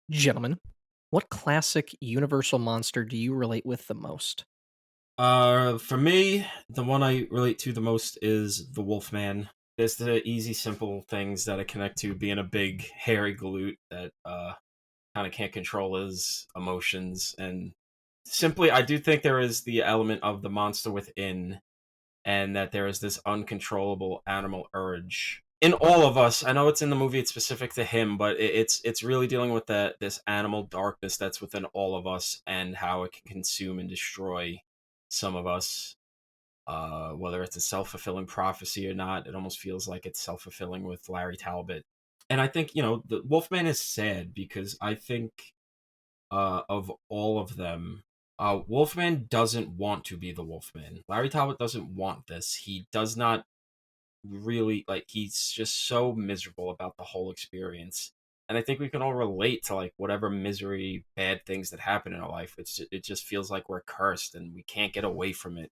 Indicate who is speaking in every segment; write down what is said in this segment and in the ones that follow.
Speaker 1: Gentlemen, what classic universal monster do you relate with the most?
Speaker 2: For me, the one I relate to the most is the Wolfman. There's the easy, simple things that I connect to, being a big, hairy galoot that kind of can't control his emotions, and simply, I do think there is the element of the monster within, and that there is this uncontrollable animal urge in all of us. I know it's in the movie; it's specific to him, but it's really dealing with that this animal darkness that's within all of us, and how it can consume and destroy some of us. Whether it's a self-fulfilling prophecy or not, it almost feels like it's self-fulfilling with Larry Talbot. And I think, the Wolfman is sad because I think of all of them, Wolfman doesn't want to be the Wolfman. Larry Talbot doesn't want this. He does not really, like, he's just so miserable about the whole experience. And I think we can all relate to, like, whatever misery, bad things that happen in our life. It just feels like we're cursed and we can't get away from it.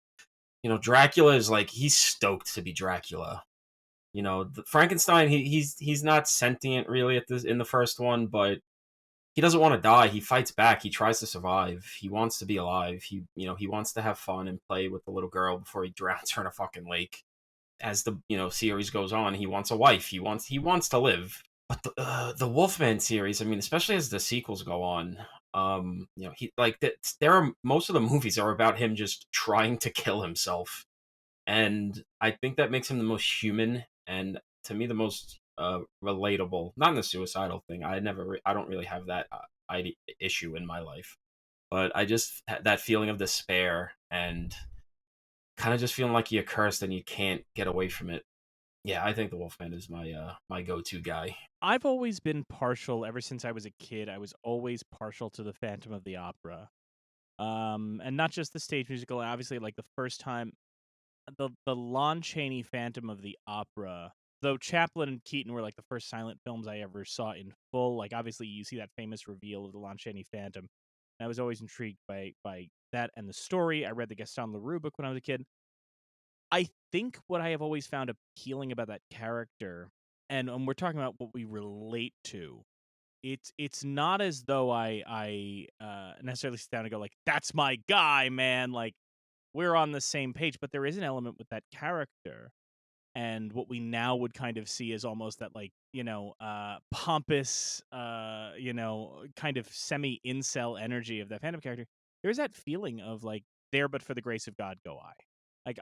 Speaker 2: Dracula is like, he's stoked to be Dracula. Frankenstein, he's not sentient really in the first one, but he doesn't want to die. He fights back. He tries to survive. He wants to be alive. He wants to have fun and play with the little girl before he drowns her in a fucking lake. As the series goes on, he wants a wife. He wants to live. But the Wolfman series, I mean, especially as the sequels go on, he like that. There are most of the movies are about him just trying to kill himself, and I think that makes him the most human, and to me the most relatable. Not in the suicidal thing. I don't really have that issue in my life, but I just that feeling of despair and kind of just feeling like you're cursed and you can't get away from it. Yeah, I think the Wolfman is my go-to guy.
Speaker 3: I've always been partial ever since I was a kid. I was always partial to the Phantom of the Opera. And not just the stage musical, obviously like the first time the Lon Chaney Phantom of the Opera, though Chaplin and Keaton were like the first silent films I ever saw in full, like obviously you see that famous reveal of the Lon Chaney Phantom. And I was always intrigued by that and the story. I read the Gaston Leroux book when I was a kid. I think what I have always found appealing about that character, and we're talking about what we relate to, it's not as though I necessarily sit down and go like, "That's my guy, man!" Like we're on the same page. But there is an element with that character, and what we now would kind of see is almost that like pompous, kind of semi incel energy of that Phantom character. There's that feeling of like, there but for the grace of God go I. Like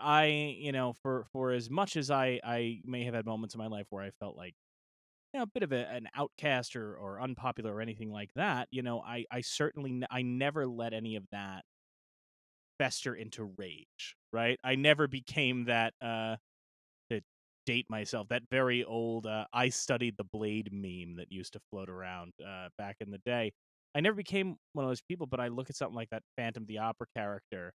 Speaker 3: for as much as I may have had moments in my life where I felt like a bit of an outcast or unpopular or anything like that, I certainly I never let any of that fester into rage, right? I never became that to date myself, that very old I studied the Blade meme that used to float around back in the day. I never became one of those people, but I look at something like that Phantom the Opera character,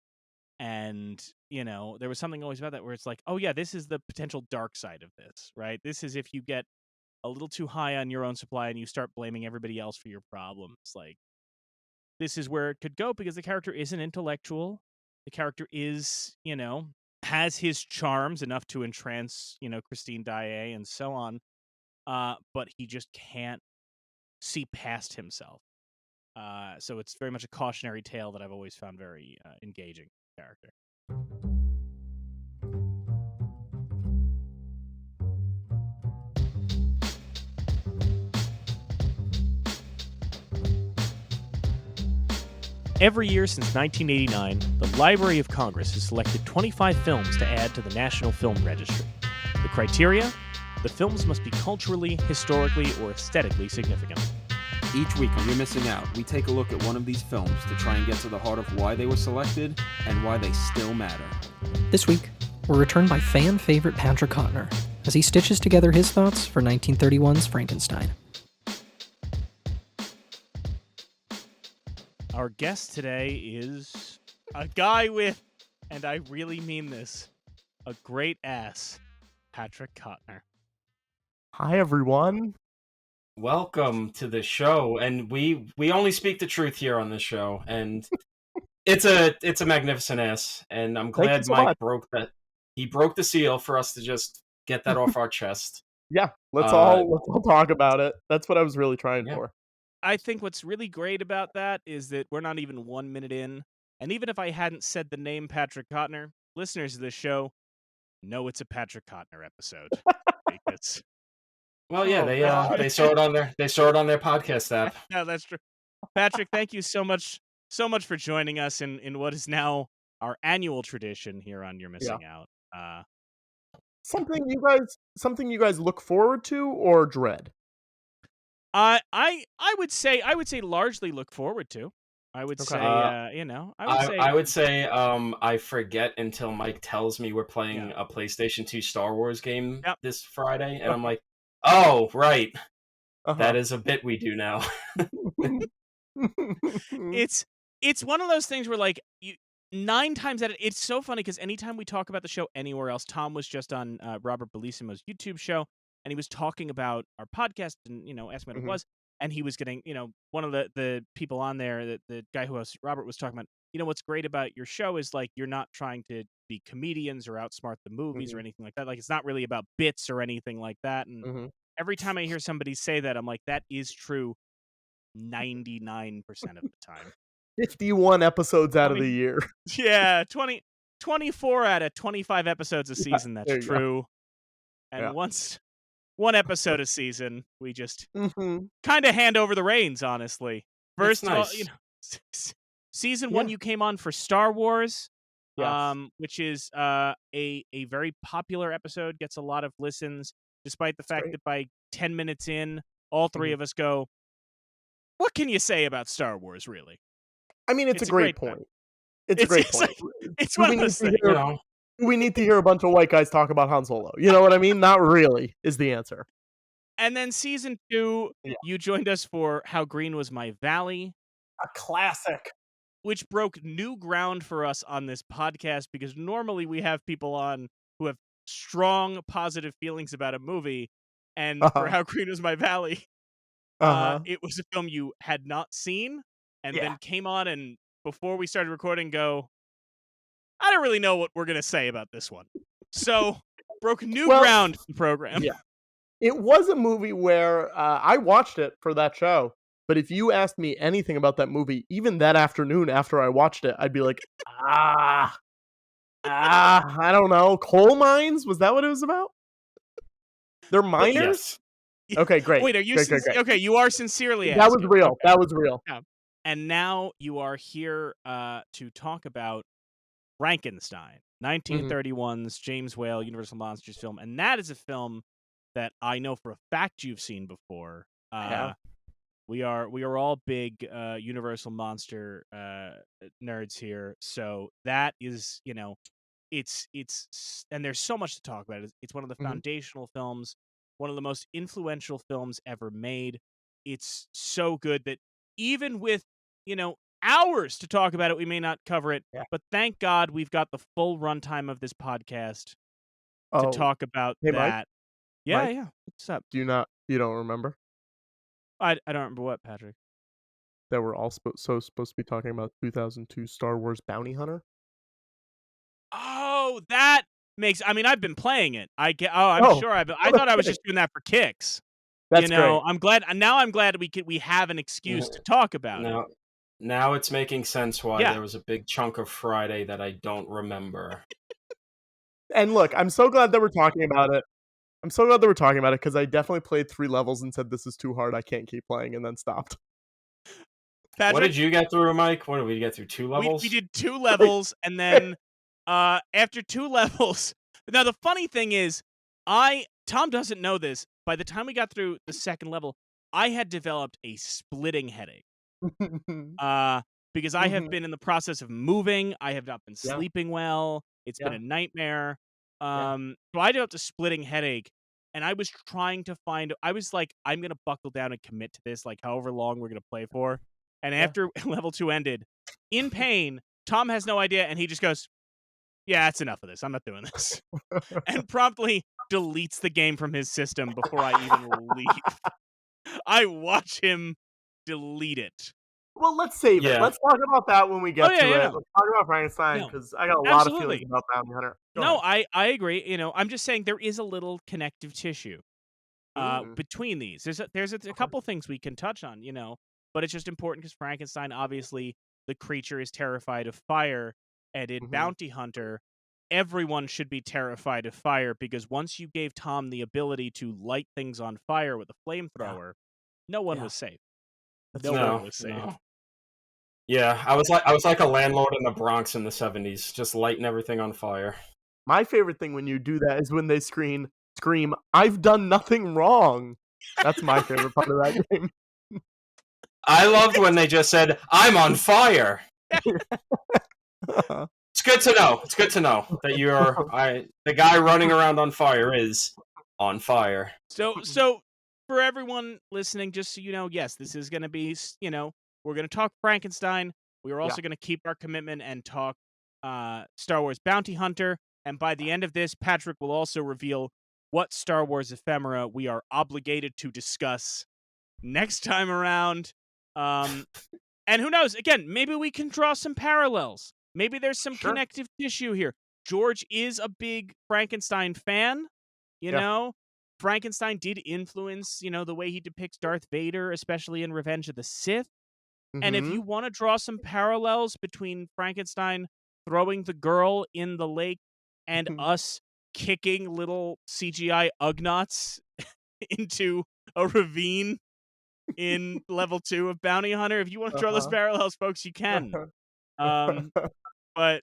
Speaker 3: and there was something always about that where it's like, oh yeah, this is the potential dark side of this, right? This is if you get a little too high on your own supply and you start blaming everybody else for your problems. Like, this is where it could go because the character is an intellectual. The character is, has his charms enough to entrance, Christine Daae and so on. But he just can't see past himself. So it's very much a cautionary tale that I've always found very engaging character. Every year since 1989, the Library of Congress has selected 25 films to add to the National Film Registry. The criteria? The films must be culturally, historically, or aesthetically significant.
Speaker 4: Each week on You're Missing Out, we take a look at one of these films to try and get to the heart of why they were selected and why they still matter.
Speaker 1: This week, we're returned by fan favorite Patrick Cotnoir as he stitches together his thoughts for 1931's Frankenstein.
Speaker 3: Our guest today is a guy with, and I really mean this, a great ass, Patrick Cotnoir.
Speaker 5: Hi, everyone.
Speaker 2: Welcome to the show, and we only speak the truth here on this show, and it's a magnificent ass, and I'm
Speaker 5: Thank you
Speaker 2: glad
Speaker 5: so
Speaker 2: Mike
Speaker 5: much.
Speaker 2: broke that. He broke the seal for us to just get that off our chest.
Speaker 5: Yeah, let's all talk about it. That's what I was really trying
Speaker 2: Yeah.
Speaker 5: for.
Speaker 3: I think what's really great about that is that we're not even 1 minute in, and even if I hadn't said the name Patrick Cotnoir, listeners of this show know it's a Patrick Cotnoir episode because
Speaker 2: Well, yeah,
Speaker 5: Oh, God.
Speaker 2: they saw it on their podcast app.
Speaker 3: no, that's true. Patrick, thank you so much for joining us in what is now our annual tradition here on You're Missing Out.
Speaker 5: Something you guys look forward to or dread?
Speaker 3: I would say largely look forward to. I would
Speaker 5: Okay.
Speaker 3: say
Speaker 2: I would say I forget until Mike tells me we're playing a PlayStation 2 Star Wars game this Friday, and I'm like, oh, right. That is a bit we do now.
Speaker 3: It's one of those things where like 9 times out of it's so funny because anytime we talk about the show anywhere else, Tom was just on Robert Bellissimo's YouTube show, and he was talking about our podcast and asked what it was, and he was getting one of the people on there, the guy who hosts Robert was talking about what's great about your show is like you're not trying to be comedians or outsmart the movies or anything like that. Like it's not really about bits or anything like that. And every time I hear somebody say that, I'm like, that is true 99% of the time.
Speaker 5: 51 episodes out of the year.
Speaker 3: Yeah, 24 out of 25 episodes a season, that's true. And one episode a season, we just kind of hand over the reins, honestly. First of all, season 1 you came on for Star Wars, which is a very popular episode, gets a lot of listens, despite the fact that by 10 minutes in, all three of us go, what can you say about Star Wars, really?
Speaker 5: I mean, it's a great point. It's a great point.
Speaker 3: It's one of those things.
Speaker 5: We need to hear a bunch of white guys talk about Han Solo. You know what I mean? Not really is the answer.
Speaker 3: And then season 2, you joined us for How Green Was My Valley.
Speaker 5: A classic.
Speaker 3: Which broke new ground for us on this podcast because normally we have people on who have strong positive feelings about a movie. And for How Green Was My Valley, it was a film you had not seen and then came on and before we started recording go, I don't really know what we're going to say about this one. So broke new ground in the program.
Speaker 5: Yeah. It was a movie where I watched it for that show. But if you asked me anything about that movie, even that afternoon after I watched it, I'd be like, I don't know. Coal mines? Was that what it was about? They're miners?
Speaker 2: Yes.
Speaker 5: Okay, great.
Speaker 3: Wait, are you
Speaker 5: great.
Speaker 3: Okay, you are sincerely asking.
Speaker 5: That was real.
Speaker 3: Okay.
Speaker 5: That was real.
Speaker 3: Yeah. And now you are here to talk about Frankenstein, 1931's James Whale Universal Monsters film. And that is a film that I know for a fact you've seen before. We are all big Universal Monster nerds here, so that is it's and there's so much to talk about. It's one of the foundational films, one of the most influential films ever made. It's so good that even with hours to talk about it, we may not cover it. Yeah. But thank God we've got the full runtime of this podcast to talk about that.
Speaker 5: Mike?
Speaker 3: Yeah,
Speaker 5: Mike?
Speaker 3: yeah. What's up?
Speaker 5: You don't remember?
Speaker 3: I don't remember what, Patrick.
Speaker 5: That we're all supposed to be talking about 2002 Star Wars Bounty Hunter?
Speaker 3: Oh, that makes. I mean, I've been playing it. I thought I was just doing that for kicks.
Speaker 5: That's great.
Speaker 3: I'm glad. Now I'm glad we have an excuse to talk about it.
Speaker 2: Now it's making sense why there was a big chunk of Friday that I don't remember.
Speaker 5: And look, I'm so glad that we're talking about it. Because I definitely played 3 levels and said, this is too hard, I can't keep playing, and then stopped.
Speaker 3: Patrick,
Speaker 2: what did you get through, Mike? What did we get through? 2 levels?
Speaker 3: We did 2 levels, and then after 2 levels... Now, the funny thing is, Tom doesn't know this, by the time we got through the 2nd level, I had developed a splitting headache. Because I have been in the process of moving, I have not been sleeping well, it's been a nightmare. So I developed a splitting headache, and I was trying to I was like, I'm going to buckle down and commit to this, like however long we're going to play for. And after level 2 ended, in pain, Tom has no idea, and he just goes, yeah, that's enough of this. I'm not doing this. And promptly deletes the game from his system before I even leave. I watch him delete it.
Speaker 5: Well, let's save it. Let's talk about that when we get to it. Let's talk about Frankenstein, because I got a lot of feelings about Bounty Hunter.
Speaker 3: I agree. I'm just saying there is a little connective tissue between these. There's a couple things we can touch on. but it's just important because Frankenstein, obviously, the creature is terrified of fire, and in Bounty Hunter, everyone should be terrified of fire because once you gave Tom the ability to light things on fire with a flamethrower, no one was safe. No one was safe.
Speaker 2: No. Yeah, I was like a landlord in the Bronx in the 70s, just lighting everything on fire.
Speaker 5: My favorite thing when you do that is when they scream, "I've done nothing wrong." That's my favorite part of that game.
Speaker 2: I loved when they just said, "I'm on fire." It's good to know. It's good to know that the guy running around on fire is on fire.
Speaker 3: So for everyone listening, just so you know, yes, this is going to be, we're going to talk Frankenstein. We are also going to keep our commitment and talk Star Wars Bounty Hunter. And by the end of this, Patrick will also reveal what Star Wars ephemera we are obligated to discuss next time around. And who knows? Again, maybe we can draw some parallels. Maybe there's some connective tissue here. George is a big Frankenstein fan, you know? Frankenstein did influence, the way he depicts Darth Vader, especially in Revenge of the Sith. And if you want to draw some parallels between Frankenstein throwing the girl in the lake and us kicking little CGI Ugnaughts into a ravine in level 2 of Bounty Hunter, if you want to draw those parallels, folks, you can. But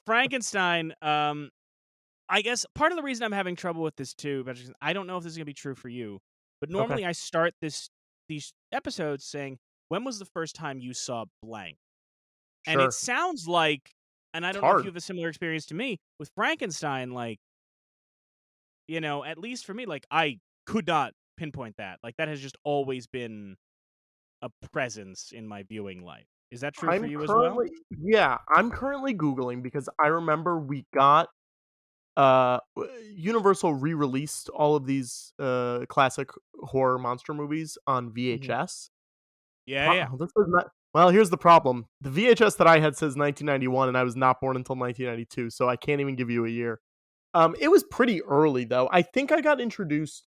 Speaker 3: Frankenstein, I guess part of the reason I'm having trouble with this too, Patrick, I don't know if this is gonna be true for you, but normally I start these episodes saying, "When was the first time you saw blank?" And it sounds like, and I don't know if you have a similar experience to me with Frankenstein, like, at least for me, like I could not pinpoint that. Like that has just always been a presence in my viewing life. Is that true for you as well?
Speaker 5: Yeah, I'm currently Googling because I remember we got Universal re-released all of these classic horror monster movies on VHS.
Speaker 3: Yeah.
Speaker 5: This is not, well, here's the problem. The VHS that I had says 1991, and I was not born until 1992, so I can't even give you a year. It was pretty early, though. I think I got introduced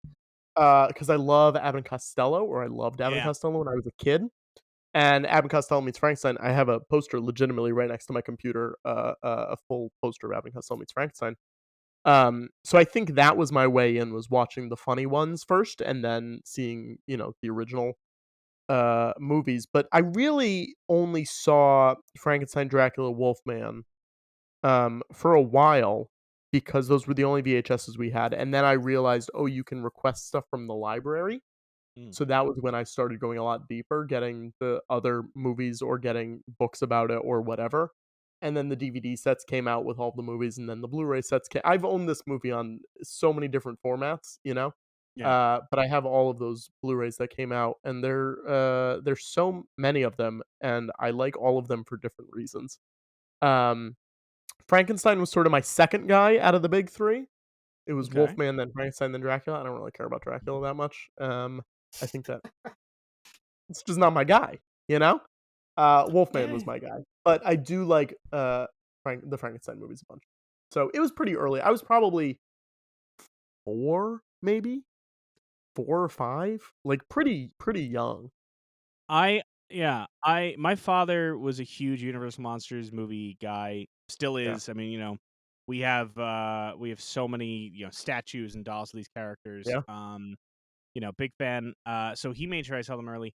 Speaker 5: because I love Abbott and Costello, or I loved Abbott and Costello when I was a kid. And Abbott and Costello meets Frankenstein. I have a poster legitimately right next to my computer, a full poster of Abbott and Costello meets Frankenstein. So I think that was my way in, was watching the funny ones first and then seeing, the original movies. But I really only saw Frankenstein, Dracula, Wolfman for a while because those were the only VHSs we had. And then I realized, you can request stuff from the library. So that was when I started going a lot deeper, getting the other movies or getting books about it or whatever. And then the DVD sets came out with all the movies, and then the Blu-ray sets came. I've owned this movie on so many different formats, but I have all of those Blu-rays that came out, and there's so many of them, and I like all of them for different reasons. Frankenstein was sort of my second guy out of the big three. It was Wolfman, then Frankenstein, then Dracula. I don't really care about Dracula that much. I think that it's just not my guy, Wolfman was my guy, but I do like the Frankenstein movies a bunch. So it was pretty early. I was probably 4, maybe 4 or 5, like pretty young.
Speaker 3: My father was a huge Universal Monsters movie guy. Still is. I mean, we have so many statues and dolls of these characters. Big fan. So he made sure I saw them early.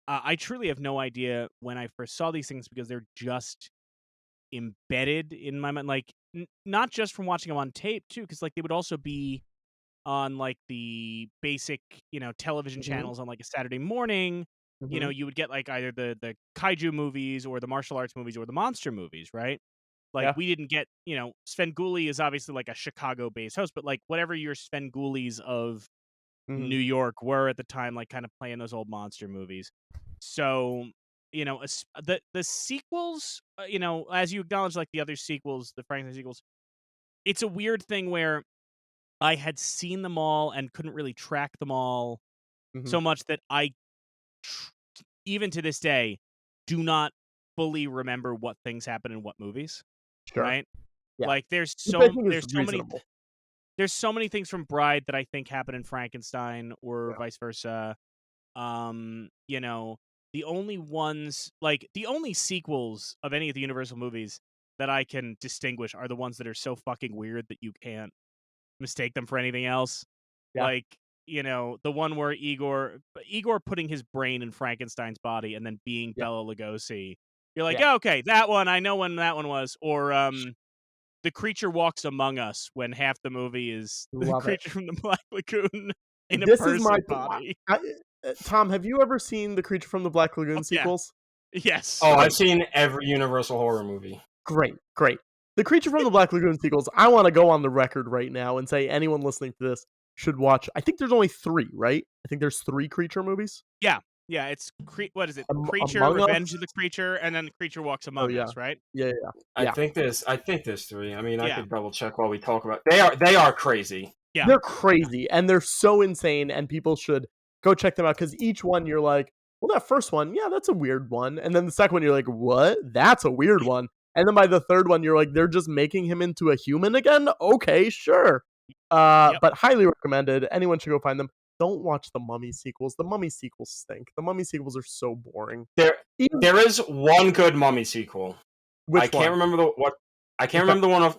Speaker 3: I truly have no idea when I first saw these things because they're just embedded in my mind. Like, not just from watching them on tape, too, because like they would also be on like the basic, television channels on like a Saturday morning. You would get like either the kaiju movies or the martial arts movies or the monster movies, right? Like we didn't get, Svengoolie is obviously like a Chicago-based host, but like whatever your Svengoolies of New York were at the time, like kind of playing those old monster movies. So, the sequels, as you acknowledge, like the other sequels, the Frankenstein sequels, it's a weird thing where I had seen them all and couldn't really track them all so much that I, even to this day, do not fully remember what things happen in what movies. Right? Yeah. Like there's so many things from Bride that I think happen in Frankenstein or vice versa. the only ones, like the only sequels of any of the Universal movies that I can distinguish are the ones that are so fucking weird that you can't mistake them for anything else.
Speaker 5: Yeah.
Speaker 3: Like, the one where Igor putting his brain in Frankenstein's body and then being Bela Lugosi. You're like,
Speaker 5: Yeah.
Speaker 3: okay, that one, I know when that one was. Or The Creature Walks Among Us, when half the movie is the
Speaker 5: Love
Speaker 3: creature from the Black Lagoon in a
Speaker 5: This
Speaker 3: person
Speaker 5: is my
Speaker 3: body.
Speaker 5: Tom, have you ever seen the Creature from the Black Lagoon sequels?
Speaker 3: Yes.
Speaker 2: Oh, I've seen every Universal horror movie.
Speaker 5: Great. The Creature from the Black Lagoon sequels, I want to go on the record right now and say anyone listening to this should watch. I think there's only 3, right? I think there's 3 Creature movies.
Speaker 3: Yeah, it's what is it? Creature,
Speaker 5: Among
Speaker 3: Revenge
Speaker 5: Us?
Speaker 3: of the Creature, and then Creature Walks Among Us, right?
Speaker 5: Yeah.
Speaker 2: I think there's 3. I mean, I could double check while we talk about. They are crazy.
Speaker 3: Yeah,
Speaker 5: they're crazy and they're so insane, and people should go check them out because each one you're like, well, that first one, yeah, that's a weird one, and then the second one you're like, what? That's a weird one, and then by the third one you're like, they're just making him into a human again. Okay, sure. But highly recommended. Anyone should go find them. Don't watch the Mummy sequels. The Mummy sequels stink. The Mummy sequels are so boring.
Speaker 2: There is one good Mummy sequel. I can't remember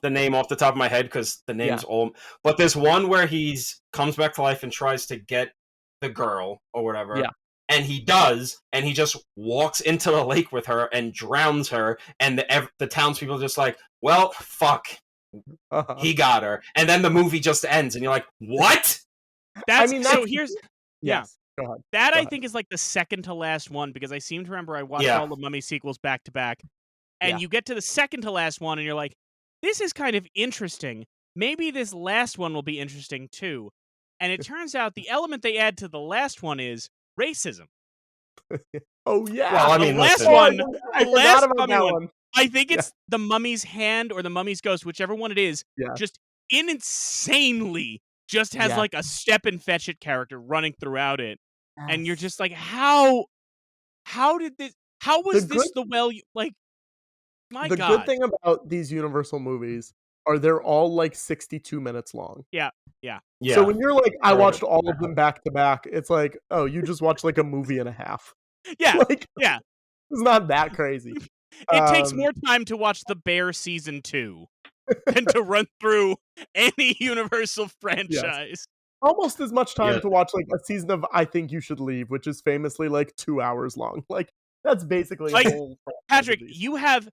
Speaker 2: the name off the top of my head because the name's old. But there's one where he's comes back to life and tries to get the girl or whatever. Yeah. And he does, and he just walks into the lake with her and drowns her, and the townspeople are just like, well, fuck. He got her. And then the movie just ends, and you're like, what?
Speaker 3: So here's...
Speaker 5: Yes. Go ahead.
Speaker 3: That I think is like the second to last one, because I seem to remember I watched all the Mummy sequels back to back, and you get to the second to last one, and you're like, this is kind of interesting. Maybe this last one will be interesting too. And it turns out the element they add to the last one is racism.
Speaker 5: Oh yeah.
Speaker 2: Well, I mean,
Speaker 3: the last mummy one. I think it's the Mummy's Hand or the Mummy's Ghost, whichever one it is.
Speaker 5: Yeah.
Speaker 3: Just insanely just has like a Step and Fetch It character running throughout it. Yes. And you're just like, how was this the my God.
Speaker 5: The good thing about these Universal movies are they're all like 62 minutes long.
Speaker 3: Yeah.
Speaker 5: So when you're like, I watched all of them back to back, it's like, oh, you just watched like a movie and a half.
Speaker 3: Yeah.
Speaker 5: It's not that crazy.
Speaker 3: It takes more time to watch The Bear Season 2 than to run through any Universal franchise.
Speaker 5: Yes. Almost as much time to watch like a season of I Think You Should Leave, which is famously like 2 hours long. Like that's basically
Speaker 3: like,
Speaker 5: a whole
Speaker 3: Patrick, you have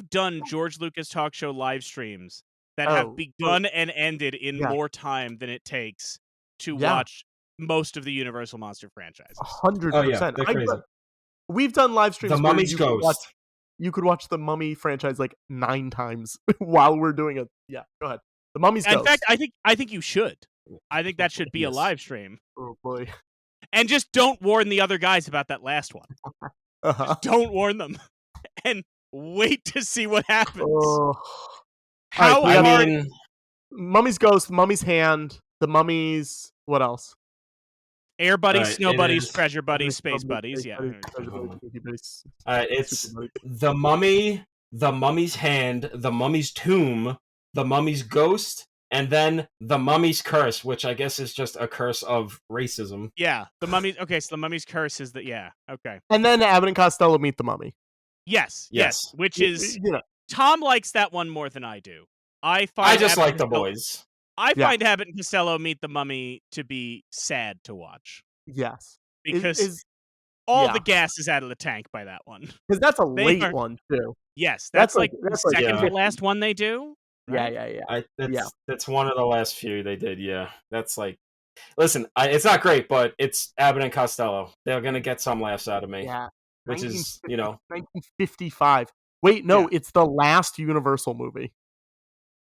Speaker 3: done George Lucas talk show live streams that have begun and ended in more time than it takes to watch most of the Universal Monster franchises.
Speaker 5: 100%. We've done live streams.
Speaker 2: The Mummy's Ghost.
Speaker 5: You could watch the Mummy franchise like 9 times while we're doing it. Yeah, go ahead. The Mummy's Ghost.
Speaker 3: In fact, I think you should. I think that should be a live stream.
Speaker 5: Oh boy.
Speaker 3: And just don't warn the other guys about that last one. Just don't warn them. And wait to see what happens.
Speaker 5: Mummy's Ghost, Mummy's Hand, the Mummies. What else?
Speaker 3: Air Buddies, Snow Buddies, Treasure Buddies, Space Buddies. Yeah.
Speaker 2: It's the Mummy, the Mummy's Hand, the Mummy's Tomb, the Mummy's Ghost, and then the Mummy's Curse, which I guess is just a curse of racism.
Speaker 3: Yeah, the Mummy's. Okay, so the Mummy's Curse is that. Yeah. Okay.
Speaker 5: And then Abbott and Costello Meet the Mummy.
Speaker 3: Yes. Which is Tom likes that one more than I do. I
Speaker 2: just like the boys.
Speaker 3: I find Abbott and Costello Meet the Mummy to be sad to watch.
Speaker 5: Yes.
Speaker 3: Because all the gas is out of the tank by that one.
Speaker 5: Because that's a late one, too.
Speaker 3: Yes, that's like the second to last one they do.
Speaker 5: Right?
Speaker 2: Yeah. That's one of the last few they did, yeah. That's like... Listen, it's not great, but it's Abbott and Costello. They're going to get some laughs out of me.
Speaker 5: Yeah.
Speaker 2: Which is,
Speaker 5: 1955. Wait, no, it's the last Universal movie.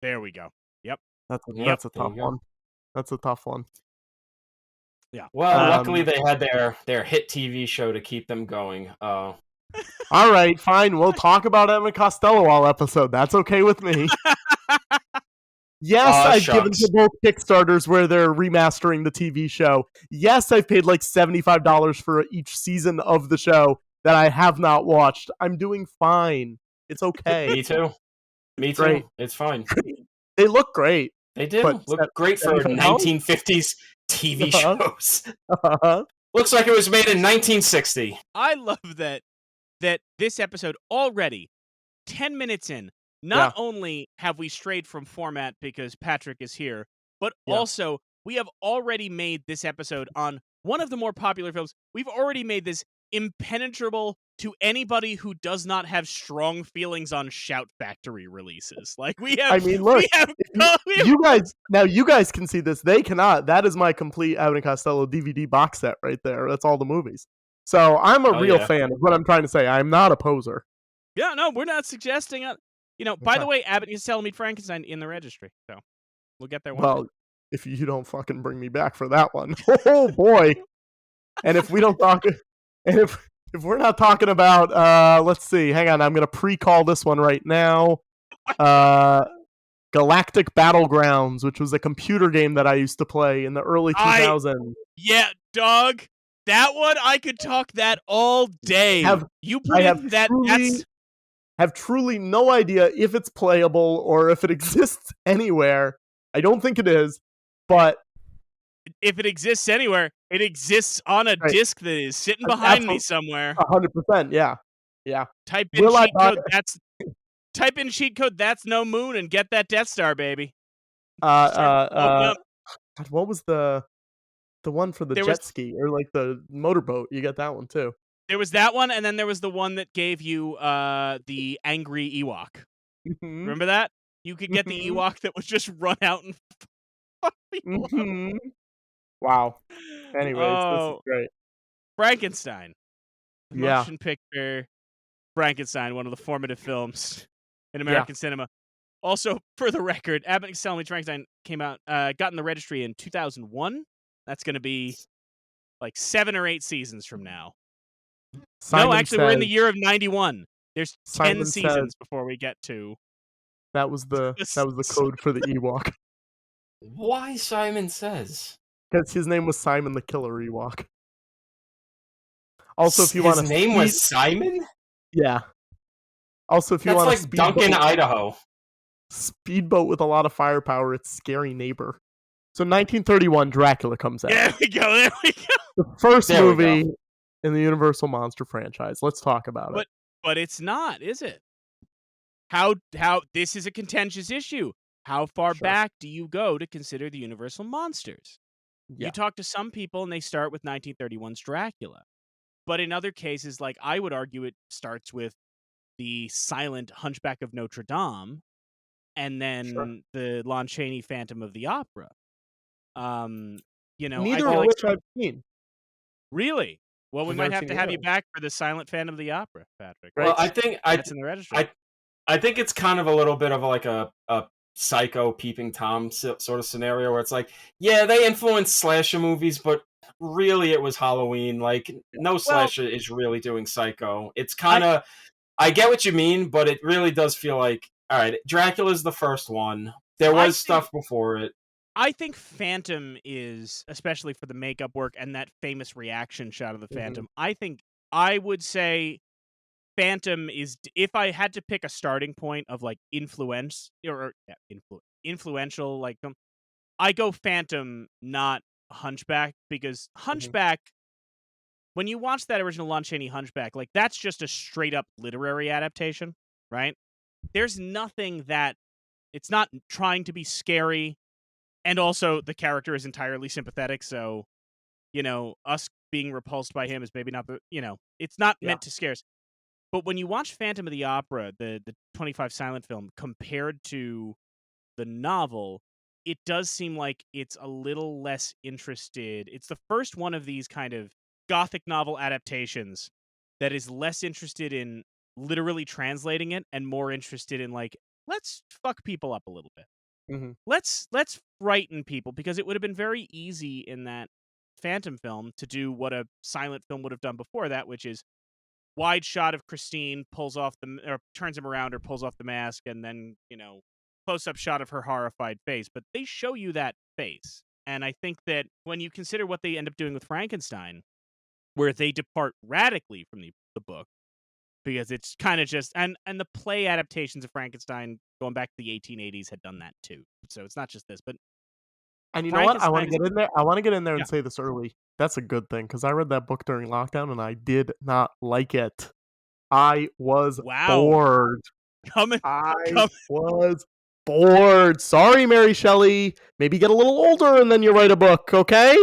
Speaker 3: There we go. Yep.
Speaker 5: That's a tough one. That's a tough one.
Speaker 3: Yeah.
Speaker 2: Well, luckily they had their hit TV show to keep them going.
Speaker 5: All right, fine. We'll talk about Abbott and Costello all episode. That's okay with me. Yes, I've given to both Kickstarters where they're remastering the TV show. Yes, I've paid like $75 for each season of the show that I have not watched. I'm doing fine. It's okay.
Speaker 2: Me too.
Speaker 5: Great.
Speaker 2: It's fine.
Speaker 5: They look great.
Speaker 2: They do look great for 1950s TV shows. Looks like it was made in 1960.
Speaker 3: I love that this episode already, 10 minutes in, not only have we strayed from format because Patrick is here, but also we have already made this episode on one of the more popular films. We've already made this impenetrable to anybody who does not have strong feelings on Shout Factory releases. Like we have.
Speaker 5: I mean, look, you guys can see this. They cannot. That is my complete Abbott and Costello DVD box set right there. That's all the movies. So I'm a real fan. Is what I'm trying to say. I'm not a poser.
Speaker 3: Yeah, no, we're not suggesting it. By the way, Abbott is telling me Frankenstein in the registry, so we'll get there one day.
Speaker 5: If you don't fucking bring me back for that one, oh boy. And if we don't talk, and if we're not talking about, let's see, hang on, I'm gonna pre-call this one right now. Galactic Battlegrounds, which was a computer game that I used to play in the early 2000s.
Speaker 3: Yeah, dog. That one, I could talk that all day. Have
Speaker 5: truly no idea if it's playable or if it exists anywhere. I don't think it is, but
Speaker 3: if it exists anywhere, it exists on a disc that is sitting behind me somewhere.
Speaker 5: 100%, yeah.
Speaker 3: Type in cheat code. That's no moon, and get that Death Star, baby.
Speaker 5: What was the one for the jet ski or like the motorboat? You get that one too.
Speaker 3: There was that one, and then there was the one that gave you the angry Ewok.
Speaker 5: Mm-hmm.
Speaker 3: Remember that? You could get the Ewok that would just run out and fuck people up.
Speaker 5: Wow. Anyways, this is great.
Speaker 3: Frankenstein. Motion picture. Frankenstein, one of the formative films in American cinema. Also, for the record, Abbott and Costello Frankenstein came out, got in the registry in 2001. That's going to be like 7 or 8 seasons from now. We're in the year of 91. There's 10 seasons before we get to.
Speaker 5: That was the code for the Ewok.
Speaker 2: Why Simon Says?
Speaker 5: Because his name was Simon the Killer Ewok. Also, if you want to,
Speaker 2: his name was Simon.
Speaker 5: Yeah. Also, if you want
Speaker 2: to, like Duncan, Idaho.
Speaker 5: Speedboat with a lot of firepower. It's Scary Neighbor. So 1931, Dracula comes out.
Speaker 3: There we go.
Speaker 5: The first movie in the Universal Monster franchise. Let's talk about it.
Speaker 3: But it's not, is it? How this is a contentious issue. How far back do you go to consider the Universal Monsters? Yeah. You talk to some people and they start with 1931's Dracula. But in other cases, like I would argue it starts with the silent Hunchback of Notre Dame and then the Lon Chaney Phantom of the Opera.
Speaker 5: Neither of which I've seen.
Speaker 3: Really? Well, we might have to have you back for the silent Phantom of the Opera, Patrick.
Speaker 2: Well, I think
Speaker 3: that's in the registry.
Speaker 2: I think it's kind of a little bit of like a Psycho, Peeping Tom sort of scenario where it's like, yeah, they influenced slasher movies, but really it was Halloween. Like, no slasher is really doing Psycho. It's kind of, I get what you mean, but it really does feel like, all right, Dracula's the first one. There was stuff before it.
Speaker 3: I think Phantom is, especially for the makeup work and that famous reaction shot of the Phantom, I would say Phantom is, if I had to pick a starting point of like influential, like I go Phantom, not Hunchback, because Hunchback, when you watch that original Lon Chaney Hunchback, like that's just a straight up literary adaptation, right? There's nothing that, it's not trying to be scary. And also, the character is entirely sympathetic, so, us being repulsed by him is maybe not it's not meant to scare us. But when you watch Phantom of the Opera, the 25 silent film, compared to the novel, it does seem like it's a little less interested. It's the first one of these kind of Gothic novel adaptations that is less interested in literally translating it and more interested in, like, let's fuck people up a little bit.
Speaker 5: Mm-hmm.
Speaker 3: Let's frighten people, because it would have been very easy in that Phantom film to do what a silent film would have done before that, which is wide shot of Christine turns him around or pulls off the mask, and then close up shot of her horrified face. But they show you that face, and I think that when you consider what they end up doing with Frankenstein, where they depart radically from the book, because it's kind of just and the play adaptations of Frankenstein going back to the 1880s had done that too. So it's not just this, but
Speaker 5: and you know what? I want to get in there. I want to get in there and say this early. That's a good thing because I read that book during lockdown and I did not like it. I was bored. I was bored. Sorry, Mary Shelley. Maybe get a little older and then you write a book, okay?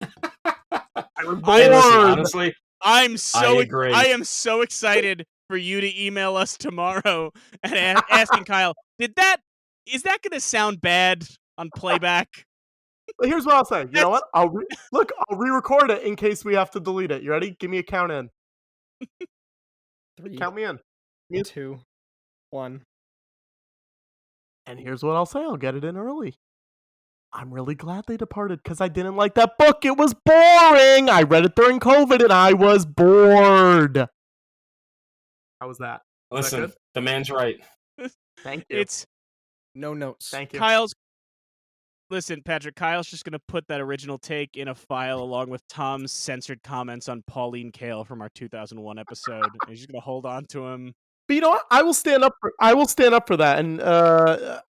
Speaker 5: I was bored.
Speaker 2: Listen, honestly,
Speaker 3: I am so excited for you to email us tomorrow and asking Kyle, is that going to sound bad on playback?
Speaker 5: But here's what I'll say. You know what? I'll re-record it in case we have to delete it. You ready? Give me a count in.
Speaker 1: 3,
Speaker 5: Count me in.
Speaker 1: 2, 1.
Speaker 5: And here's what I'll say. I'll get it in early. I'm really glad they departed because I didn't like that book. It was boring. I read it during COVID and I was bored. How was that?
Speaker 2: Listen, the man's right.
Speaker 5: Thank you.
Speaker 3: It's
Speaker 1: no notes.
Speaker 5: Thank you.
Speaker 3: Listen, Patrick, Kyle's just going to put that original take in a file along with Tom's censored comments on Pauline Kael from our 2001 episode. He's just going to hold on to him.
Speaker 5: But you know what? I will stand up for that. And I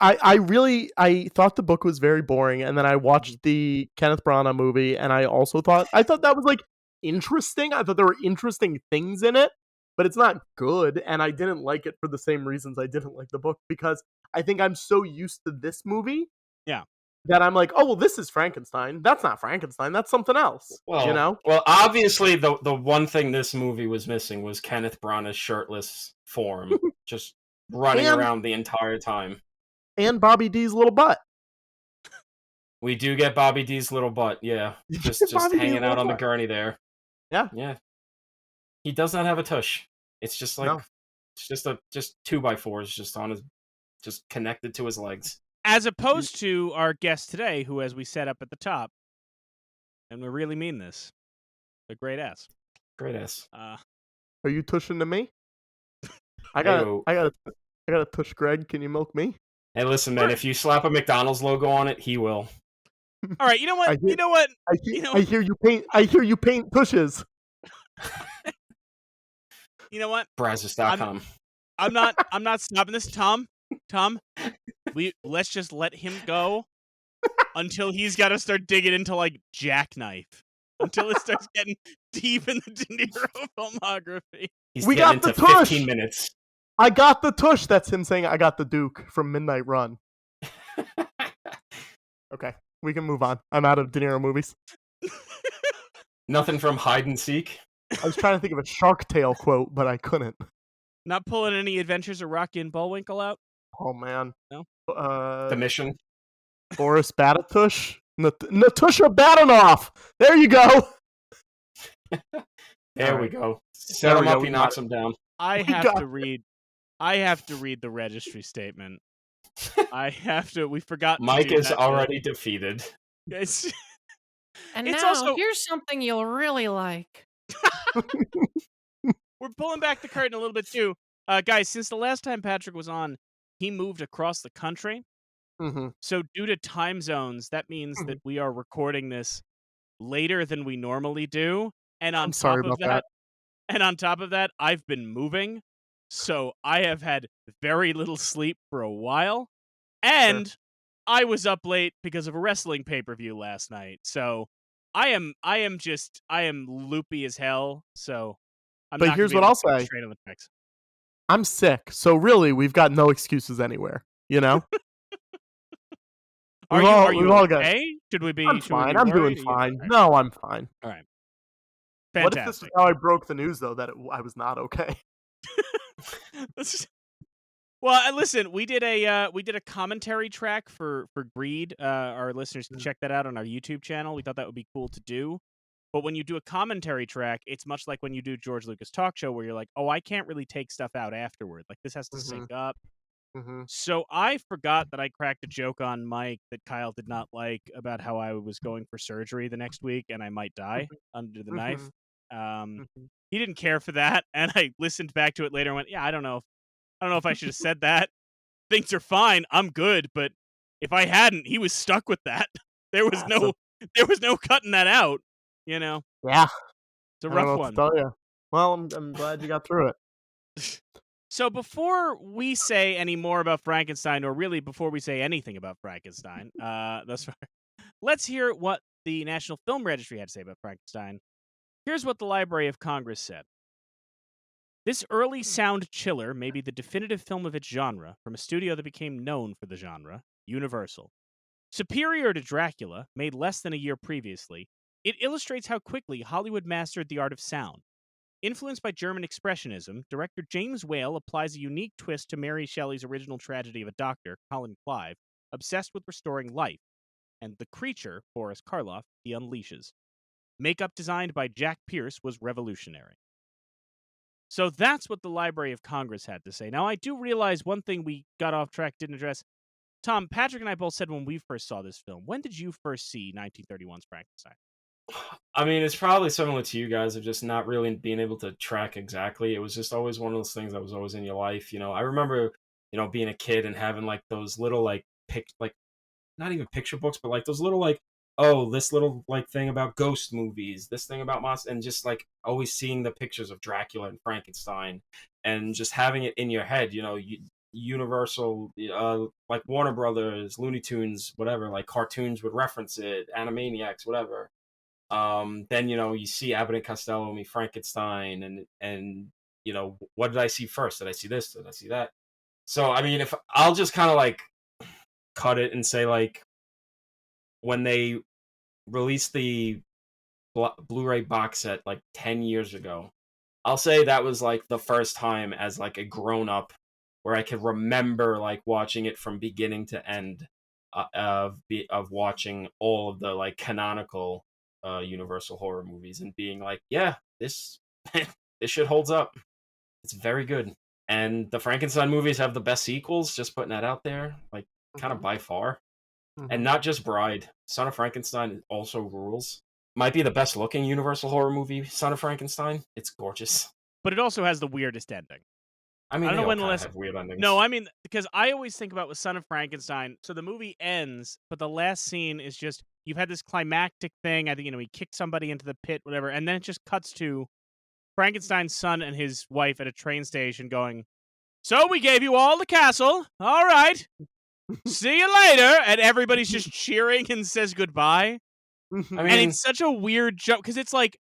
Speaker 5: thought the book was very boring. And then I watched the Kenneth Branagh movie, and I thought that was like interesting. I thought there were interesting things in it, but it's not good. And I didn't like it for the same reasons I didn't like the book, because I think I'm so used to this movie.
Speaker 3: Yeah.
Speaker 5: That I'm like, oh, well, this is Frankenstein. That's not Frankenstein. That's something else.
Speaker 2: Well,
Speaker 5: you know?
Speaker 2: Well, obviously, the one thing this movie was missing was Kenneth Branagh's shirtless form, just running around the entire time.
Speaker 5: And Bobby D's little butt.
Speaker 2: We do get Bobby D's little butt, yeah. Just hanging out on the gurney there.
Speaker 5: Yeah.
Speaker 2: Yeah. He does not have a tush. It's just like, it's just 2x4s just on his, just connected to his legs.
Speaker 3: As opposed to our guest today, who, as we set up at the top, and we really mean this, a great ass.
Speaker 2: Great ass.
Speaker 5: Are you tushing to me? I gotta tush Greg. Can you milk me?
Speaker 2: Hey, listen, man. If you slap a McDonald's logo on it, he will.
Speaker 3: All right. You know what?
Speaker 5: I hear you paint. I hear you paint tushes.
Speaker 3: You know what?
Speaker 2: Brazzers.com.
Speaker 3: I'm not stopping this, Tom. Let's just let him go until he's got to start digging into like Jackknife, until it starts getting deep in the De Niro filmography.
Speaker 5: We got the tush.
Speaker 2: 15 minutes.
Speaker 5: I got the tush. That's him saying I got the Duke from Midnight Run. Okay, we can move on. I'm out of De Niro movies.
Speaker 2: Nothing from Hide and Seek.
Speaker 5: I was trying to think of a Shark Tale quote, but I couldn't.
Speaker 3: Not pulling any Adventures of Rocky and Bullwinkle out?
Speaker 5: Oh man.
Speaker 3: No.
Speaker 2: The Mission.
Speaker 5: Boris Batatush. Natusha Badanoff. There you go.
Speaker 2: There we go. Set him up. He knocks him down.
Speaker 3: I have to read the registry statement. I have to. We forgot.
Speaker 2: Mike is already defeated.
Speaker 1: And now here's something you'll really like.
Speaker 3: We're pulling back the curtain a little bit too, guys. Since the last time Patrick was on, he moved across the country.
Speaker 5: Mm-hmm.
Speaker 3: So due to time zones, that means that we are recording this later than we normally do. And on top of that, I've been moving. So I have had very little sleep for a while. And I was up late because of a wrestling pay-per-view last night. So I am loopy as hell. So
Speaker 5: but here's what I'll say.
Speaker 3: Straight on the tracks.
Speaker 5: I'm sick, so really, we've got no excuses anywhere. You know.
Speaker 3: Are you okay? Should we be?
Speaker 5: I'm fine. I'm doing fine.
Speaker 3: Right.
Speaker 5: No, I'm fine.
Speaker 3: All right. Fantastic.
Speaker 5: What if this is how I broke the news, though, that I was not okay?
Speaker 3: Well, listen, we did a commentary track for Greed. Our listeners can check that out on our YouTube channel. We thought that would be cool to do. But when you do a commentary track, it's much like when you do George Lucas Talk Show, where you're like, oh, I can't really take stuff out afterward. Like, this has to sync up.
Speaker 5: Mm-hmm.
Speaker 3: So I forgot that I cracked a joke on Mike that Kyle did not like about how I was going for surgery the next week and I might die under the knife. He didn't care for that, and I listened back to it later and went, yeah, I don't know if I should have said that. Things are fine. I'm good, but if I hadn't, he was stuck with that. There was no cutting that out. You know.
Speaker 5: Yeah.
Speaker 3: It's a rough one.
Speaker 5: Tell you. Well, I'm glad you got through it.
Speaker 3: So before we say any more about Frankenstein, or really before we say anything about Frankenstein, thus far, let's hear what the National Film Registry had to say about Frankenstein. Here's what the Library of Congress said. This early sound chiller may be the definitive film of its genre from a studio that became known for the genre, Universal. Superior to Dracula, made less than a year previously, it illustrates how quickly Hollywood mastered the art of sound. Influenced by German Expressionism, director James Whale applies a unique twist to Mary Shelley's original tragedy of a doctor, Colin Clive, obsessed with restoring life, and the creature, Boris Karloff, he unleashes. Makeup designed by Jack Pierce was revolutionary. So that's what the Library of Congress had to say. Now, I do realize one thing we got off track, didn't address. Tom, Patrick and I both said when we first saw this film. When did you first see 1931's Frankenstein?
Speaker 2: I mean, it's probably similar to you guys of just not really being able to track exactly. It was just always one of those things that was always in your life. I remember, being a kid and having like those little like not even picture books, but like those little like, oh, this little like thing about ghost movies, this thing about monsters, and just like always seeing the pictures of Dracula and Frankenstein, and just having it in your head. Universal, like Warner Brothers, Looney Tunes, whatever, like cartoons would reference it, Animaniacs, whatever. Then you see Abbott and Costello meet Frankenstein, and what did I see first? Did I see this? Did I see that? So I mean, if I'll just kind of like cut it and say like when they released the Blu-ray box set like 10 years ago, I'll say that was like the first time as like a grown-up where I could remember like watching it from beginning to end, of watching all of the like canonical Universal horror movies and being like, yeah, this this shit holds up. It's very good. And the Frankenstein movies have the best sequels, just putting that out there, like kind of by far. And not just Bride. Son of Frankenstein also rules. Might be the best looking Universal horror movie, Son of Frankenstein. It's gorgeous.
Speaker 3: But it also has the weirdest ending.
Speaker 2: I mean,
Speaker 3: I don't know when the last
Speaker 2: have weird endings.
Speaker 3: No, I mean, because I always think about with Son of Frankenstein, so the movie ends, but the last scene is just, you've had this climactic thing, I think, he kicked somebody into the pit, whatever, and then it just cuts to Frankenstein's son and his wife at a train station going, so we gave you all the castle, all right, see you later, and everybody's just cheering and says goodbye.
Speaker 2: I mean,
Speaker 3: And it's such a weird joke, because it's like,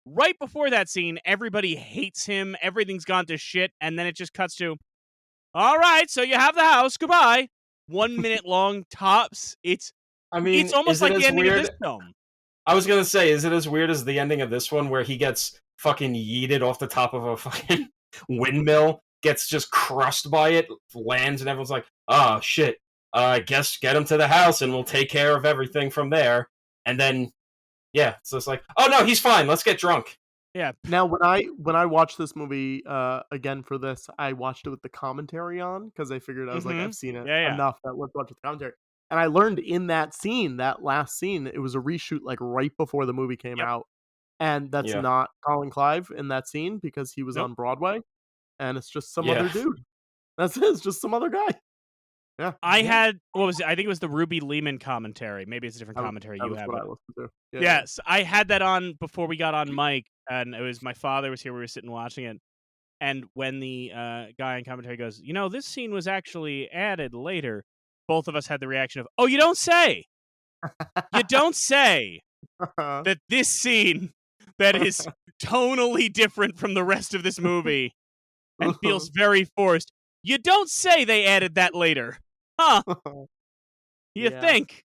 Speaker 3: right before that scene, everybody hates him, everything's gone to shit, and then it just cuts to, all right, so you have the house, goodbye. 1 minute long tops. It's almost like the ending of this film.
Speaker 2: I was gonna say, is it as weird as the ending of this one where he gets fucking yeeted off the top of a fucking windmill, gets just crushed by it, lands, and everyone's like, oh shit, I guess get him to the house and we'll take care of everything from there. And then yeah, so it's like, oh no, he's fine. Let's get drunk.
Speaker 3: Yeah.
Speaker 5: Now, when I watched this movie again for this, I watched it with the commentary on because I figured I was like, I've seen it enough that let's watch the commentary. And I learned in that scene, that last scene, it was a reshoot like right before the movie came out, and that's not Colin Clive in that scene because he was on Broadway, and it's just some other dude. That's it. It's just some other guy. Yeah.
Speaker 3: I had, what was it? I think it was the Ruby Lehman commentary. Maybe it's a different commentary you have.
Speaker 5: What I listened to.
Speaker 3: Yes, I had that on before we got on mic, and it was my father was here. We were sitting watching it, and when the guy in commentary goes, this scene was actually added later, both of us had the reaction of, oh, you don't say! You don't say that this scene that is tonally different from the rest of this movie and feels very forced, you don't say they added that later. Huh. You think.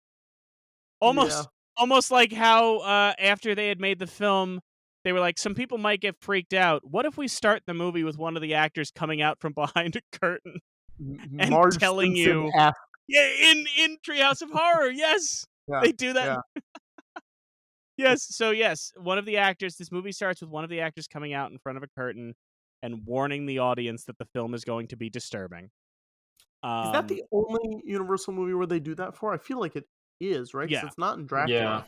Speaker 3: Almost like how after they had made the film, they were like, some people might get freaked out. What if we start the movie with one of the actors coming out from behind a curtain and
Speaker 5: Marge
Speaker 3: telling
Speaker 5: Simpson
Speaker 3: you, in Treehouse of Horror, yes, they do that. Yes, so yes, one of the actors, this movie starts with one of the actors coming out in front of a curtain and warning the audience that the film is going to be disturbing.
Speaker 5: Is that the only Universal movie where they do that for? I feel like it is, right? 'Cause it's not in Dracula.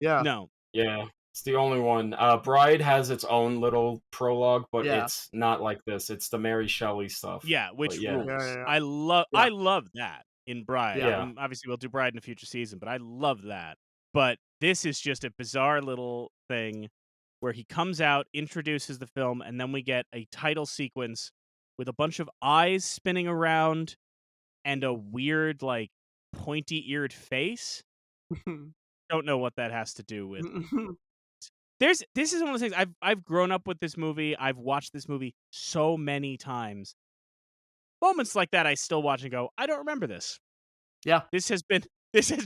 Speaker 5: Yeah.
Speaker 3: No.
Speaker 2: Yeah, it's the only one. Bride has its own little prologue, but it's not like this. It's the Mary Shelley stuff.
Speaker 3: Yeah, which rules.
Speaker 5: Yeah.
Speaker 3: I love that in Bride.
Speaker 2: Yeah.
Speaker 3: Obviously, we'll do Bride in a future season, but I love that. But this is just a bizarre little thing where he comes out, introduces the film, and then we get a title sequence with a bunch of eyes spinning around and a weird, like, pointy-eared face. don't know what that has to do with. This is one of those things. I've grown up with this movie. I've watched this movie so many times. Moments like that, I still watch and go, I don't remember this.
Speaker 5: Yeah.
Speaker 3: This has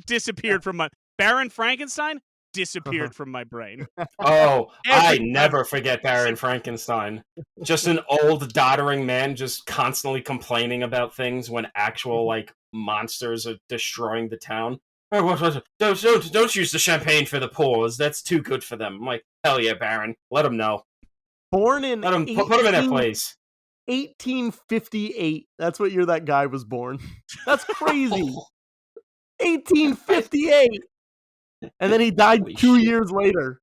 Speaker 3: disappeared from my Baron Frankenstein. Disappeared from my brain.
Speaker 2: Oh, I never forget Baron Frankenstein. Just an old doddering man just constantly complaining about things when actual like monsters are destroying the town. Oh, don't use the champagne for the poors. That's too good for them. I'm like, hell yeah, Baron. Let them know.
Speaker 5: Born in
Speaker 2: Let them put them in their place.
Speaker 5: 1858. That's what year that guy was born. That's crazy. 1858. And then he died
Speaker 2: Holy
Speaker 5: 2
Speaker 2: shit.
Speaker 5: years later.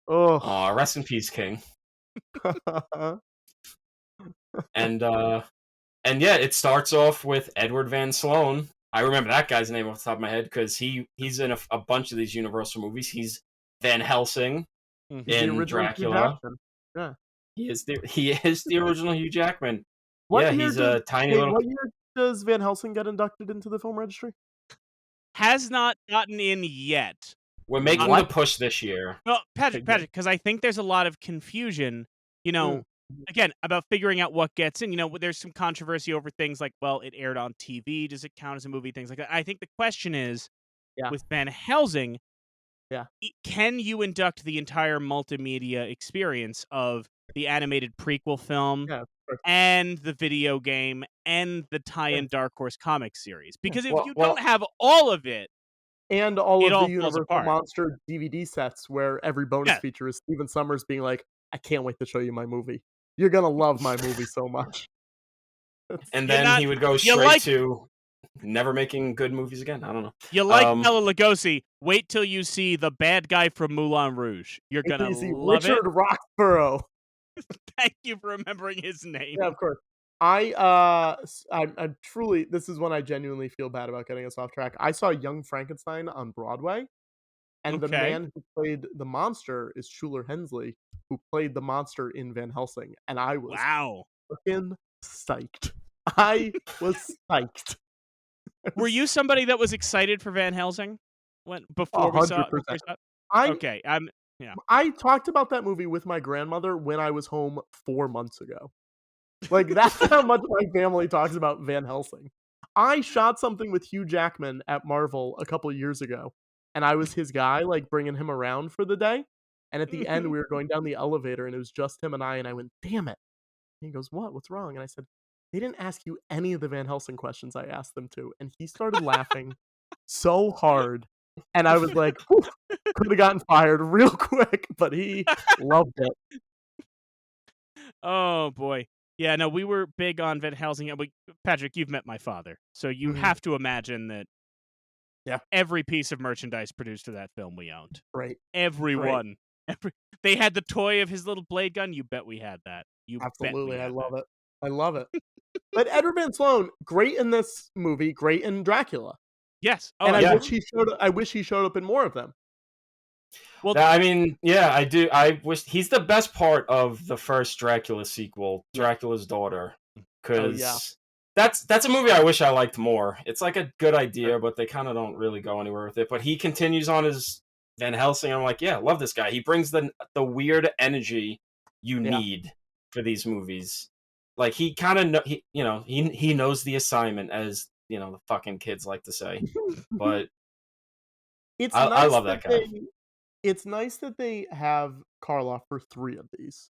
Speaker 5: Oh.
Speaker 2: Aw, rest in peace, King. And yeah, it starts off with Edward Van Sloan. I remember that guy's name off the top of my head because he's in a bunch of these Universal movies. He's Van Helsing in Dracula.
Speaker 5: Yeah.
Speaker 2: He is the original Hugh Jackman.
Speaker 5: What
Speaker 2: He's a tiny little.
Speaker 5: What year does Van Helsing get inducted into the film registry?
Speaker 3: Has not gotten in yet.
Speaker 2: We're making the push this year.
Speaker 3: Well, Patrick, because I think there's a lot of confusion, again, about figuring out what gets in. There's some controversy over things like, well, it aired on TV. Does it count as a movie? Things like that. I think the question is, with Van Helsing, can you induct the entire multimedia experience of the animated prequel film and the video game and the tie-in Dark Horse comic series? Because if you don't have all of it,
Speaker 5: and all of the
Speaker 3: falls
Speaker 5: Universal
Speaker 3: apart.
Speaker 5: Monster DVD sets where every bonus feature is Stephen Summers being like, I can't wait to show you my movie. You're going to love my movie so much.
Speaker 2: And then he would go straight to never making good movies again. I don't know.
Speaker 3: You like Bela Lugosi. Wait till you see the bad guy from Moulin Rouge. You're going to love
Speaker 5: Richard Roxburgh.
Speaker 3: Thank you for remembering his name.
Speaker 5: Yeah, of course. I'm truly, this is when I genuinely feel bad about getting us off track. I saw Young Frankenstein on Broadway, and the man who played the monster is Shuler Hensley, who played the monster in Van Helsing, and I was fucking psyched. I was psyched.
Speaker 3: Were you somebody that was excited for Van Helsing before we saw it? Okay,
Speaker 5: I talked about that movie with my grandmother when I was home 4 months ago. Like, that's how much my family talks about Van Helsing. I shot something with Hugh Jackman at Marvel a couple years ago, and I was his guy, like, bringing him around for the day. And at the end, we were going down the elevator, and it was just him and I went, damn it. And he goes, what? What's wrong? And I said, they didn't ask you any of the Van Helsing questions I asked them to. And he started laughing so hard. And I was like, could have gotten fired real quick, but he loved it.
Speaker 3: Oh, boy. Yeah, no, we were big on Van Helsing. Patrick, you've met my father, so you have to imagine that every piece of merchandise produced for that film we owned.
Speaker 5: Right.
Speaker 3: Everyone. They had the toy of his little blade gun. You bet we had that.
Speaker 5: Absolutely. I love it. I love it. But Edward Van Sloan, great in this movie, great in Dracula.
Speaker 3: Yes.
Speaker 5: Oh, and I wish he showed up in more of them.
Speaker 2: Well, I mean, yeah, I do. I wish he's the best part of the first Dracula sequel, Dracula's Daughter, because that's a movie I wish I liked more. It's like a good idea, but they kind of don't really go anywhere with it. But he continues on his Van Helsing. I'm like, yeah, love this guy. He brings the weird energy you need for these movies. Like he kind of he knows the assignment, as the fucking kids like to say. But I love that guy.
Speaker 5: It's nice that they have Karloff for 3 of these.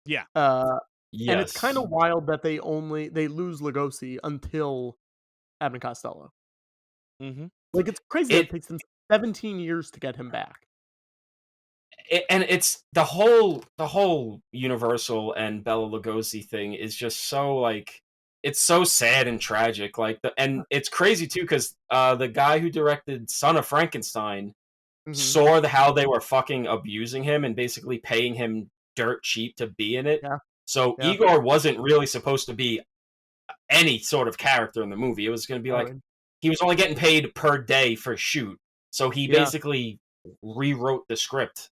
Speaker 3: Yeah.
Speaker 2: Yes.
Speaker 5: And it's kind of wild that they lose Lugosi until Abbott and Costello.
Speaker 3: Mm-hmm.
Speaker 5: Like, it's crazy that it takes them 17 years to get him back.
Speaker 2: And it's the whole Universal and Bela Lugosi thing is just so, like, it's so sad and tragic. Like, and it's crazy too because the guy who directed Son of Frankenstein saw how they were fucking abusing him and basically paying him dirt cheap to be in it. Yeah. So Igor wasn't really supposed to be any sort of character in the movie. It was going to be like he was only getting paid per day for shoot. So he basically rewrote the script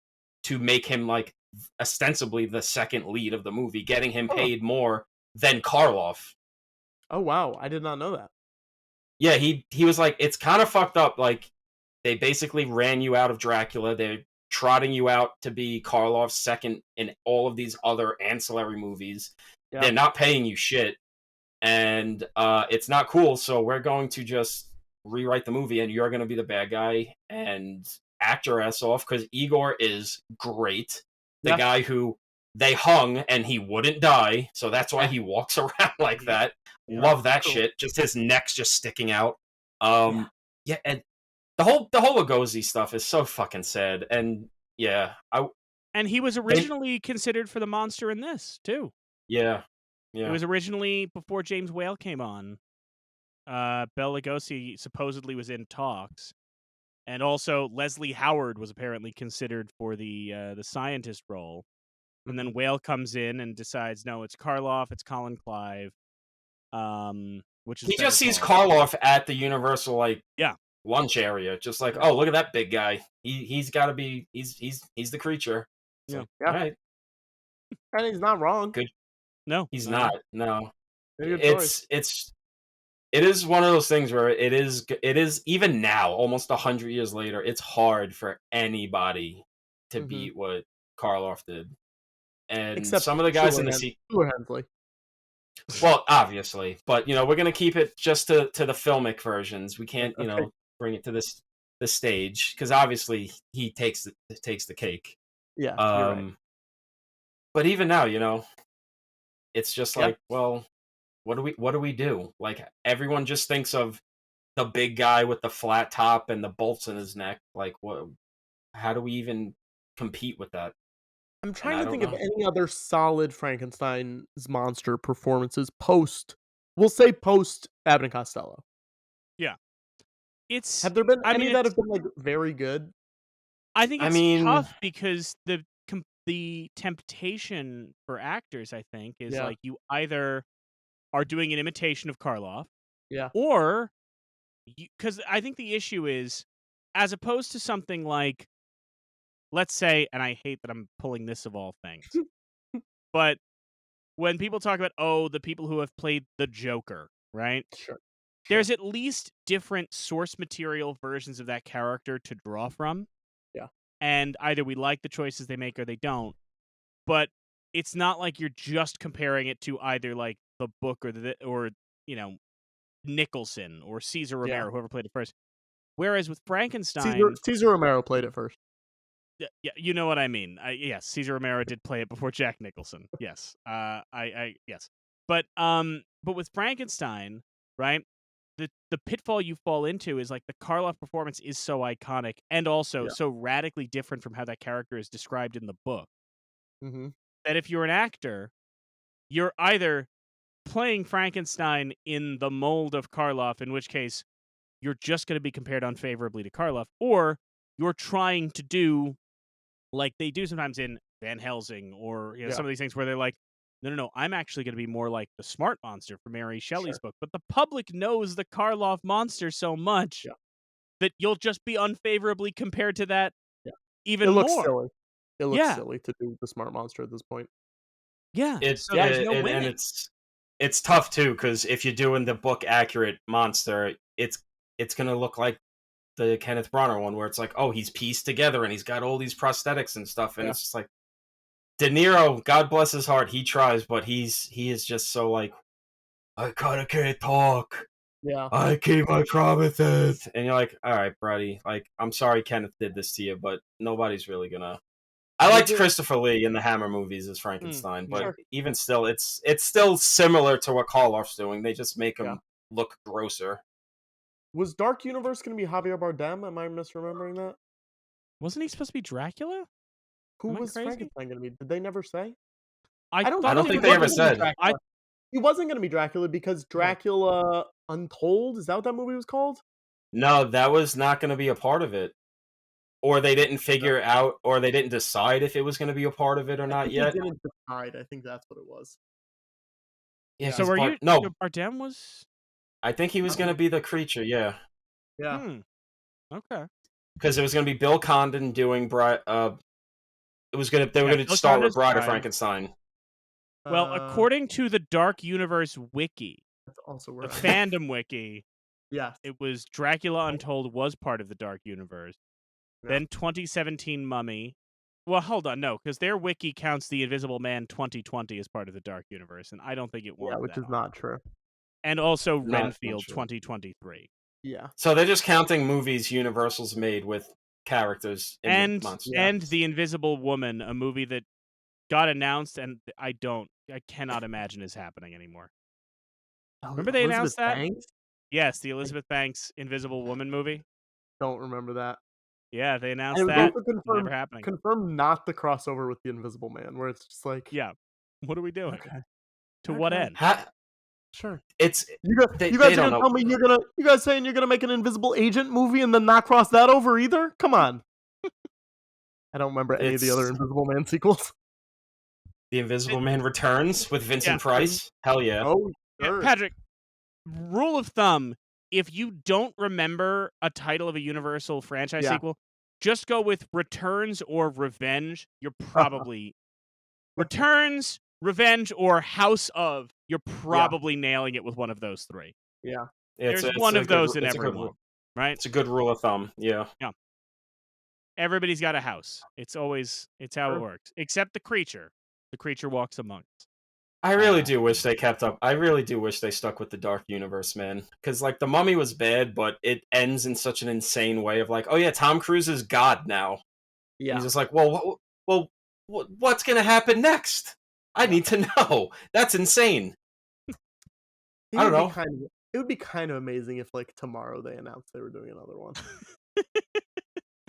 Speaker 2: to make him like ostensibly the second lead of the movie, getting him paid more than Karloff.
Speaker 5: Oh wow, I did not know that.
Speaker 2: Yeah, he was like, it's kind of fucked up. Like They basically ran you out of Dracula. They're trotting you out to be Karloff's second in all of these other ancillary movies.
Speaker 5: Yeah.
Speaker 2: They're not paying you shit, and it's not cool. So we're going to just rewrite the movie, and you're going to be the bad guy and act your ass off, because Igor is great. The guy who they hung and he wouldn't die, so that's why he walks around like that. Love that shit. Just his neck's just sticking out. And the whole Lugosi stuff is so fucking sad. And
Speaker 3: and he was originally considered for the monster in this too.
Speaker 2: Yeah.
Speaker 3: It was originally before James Whale came on. Bela Lugosi supposedly was in talks, and also Leslie Howard was apparently considered for the scientist role. And then Whale comes in and decides, no, it's Karloff, it's Colin Clive. Which is
Speaker 2: he just sees Karloff at the Universal lunch area, just like, oh, look at that big guy. He's got to be he's the creature.
Speaker 5: Yeah.
Speaker 2: All right.
Speaker 5: And he's not wrong.
Speaker 2: Good.
Speaker 3: No,
Speaker 2: he's not. No,
Speaker 5: it
Speaker 2: is one of those things where it is even now, almost 100 years later, it's hard for anybody to beat what Karloff did. And
Speaker 5: except
Speaker 2: some of the guys in the sequel. Well, obviously, but we're gonna keep it just to the filmic versions. We can't, bring it to this stage, because obviously he takes the cake.
Speaker 5: Yeah. Right.
Speaker 2: But even now, it's just like, well, what do we do? Like, everyone just thinks of the big guy with the flat top and the bolts in his neck. Like, what? How do we even compete with that?
Speaker 5: I'm trying to think of any other solid Frankenstein's monster performances post Abbott and Costello.
Speaker 3: Yeah.
Speaker 5: Have there been any that have been like very good?
Speaker 3: I think it's tough because the temptation for actors, I think, is like you either are doing an imitation of Karloff, or because I think the issue is, as opposed to something like, let's say, and I hate that I'm pulling this of all things, but when people talk about, the people who have played the Joker, right?
Speaker 5: Sure.
Speaker 3: There's at least different source material versions of that character to draw from.
Speaker 5: Yeah.
Speaker 3: And either we like the choices they make or they don't. But it's not like you're just comparing it to either like the book or Nicholson or Cesar Romero, whoever played it first. Whereas with Frankenstein,
Speaker 5: Cesar Romero played it first.
Speaker 3: Yeah, you know what I mean. Yes, Cesar Romero did play it before Jack Nicholson. Yes, yes. But with Frankenstein, right? The pitfall you fall into is like the Karloff performance is so iconic and also so radically different from how that character is described in the book.
Speaker 5: Mm-hmm.
Speaker 3: That if you're an actor, you're either playing Frankenstein in the mold of Karloff, in which case you're just going to be compared unfavorably to Karloff, or you're trying to do like they do sometimes in Van Helsing or some of these things where they're like, no, I'm actually going to be more like the smart monster from Mary Shelley's book. But the public knows the Karloff monster so much that you'll just be unfavorably compared to that even more.
Speaker 5: It looks silly. It looks silly to do the smart monster at this point.
Speaker 3: Yeah.
Speaker 2: There's no winning. And it's tough too, because if you're doing the book accurate monster, it's going to look like the Kenneth Branagh one, where it's like, oh, he's pieced together and he's got all these prosthetics and stuff, and it's just like, De Niro, God bless his heart, he tries, but he is just so like, I kinda can't talk.
Speaker 5: Yeah.
Speaker 2: I keep my promises. And you're like, all right, buddy, like, I'm sorry Kenneth did this to you, but nobody's really gonna. I liked Christopher Lee in the Hammer movies as Frankenstein, but even still, it's still similar to what Karloff's doing. They just make him look grosser.
Speaker 5: Was Dark Universe going to be Javier Bardem? Am I misremembering that?
Speaker 3: Wasn't he supposed to be Dracula?
Speaker 5: Who was Frankenstein going to be? Did they never say?
Speaker 3: I
Speaker 2: don't think they ever said.
Speaker 5: He wasn't going to be Dracula because Dracula Untold, is that what that movie was called?
Speaker 2: No, that was not going to be a part of it. Or they didn't figure out, or they didn't decide if it was going to be a part of it or not yet.
Speaker 5: They didn't decide. I think that's what it was.
Speaker 2: Yeah.
Speaker 3: So Bardem was?
Speaker 2: I think he was going to be the creature. Yeah.
Speaker 5: Yeah.
Speaker 3: Okay.
Speaker 2: Because it was going to be Bill Condon doing they were going to start with Bride of Frankenstein.
Speaker 3: Well, according to the Dark Universe wiki,
Speaker 5: that's also
Speaker 3: the fandom wiki,
Speaker 5: Yes.
Speaker 3: It was Dracula Untold was part of the Dark Universe.
Speaker 5: Yeah.
Speaker 3: Then 2017 Mummy. Well, hold on, no, because their wiki counts The Invisible Man 2020 as part of the Dark Universe, and I don't think it
Speaker 5: Yeah,
Speaker 3: wants
Speaker 5: which
Speaker 3: that
Speaker 5: is
Speaker 3: on.
Speaker 5: not true.
Speaker 3: And also
Speaker 2: Not
Speaker 3: Renfield
Speaker 2: true.
Speaker 3: 2023.
Speaker 5: Yeah.
Speaker 2: So they're just counting movies Universal's made with characters in
Speaker 3: And
Speaker 2: the monster.
Speaker 3: and The Invisible Woman, a movie that got announced and I cannot imagine is happening anymore. Remember they announced that?
Speaker 5: Banks?
Speaker 3: Yes, the Elizabeth Banks Invisible Woman movie.
Speaker 5: Don't remember that.
Speaker 3: Yeah, they
Speaker 5: And
Speaker 3: announced
Speaker 5: it was
Speaker 3: that.
Speaker 5: also
Speaker 3: Never happening.
Speaker 5: confirmed not the crossover with the Invisible Man, where it's just like,
Speaker 3: Yeah. What are we doing?
Speaker 5: okay,
Speaker 3: To what
Speaker 5: okay.
Speaker 3: end?
Speaker 5: sure.
Speaker 2: It's
Speaker 5: You guys,
Speaker 2: They-
Speaker 5: you
Speaker 2: they
Speaker 5: guys
Speaker 2: don't
Speaker 5: are gonna
Speaker 2: know.
Speaker 5: tell me you guys saying you're gonna make an Invisible Agent movie and then not cross that over either? Come on. I don't remember any of the other
Speaker 2: It's-
Speaker 5: Invisible Man sequels.
Speaker 2: The Invisible Man Returns with Vincent Price. Hell yeah.
Speaker 5: Oh,
Speaker 3: Yeah,
Speaker 5: sure.
Speaker 3: Patrick, rule of thumb, if you don't remember a title of a Universal franchise
Speaker 5: Yeah.
Speaker 3: sequel, just go with Returns or Revenge. You're probably Returns, Revenge, or House of. You're probably nailing it with one of those three.
Speaker 5: Yeah.
Speaker 3: There's one of those in
Speaker 2: it's a
Speaker 3: every
Speaker 2: good
Speaker 3: one,
Speaker 2: rule.
Speaker 3: right?
Speaker 2: It's a good rule of thumb. Yeah.
Speaker 3: Everybody's got a house. It's how it
Speaker 5: Sure.
Speaker 3: works. Except the creature. The creature walks among us.
Speaker 2: I really do wish they kept up. I really do wish they stuck with the Dark Universe, man. Because like the Mummy was bad, but it ends in such an insane way of like, oh yeah, Tom Cruise is God now.
Speaker 5: Yeah.
Speaker 2: He's just like, what's gonna happen next? I need to know. That's insane. I don't know.
Speaker 5: It would be kind of amazing if, like, tomorrow they announced they were doing another one.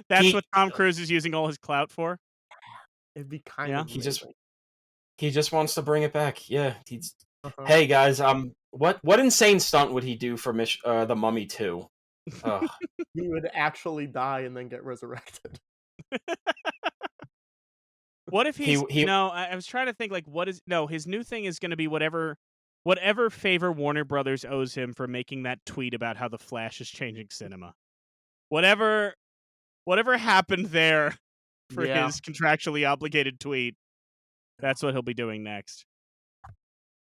Speaker 3: That's what Tom Cruise is using all his clout for?
Speaker 5: It'd be kind
Speaker 3: Yeah.
Speaker 5: of
Speaker 2: He just
Speaker 5: amazing.
Speaker 2: he just wants to bring it back. Yeah.
Speaker 5: Uh-huh.
Speaker 2: Hey guys, what insane stunt would he do for the Mummy 2? Ugh.
Speaker 5: He would actually die and then get resurrected.
Speaker 3: What if he's
Speaker 2: He-
Speaker 3: no? I was trying to think like his new thing is going to be whatever favor Warner Brothers owes him for making that tweet about how the Flash is changing cinema. Whatever happened there for
Speaker 5: Yeah.
Speaker 3: his contractually obligated tweet, that's what he'll be doing next.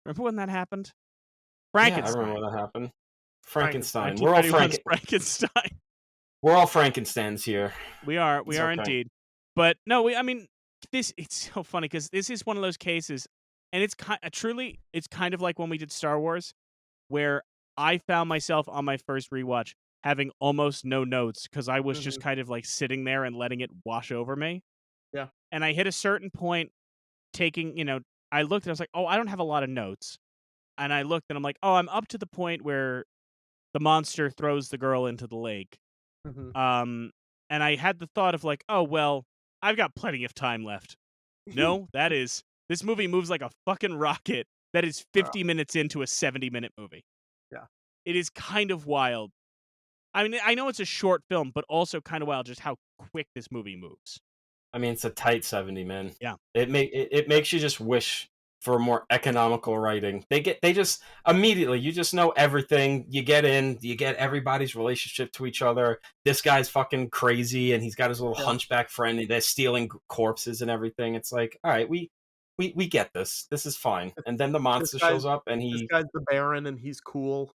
Speaker 3: Remember when that happened? Frankenstein.
Speaker 2: Yeah, I remember when that happened. Frankenstein.
Speaker 3: 1931's Frankenstein.
Speaker 2: We're all Frankensteins here.
Speaker 3: We are
Speaker 2: okay.
Speaker 3: indeed. But no, it's so funny because this is one of those cases, and it's kind of like when we did Star Wars, where I found myself on my first rewatch having almost no notes because I was just kind of like sitting there and letting it wash over me.
Speaker 5: Yeah.
Speaker 3: And I hit a certain point I looked and I was like, oh, I don't have a lot of notes. And I looked and I'm like, oh, I'm up to the point where the monster throws the girl into the lake.
Speaker 5: Mhm.
Speaker 3: And I had the thought of like, oh, well, I've got plenty of time left. No, this movie moves like a fucking rocket that is 50 minutes into a 70-minute movie.
Speaker 5: Yeah.
Speaker 3: It is kind of wild. I mean, I know it's a short film, but also kind of wild just how quick this movie moves.
Speaker 2: I mean, it's a tight 70, man.
Speaker 3: Yeah.
Speaker 2: It makes you just wish for more economical writing. They just immediately, you just know everything. You get everybody's relationship to each other. This guy's fucking crazy and he's got his little hunchback friend and they're stealing corpses and everything. It's like, all right, we get this. This is fine. And then the monster shows up and
Speaker 5: this guy's the Baron and he's cool.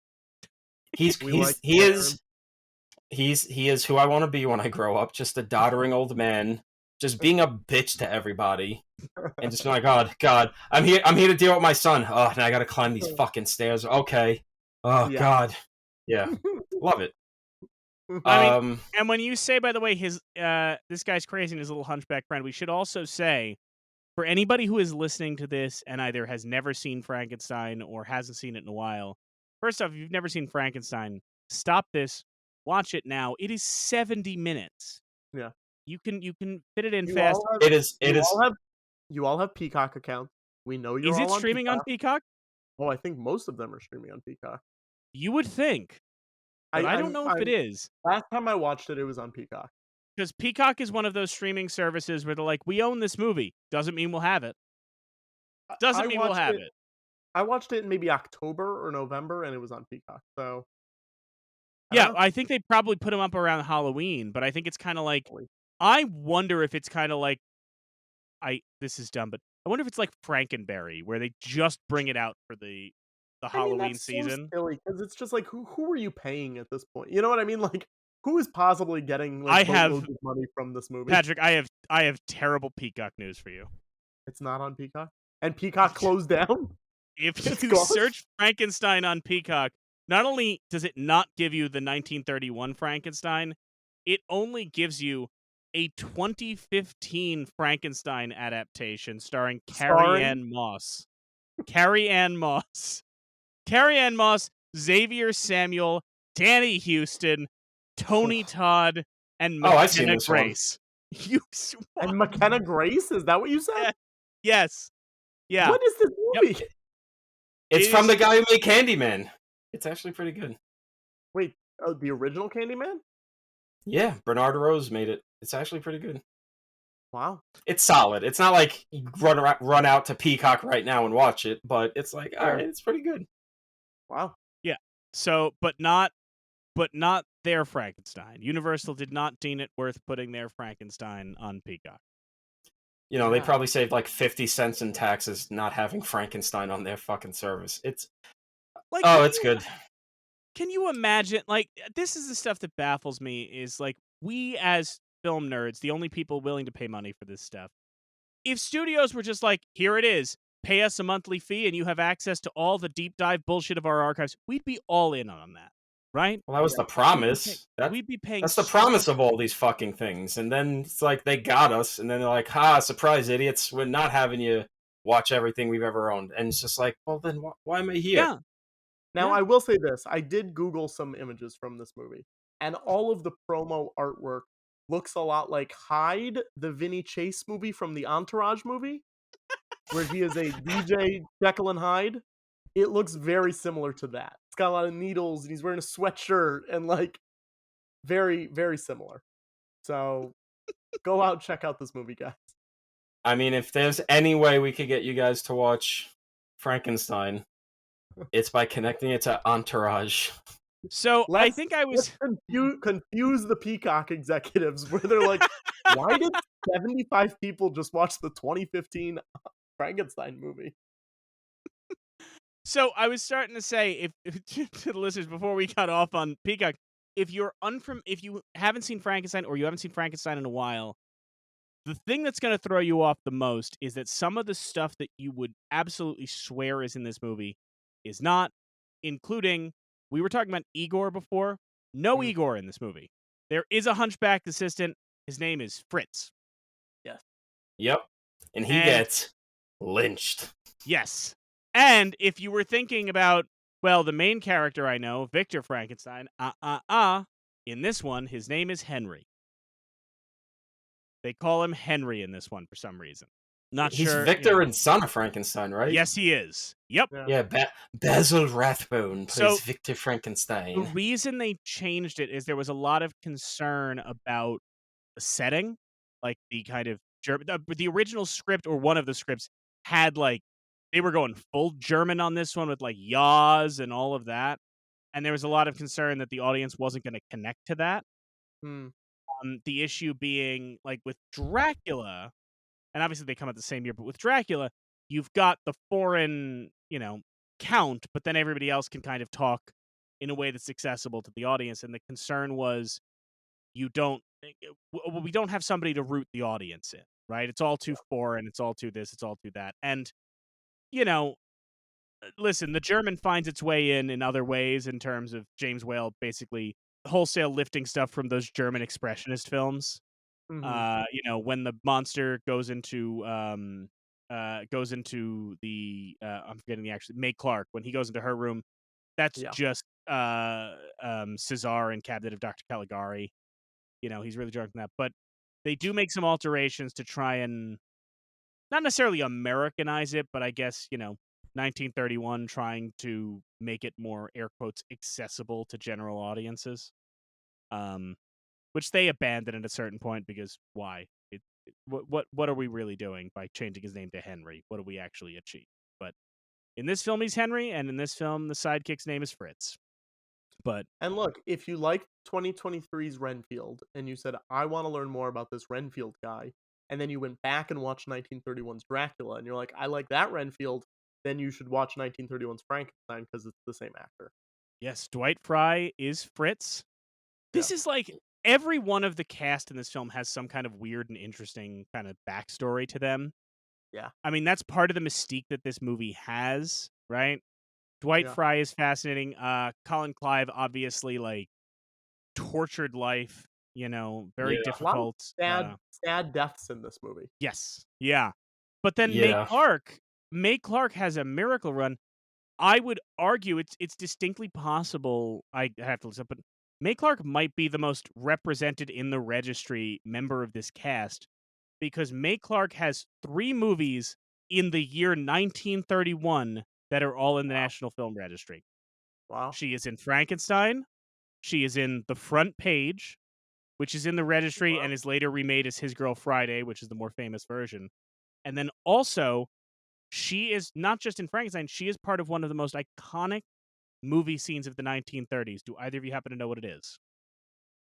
Speaker 2: he is who I want to be when I grow up, just a doddering old man, just being a bitch to everybody. And just being like, God, I'm here to deal with my son. Oh, and I gotta climb these fucking stairs. Okay. Oh
Speaker 5: Yeah.
Speaker 2: God. Yeah. Love it.
Speaker 3: I mean, and when you say, by the way, his this guy's crazy and his little hunchback friend, we should also say, for anybody who is listening to this and either has never seen Frankenstein or hasn't seen it in a while, first off, if you've never seen Frankenstein, stop this, watch it now. It is 70 minutes.
Speaker 5: Yeah.
Speaker 3: You can fit it in fast.
Speaker 5: You all have Peacock accounts. We know you're
Speaker 3: Is
Speaker 5: all
Speaker 3: it streaming on Peacock?
Speaker 5: Oh, I think most of them are streaming on Peacock.
Speaker 3: You would think. But I don't know if it is.
Speaker 5: Last time I watched it, it was on Peacock.
Speaker 3: Because Peacock is one of those streaming services where they're like, we own this movie. Doesn't mean we'll have it. Doesn't mean we'll have it.
Speaker 5: I watched it in maybe October or November, and it was on Peacock. So,
Speaker 3: I think they probably put them up around Halloween, but I think it's kind of like, I wonder if it's kind of like, this is dumb, but I wonder if it's like Frankenberry, where they just bring it out for the the
Speaker 5: I mean,
Speaker 3: Halloween
Speaker 5: that's so
Speaker 3: season.
Speaker 5: silly because it's just like, who are you paying at this point? You know what I mean? Like, who is possibly getting
Speaker 3: I
Speaker 5: like
Speaker 3: have
Speaker 5: boatloads of money from this movie?
Speaker 3: Patrick. I have terrible Peacock news for you.
Speaker 5: It's not on Peacock, and Peacock closed down.
Speaker 3: If
Speaker 5: It's
Speaker 3: you
Speaker 5: gone.
Speaker 3: search Frankenstein on Peacock, not only does it not give you the 1931 Frankenstein, it only gives you a 2015 Frankenstein adaptation starring Carrie Ann Moss. Carrie Ann Moss. Carrie Ann Moss, Xavier Samuel, Danny Houston, Tony Todd, and
Speaker 2: Oh, I've seen
Speaker 3: McKenna
Speaker 2: this one.
Speaker 3: Grace. You
Speaker 5: And McKenna Grace, is that what you said?
Speaker 3: Yeah. Yes. Yeah.
Speaker 5: What is this
Speaker 3: Yep.
Speaker 5: movie?
Speaker 2: It's
Speaker 3: It
Speaker 2: from
Speaker 3: is-
Speaker 2: the guy who made Candyman. It's actually pretty good.
Speaker 5: Wait, the original Candyman?
Speaker 2: Yeah, Bernard Rose made it. It's actually pretty good.
Speaker 5: Wow.
Speaker 2: It's solid. It's not like you run out to Peacock right now and watch it, but it's like, all right, it's pretty good.
Speaker 5: Wow.
Speaker 3: So, but not their Frankenstein. Universal did not deem it worth putting their Frankenstein on Peacock.
Speaker 2: You know, they
Speaker 5: Yeah.
Speaker 2: probably saved like 50 cents in taxes not having Frankenstein on their fucking service. It's
Speaker 3: Like,
Speaker 2: it's good.
Speaker 3: Can you imagine? Like, this is the stuff that baffles me. Is like, we as film nerds, the only people willing to pay money for this stuff. If studios were just like, here it is, pay us a monthly fee, and you have access to all the deep dive bullshit of our archives, we'd be all in on that, right?
Speaker 2: Well, that was the promise.
Speaker 3: We'd be paying.
Speaker 2: That's the promise of all these fucking things. And then it's like they got us, and then they're like, "Ha, surprise, idiots! We're not having you watch everything we've ever owned." And it's just like, well, then why am I here?
Speaker 3: Yeah.
Speaker 5: Now,
Speaker 3: Yeah.
Speaker 5: I will say this. I did Google some images from this movie, and all of the promo artwork looks a lot like Hyde, the Vinny Chase movie from the Entourage movie, where he is a DJ Jekyll and Hyde. It looks very similar to that. It's got a lot of needles, and he's wearing a sweatshirt, and like, very, very similar. So, go out and check out this movie, guys.
Speaker 2: I mean, if there's any way we could get you guys to watch Frankenstein, it's by connecting it to Entourage.
Speaker 3: So I
Speaker 5: Let's-
Speaker 3: think I was.
Speaker 5: Let's confuse the Peacock executives, where they're like, why did 75 people just watch the 2015 Frankenstein movie?
Speaker 3: So I was starting to say, if to the listeners before we got off on Peacock, if you haven't seen Frankenstein or you haven't seen Frankenstein in a while, the thing that's going to throw you off the most is that some of the stuff that you would absolutely swear is in this movie is not, including, we were talking about Igor before. No Igor in this movie. There is a hunchback assistant. His name is Fritz.
Speaker 2: Yep. And he gets lynched.
Speaker 3: Yes. And if you were thinking about, well, the main character I know, Victor Frankenstein, in this one, his name is Henry. They call him Henry in this one for some reason. Not
Speaker 2: He's
Speaker 3: sure.
Speaker 2: Victor and Son of Frankenstein, right?
Speaker 3: Yes, he is. Yep.
Speaker 2: Yeah, Basil Rathbone plays
Speaker 3: So-
Speaker 2: Victor Frankenstein.
Speaker 3: The reason they changed it is there was a lot of concern about the setting, like the kind of the original script or one of the scripts had like they were going full German on this one with like yaws and all of that, and there was a lot of concern that the audience wasn't going to connect to that. The issue being like with Dracula, and obviously they come out the same year, but with Dracula, you've got the foreign, count, but then everybody else can kind of talk in a way that's accessible to the audience. And the concern was we don't have somebody to root the audience in, right? It's all too foreign. It's all too this. It's all too that. And, listen, the German finds its way in other ways in terms of James Whale basically wholesale lifting stuff from those German expressionist films. When the monster goes into the I'm forgetting the actual May Clark, when he goes into her room, that's just Cesar and Cabinet of Dr. Caligari. He's really drunk in that. But they do make some alterations to try and not necessarily Americanize it, but I guess, 1931 trying to make it more air quotes accessible to general audiences. Which they abandoned at a certain point because why? What are we really doing by changing his name to Henry? What do we actually achieve? But in this film, he's Henry, and in this film, the sidekick's name is Fritz.
Speaker 5: And look, if you like 2023's Renfield and you said, I want to learn more about this Renfield guy, and then you went back and watched 1931's Dracula, and you're like, I like that Renfield, then you should watch 1931's Frankenstein because it's the same actor.
Speaker 3: Yes, Dwight Fry is Fritz. This is like every one of the cast in this film has some kind of weird and interesting kind of backstory to them.
Speaker 5: Yeah.
Speaker 3: I mean, that's part of the mystique that this movie has, right? Dwight Fry is fascinating. Colin Clive, obviously, like, tortured life, very difficult.
Speaker 5: Sad deaths in this movie.
Speaker 3: Yes. Yeah. But then
Speaker 2: Yeah.
Speaker 3: Mae Clark has a miracle run. I would argue it's distinctly possible. I have to listen, but Mae Clark might be the most represented in the registry member of this cast because Mae Clark has 3 movies in the year 1931 that are all in the National Film Registry.
Speaker 5: Wow.
Speaker 3: She is in Frankenstein. She is in The Front Page, which is in the registry and is later remade as His Girl Friday, which is the more famous version. And then also, she is not just in Frankenstein, she is part of one of the most iconic movie scenes of the 1930s. Do either of you happen to know what it is?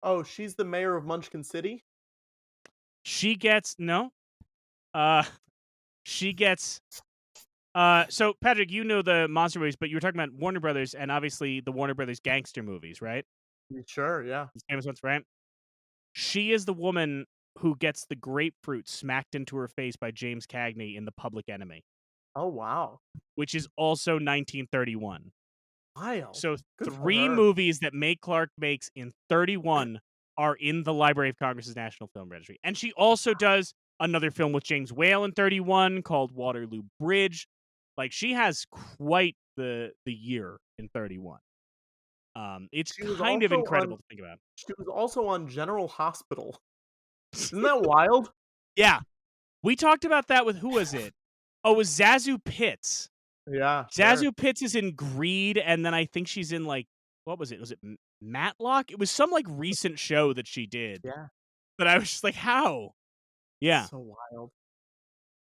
Speaker 5: Oh, she's the mayor of Munchkin City?
Speaker 3: She gets she gets so Patrick, you know the monster movies, but you were talking about Warner Brothers and obviously the Warner Brothers gangster movies, right?
Speaker 5: Sure, yeah.
Speaker 3: The famous ones, right? She is the woman who gets the grapefruit smacked into her face by James Cagney in The Public Enemy.
Speaker 5: Oh, wow.
Speaker 3: Which is also 1931.
Speaker 5: Wild.
Speaker 3: So
Speaker 5: Good for
Speaker 3: 3
Speaker 5: her.
Speaker 3: movies that Mae Clark makes in 31 are in the Library of Congress's National Film Registry. And she also does another film with James Whale in 31 called Waterloo Bridge. Like, she has quite the year in 31. It's kind of incredible to think about.
Speaker 5: She was also on General Hospital. Isn't that wild?
Speaker 3: Yeah. We talked about that with, who was it? Oh, it was Zazu Pitts.
Speaker 5: Yeah.
Speaker 3: Zazu Pitts is in Greed, and then I think she's in, like, what was it? Was it Matlock? It was some, like, recent show that she did.
Speaker 5: Yeah.
Speaker 3: But I was just like, how? Yeah.
Speaker 5: So wild.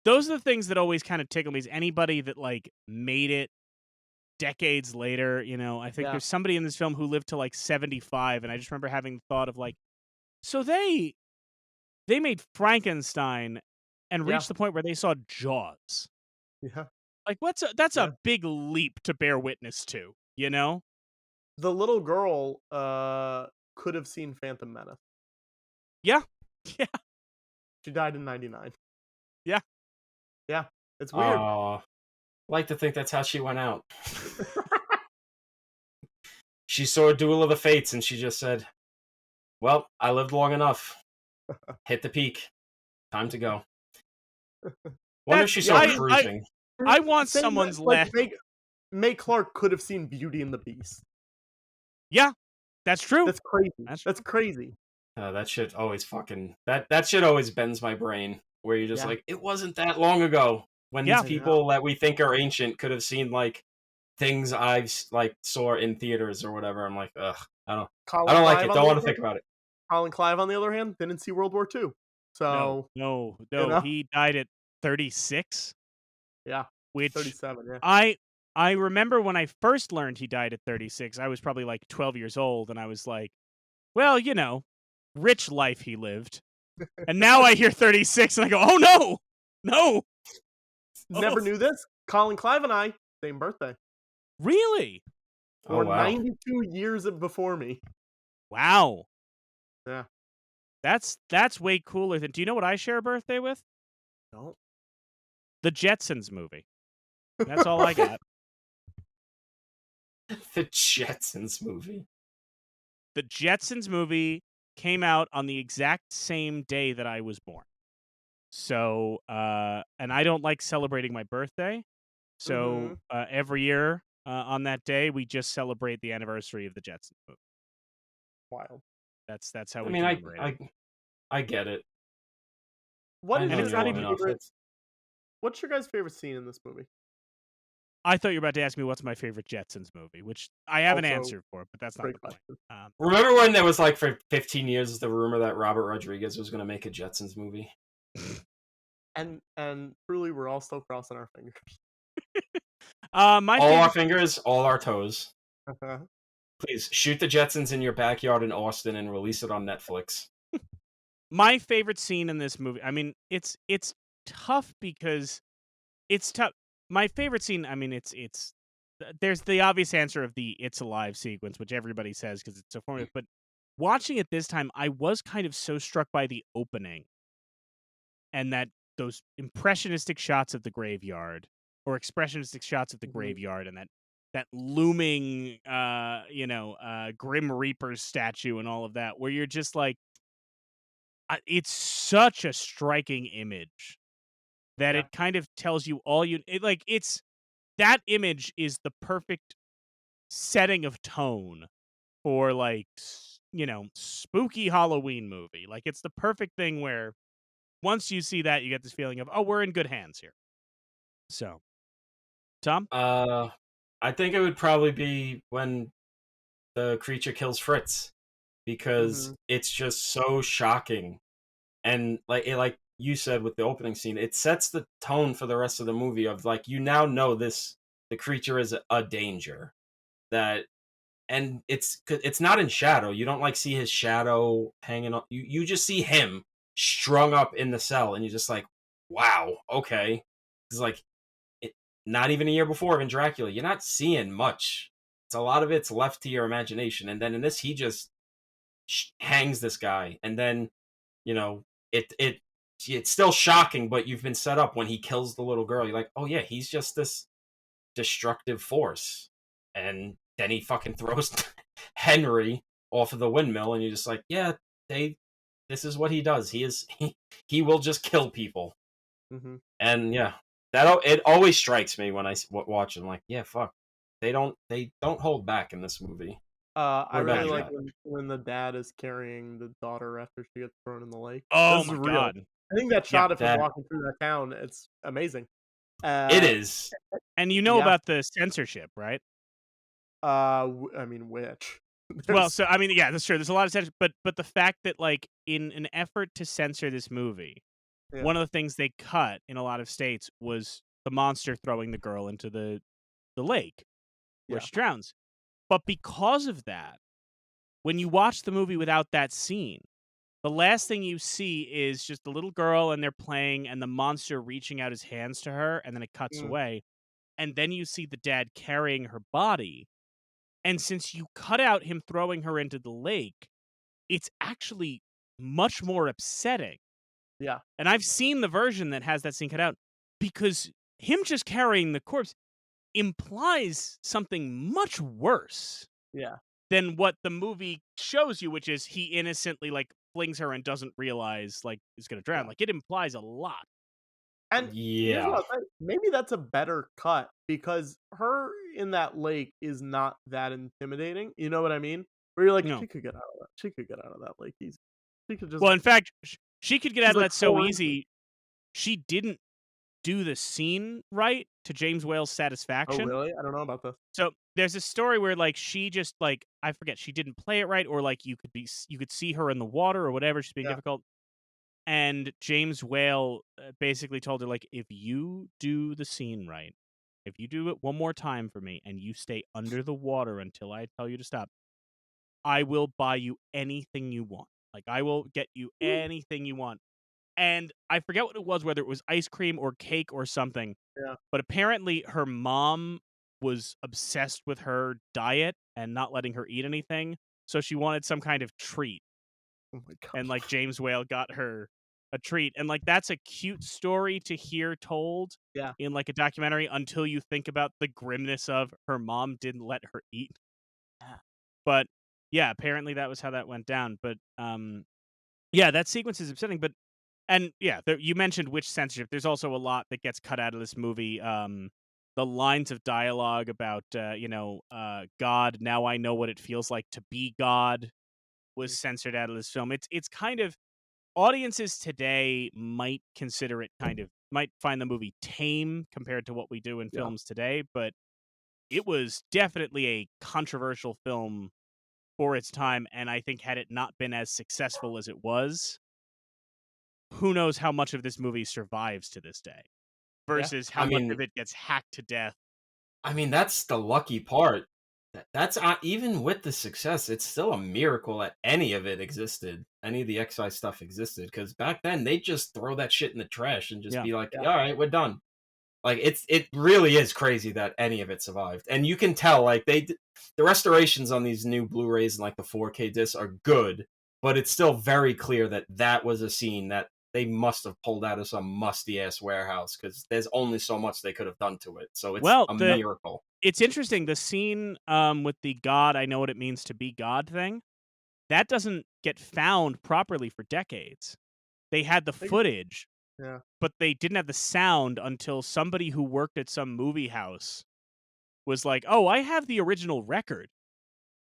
Speaker 3: Those are the things that always kind of tickle me, is anybody that, like, made it decades later, I think there's somebody in this film who lived to, like, 75, and I just remember having the thought of, like, so they made Frankenstein and reached the point where they saw Jaws.
Speaker 5: Yeah.
Speaker 3: Like, that's a big leap to bear witness to,
Speaker 5: The little girl could have seen Phantom Menace.
Speaker 3: Yeah. Yeah.
Speaker 5: She died in 99.
Speaker 3: Yeah.
Speaker 5: Yeah. It's weird.
Speaker 2: Like to think that's how she went out. She saw a Duel of the Fates and she just said, well, I lived long enough. Hit the peak. Time to go. Wonder if she saw Cruising.
Speaker 3: I want someone's left.
Speaker 5: Mae Clark could have seen Beauty and the Beast.
Speaker 3: Yeah, that's true.
Speaker 5: That's crazy. That's crazy.
Speaker 2: That shit always that shit always bends my brain. Where you're just like, it wasn't that long ago when these people that we think are ancient could have seen like things I like saw in theaters or whatever. I'm like, ugh, I don't like it. Don't want to think about it.
Speaker 5: Colin Clive, on the other hand, didn't see World War II. So
Speaker 3: no, he died at 36.
Speaker 5: Yeah,
Speaker 3: which
Speaker 5: 37. Yeah,
Speaker 3: I remember when I first learned he died at 36. I was probably like 12 years old, and I was like, well, rich life he lived. And now I hear 36, and I go, oh no.
Speaker 5: Never knew this. Colin Clive and I, same birthday.
Speaker 3: Really?
Speaker 5: Or 92 years before me.
Speaker 3: Wow.
Speaker 5: Yeah.
Speaker 3: That's way cooler than. Do you know what I share a birthday with?
Speaker 5: No.
Speaker 3: The Jetsons movie. That's all I got.
Speaker 2: The Jetsons movie.
Speaker 3: The Jetsons movie came out on the exact same day that I was born. So, and I don't like celebrating my birthday. So every year on that day, we just celebrate the anniversary of the Jetsons movie.
Speaker 5: Wild.
Speaker 3: That's how we commemorate it.
Speaker 2: I get it.
Speaker 5: What's your guys' favorite scene in this movie?
Speaker 3: I thought you were about to ask me what's my favorite Jetsons movie, which I have an answer for, but that's not the point.
Speaker 2: Remember when there was like for 15 years the rumor that Robert Rodriguez was going to make a Jetsons movie?
Speaker 5: And truly, we're all still crossing our fingers.
Speaker 2: Our fingers, all our toes. Please shoot the Jetsons in your backyard in Austin and release it on Netflix.
Speaker 3: My favorite scene in this movie, I mean, it's tough because it's tough. my favorite scene, I mean, it's there's the obvious answer of the "It's Alive" sequence, which everybody says because it's so formative. But watching it this time, I was kind of so struck by the opening and that those impressionistic shots of the graveyard or expressionistic shots of the graveyard and that looming, Grim Reaper statue and all of that, where you're just like, it's such a striking image that it kind of tells you all it's that image is the perfect setting of tone for spooky Halloween movie. Like it's the perfect thing where once you see that, you get this feeling of, oh, we're in good hands here. So, Tom?
Speaker 2: I think it would probably be when the creature kills Fritz, because it's just so shocking, and like you said with the opening scene, it sets the tone for the rest of the movie of like, you now know the creature is a danger, that, and it's not in shadow. You don't like see his shadow hanging on. You just see him strung up in the cell, and you're just like, wow, okay. It's like, not even a year before in Dracula, you're not seeing much. It's a lot of it's left to your imagination, and then in this, he just hangs this guy, and then it's still shocking, but you've been set up when he kills the little girl. You're like, oh yeah, he's just this destructive force, and then he fucking throws Henry off of the windmill, and you're just like, yeah, this is what he does. He will just kill people. And yeah, it always strikes me when I watch it. I'm like, yeah, fuck, they don't hold back in this movie.
Speaker 5: I really like when the dad is carrying the daughter after she gets thrown in the lake.
Speaker 3: Oh my god!
Speaker 5: I think that shot of him walking through that town, it's amazing.
Speaker 2: It is.
Speaker 3: And about the censorship, right?
Speaker 5: I mean, which?
Speaker 3: Well, so I mean, yeah, that's true. There's a lot of censorship, but the fact that like in an effort to censor this movie, one of the things they cut in a lot of states was the monster throwing the girl into the lake where she drowns. But because of that, when you watch the movie without that scene, the last thing you see is just the little girl and they're playing and the monster reaching out his hands to her, and then it cuts away. And then you see the dad carrying her body. And since you cut out him throwing her into the lake, it's actually much more upsetting.
Speaker 5: Yeah.
Speaker 3: And I've seen the version that has that scene cut out, because him just carrying the corpse implies something much worse than what the movie shows you, which is he innocently like flings her and doesn't realize like is going to drown. Like it implies a lot.
Speaker 5: And maybe that's a better cut, because her in that lake is not that intimidating. You know what I mean? Where you're like, she could get out of that. She could get out of that lake easy. She could just.
Speaker 3: Well, in fact, she could get out of that so easy. She didn't do the scene right to James Whale's satisfaction.
Speaker 5: Oh, really? I don't know about this.
Speaker 3: So there's a story where like she just like, I forget, she didn't play it right, or like you could see her in the water or whatever. She's being difficult. And James Whale basically told her, like, if you do the scene right, if you do it one more time for me and you stay under the water until I tell you to stop, I will buy you anything you want. Like, I will get you anything you want. And I forget what it was, whether it was ice cream or cake or something.
Speaker 5: Yeah.
Speaker 3: But apparently her mom was obsessed with her diet and not letting her eat anything. So she wanted some kind of treat.
Speaker 5: Oh my God.
Speaker 3: And like James Whale got her a treat, and like that's a cute story to hear told in like a documentary, until you think about the grimness of her mom didn't let her eat. But yeah, apparently that was how that went down. But that sequence is upsetting. But you mentioned witch censorship. There's also a lot that gets cut out of this movie. The lines of dialogue about God, now I know what it feels like to be God, was censored out of this film. It's kind of, audiences today might find the movie tame compared to what we do in films today, but it was definitely a controversial film for its time, and I think had it not been as successful as it was, who knows how much of this movie survives to this day versus how much of it gets hacked to death.
Speaker 2: I mean, that's the lucky part. That's even with the success, it's still a miracle that any of it existed. Any of the excise stuff existed, because back then they just throw that shit in the trash and just be like, all right, we're done. Like it really is crazy that any of it survived, and you can tell like the restorations on these new Blu-rays and like the 4K discs are good, but it's still very clear that that was a scene that they must have pulled out of some musty ass warehouse because there's only so much they could have done to it. So it's
Speaker 3: Well,
Speaker 2: a miracle.
Speaker 3: It's interesting, the scene with the God, I know what it means to be God thing, that doesn't get found properly for decades. They had the footage,
Speaker 5: Yeah.
Speaker 3: but they didn't have the sound until somebody who worked at some movie house was like, oh, I have the original record.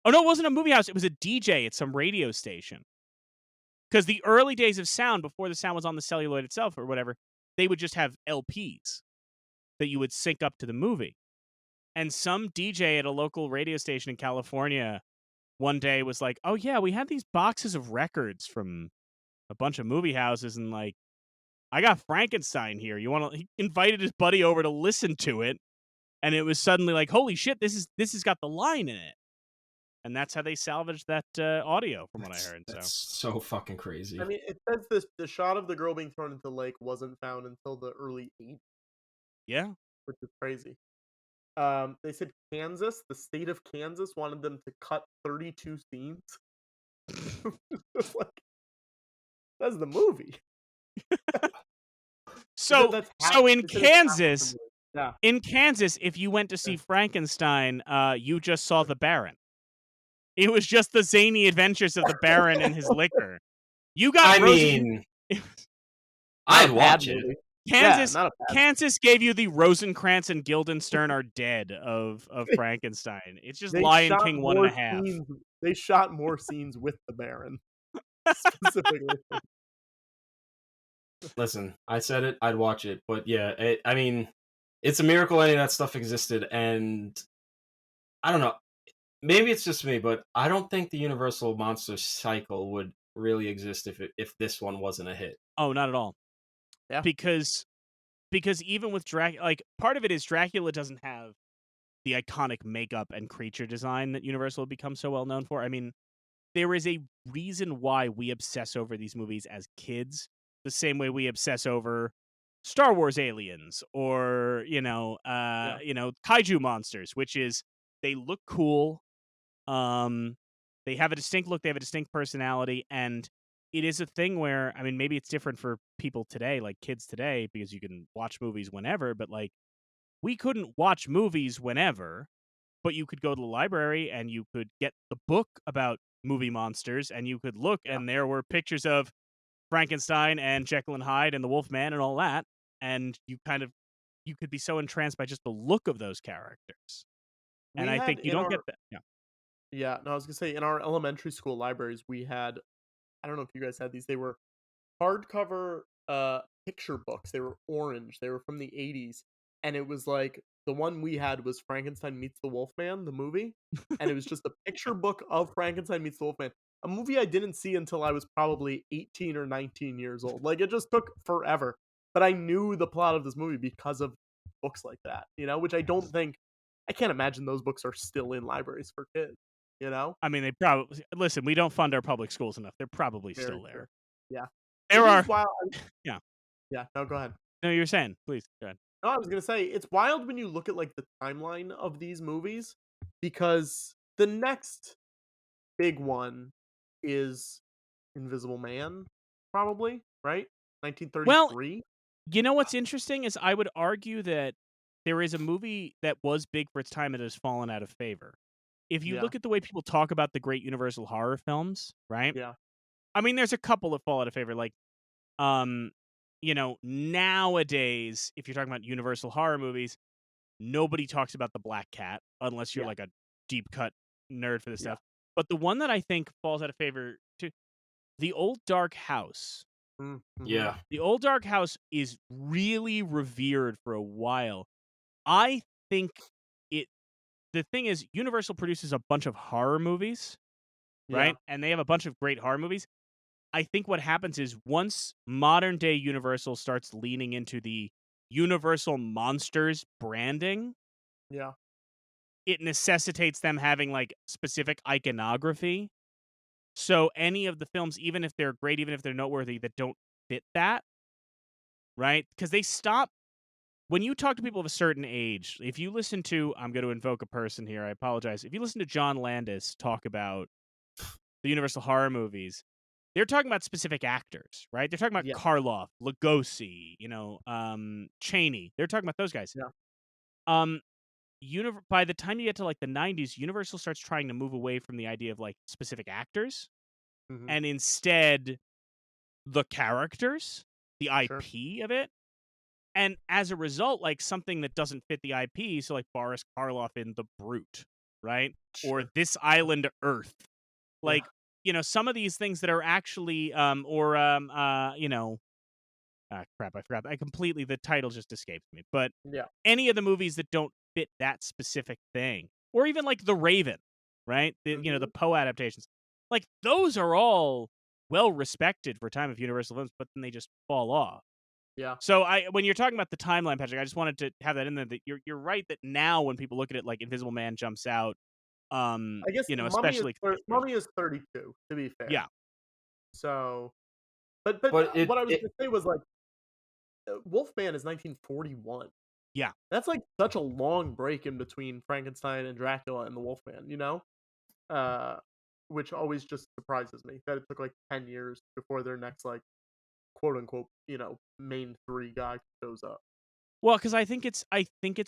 Speaker 3: Oh, no, it wasn't a movie house. It was a DJ at some radio station. Because the early days of sound, before the sound was on the celluloid itself or whatever, they would just have LPs that you would sync up to the movie. And some DJ at a local radio station in California one day was like, oh, yeah, we had these boxes of records from a bunch of movie houses, and like, I got Frankenstein here. You want to? He invited his buddy over to listen to it, and it was suddenly like, holy shit, this has got the line in it, and that's how they salvaged that audio, from what I heard.
Speaker 2: That's so fucking crazy.
Speaker 5: I mean, it says the shot of the girl being thrown into the lake wasn't found until the early 80s.
Speaker 3: Yeah,
Speaker 5: which is crazy. They said Kansas, the state of Kansas, wanted them to cut 32 scenes. It's like, that's the movie.
Speaker 3: So in Kansas, if you went to see Frankenstein, you just saw the Baron. It was just the zany adventures of the Baron and his liquor. You got.
Speaker 2: I'd watch it.
Speaker 3: Kansas gave you the Rosencrantz and Guildenstern are dead of Frankenstein. It's just Lion King 1.5.
Speaker 5: They shot more scenes with the Baron. Specifically.
Speaker 2: Listen, I said it, I'd watch it. But yeah, I mean, it's a miracle any of that stuff existed. And I don't know. Maybe it's just me, but I don't think the Universal Monster cycle would really exist if this one wasn't a hit.
Speaker 3: Oh, not at all.
Speaker 5: Yeah.
Speaker 3: Because even with Dracula, like, part of it is Dracula doesn't have the iconic makeup and creature design that Universal had become so well known for. I mean, there is a reason why we obsess over these movies as kids, the same way we obsess over Star Wars aliens or, kaiju monsters, which is they look cool. They have a distinct look, they have a distinct personality, and it is a thing where, I mean, maybe it's different for people today, like kids today, because you can watch movies whenever, but like, we couldn't watch movies whenever, but you could go to the library and you could get the book about movie monsters, and you could look, and there were pictures of Frankenstein and Jekyll and Hyde and the Wolfman and all that, and you could be so entranced by just the look of those characters. And I think you don't get that. Yeah.
Speaker 5: Yeah, no, I was going to say, in our elementary school libraries, we had, I don't know if you guys had these, they were hardcover picture books. They were orange. They were from the 80s. And it was like, the one we had was Frankenstein Meets the Wolfman, the movie. And it was just a picture book of Frankenstein Meets the Wolfman. A movie I didn't see until I was probably 18 or 19 years old. Like, it just took forever. But I knew the plot of this movie because of books like that, which I can't imagine those books are still in libraries for kids.
Speaker 3: I mean, they probably listen. We don't fund our public schools enough. They're probably still there.
Speaker 5: Yeah,
Speaker 3: there are.
Speaker 5: Yeah. No, go ahead.
Speaker 3: No, you were saying. Please go ahead.
Speaker 5: No, I was gonna say it's wild when you look at like the timeline of these movies, because the next big one is Invisible Man, probably, right? 1933.
Speaker 3: Well, you know what's interesting is I would argue that there is a movie that was big for its time that has fallen out of favor. If you look at the way people talk about the great Universal horror films, right?
Speaker 5: Yeah.
Speaker 3: I mean, there's a couple that fall out of favor. Like, nowadays, if you're talking about Universal horror movies, nobody talks about the Black Cat unless you're like a deep cut nerd for this stuff. But the one that I think falls out of favor too, The Old Dark House.
Speaker 5: Mm-hmm.
Speaker 2: Yeah.
Speaker 3: The Old Dark House is really revered for a while. I think the thing is, Universal produces a bunch of horror movies, right? And they have a bunch of great horror movies. I think what happens is once modern day Universal starts leaning into the Universal Monsters branding, it necessitates them having like specific iconography. So any of the films, even if they're great, even if they're noteworthy, that don't fit that, right? Because they stop when you talk to people of a certain age, if you listen to, I'm going to invoke a person here, I apologize. If you listen to John Landis talk about the Universal horror movies, they're talking about specific actors, right? They're talking about
Speaker 5: Yeah.
Speaker 3: Karloff, Lugosi, Chaney. They're talking about those guys.
Speaker 5: Yeah.
Speaker 3: By the time you get to like the 90s, Universal starts trying to move away from the idea of like specific actors
Speaker 5: Mhm.
Speaker 3: and instead the characters, the
Speaker 5: Sure.
Speaker 3: IP of it. And as a result, like something that doesn't fit the IP, so like Boris Karloff in The Brute, right? Or
Speaker 5: Sure.
Speaker 3: This Island Earth. Like, some of these things that are actually crap, I forgot. The title just escaped me. But
Speaker 5: Yeah.
Speaker 3: any of the movies that don't fit that specific thing, or even like The Raven, right? The
Speaker 5: Mhm.
Speaker 3: Poe adaptations, like those are all well respected for time of Universal films, but then they just fall off.
Speaker 5: Yeah.
Speaker 3: So when you're talking about the timeline, Patrick, I just wanted to have that in there. That you're right that now when people look at it, like Invisible Man jumps out.
Speaker 5: I guess
Speaker 3: Especially
Speaker 5: Mummy is 32, to be fair.
Speaker 3: Yeah.
Speaker 5: So, but
Speaker 2: But
Speaker 5: what I was gonna say was like, Wolfman is 1941.
Speaker 3: Yeah.
Speaker 5: That's like such a long break in between Frankenstein and Dracula and the Wolfman, which always just surprises me that it took like 10 years before their next like quote unquote main three guy shows up.
Speaker 3: Well, because I think it's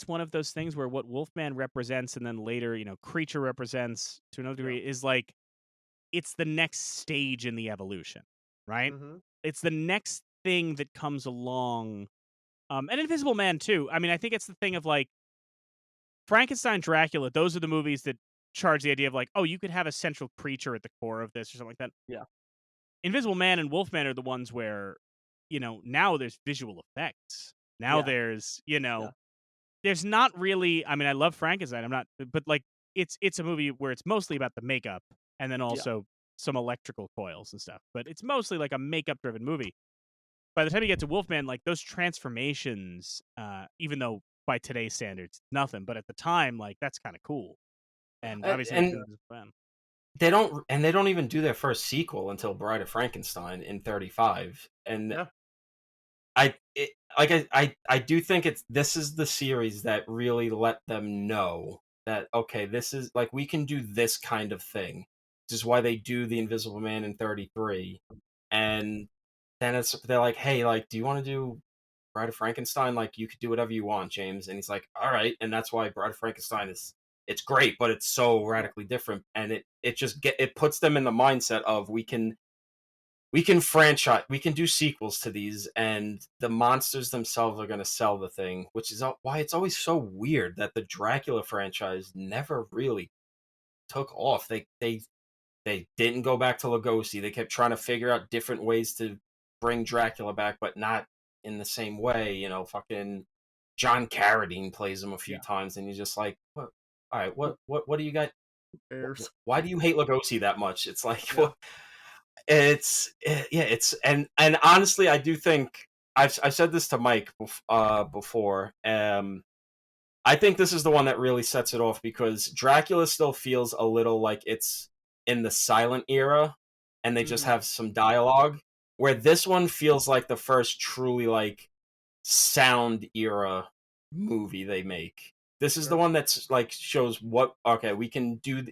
Speaker 3: one of those things where what Wolfman represents and then later, Creature represents to another degree is like it's the next stage in the evolution, right?
Speaker 5: Mm-hmm.
Speaker 3: It's the next thing that comes along. And Invisible Man too. I mean, I think it's the thing of like Frankenstein, Dracula, those are the movies that charge the idea of like, oh, you could have a central creature at the core of this or something like that.
Speaker 5: Yeah.
Speaker 3: Invisible Man and Wolfman are the ones where, now there's visual effects. Now there's, there's not really. I mean, I love Frankenstein. I'm not, but like, it's a movie where it's mostly about the makeup and then also some electrical coils and stuff. But it's mostly like a makeup-driven movie. By the time you get to Wolfman, like those transformations, even though by today's standards, nothing, but at the time, like that's kind of cool. And obviously,
Speaker 2: they don't even do their first sequel until Bride of Frankenstein in 35. And I do think this is the series that really let them know that okay, this is like we can do this kind of thing. Which is why they do the Invisible Man in 33, and then they're like, hey, like, do you want to do Bride of Frankenstein? Like, you could do whatever you want, James. And he's like, all right, and that's why Bride of Frankenstein it's great, but it's so radically different, and it puts them in the mindset of we can franchise, we can do sequels to these, and the monsters themselves are going to sell the thing, which is why it's always so weird that the Dracula franchise never really took off. They didn't go back to Lugosi. They kept trying to figure out different ways to bring Dracula back, but not in the same way. Fucking John Carradine plays him a few times, and you're just like, what? All right, what do you got? Why do you hate Lugosi that much? It's like, what? It's and honestly, I do think I've said this to Mike before. I think this is the one that really sets it off because Dracula still feels a little like it's in the silent era, and they just have some dialogue. Where this one feels like the first truly like sound era movie they make. This is the one that's like shows what we can do.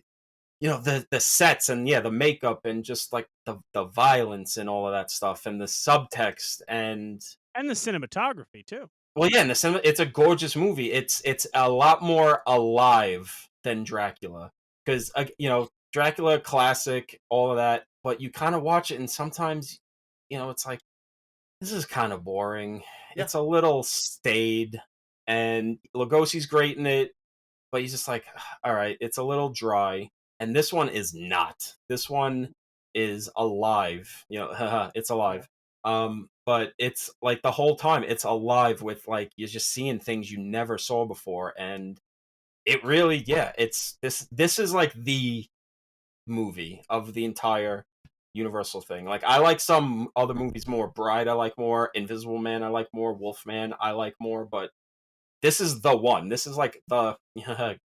Speaker 2: The sets and the makeup and just like the violence and all of that stuff and the subtext and
Speaker 3: the cinematography too.
Speaker 2: Well, yeah, in the cinema, it's a gorgeous movie. It's a lot more alive than Dracula because Dracula classic, all of that, but you kind of watch it and sometimes it's like this is kind of boring.
Speaker 5: Yeah.
Speaker 2: It's a little staid, and Lugosi's great in it, but he's just like, all right, it's a little dry. And this one is not. This one is alive. It's alive. But it's like the whole time it's alive with like you're just seeing things you never saw before, and it really, it's this is like the movie of the entire Universal thing. Like I like some other movies more. Bride I like more. Invisible Man I like more. Wolfman I like more. But this is the one. This is like the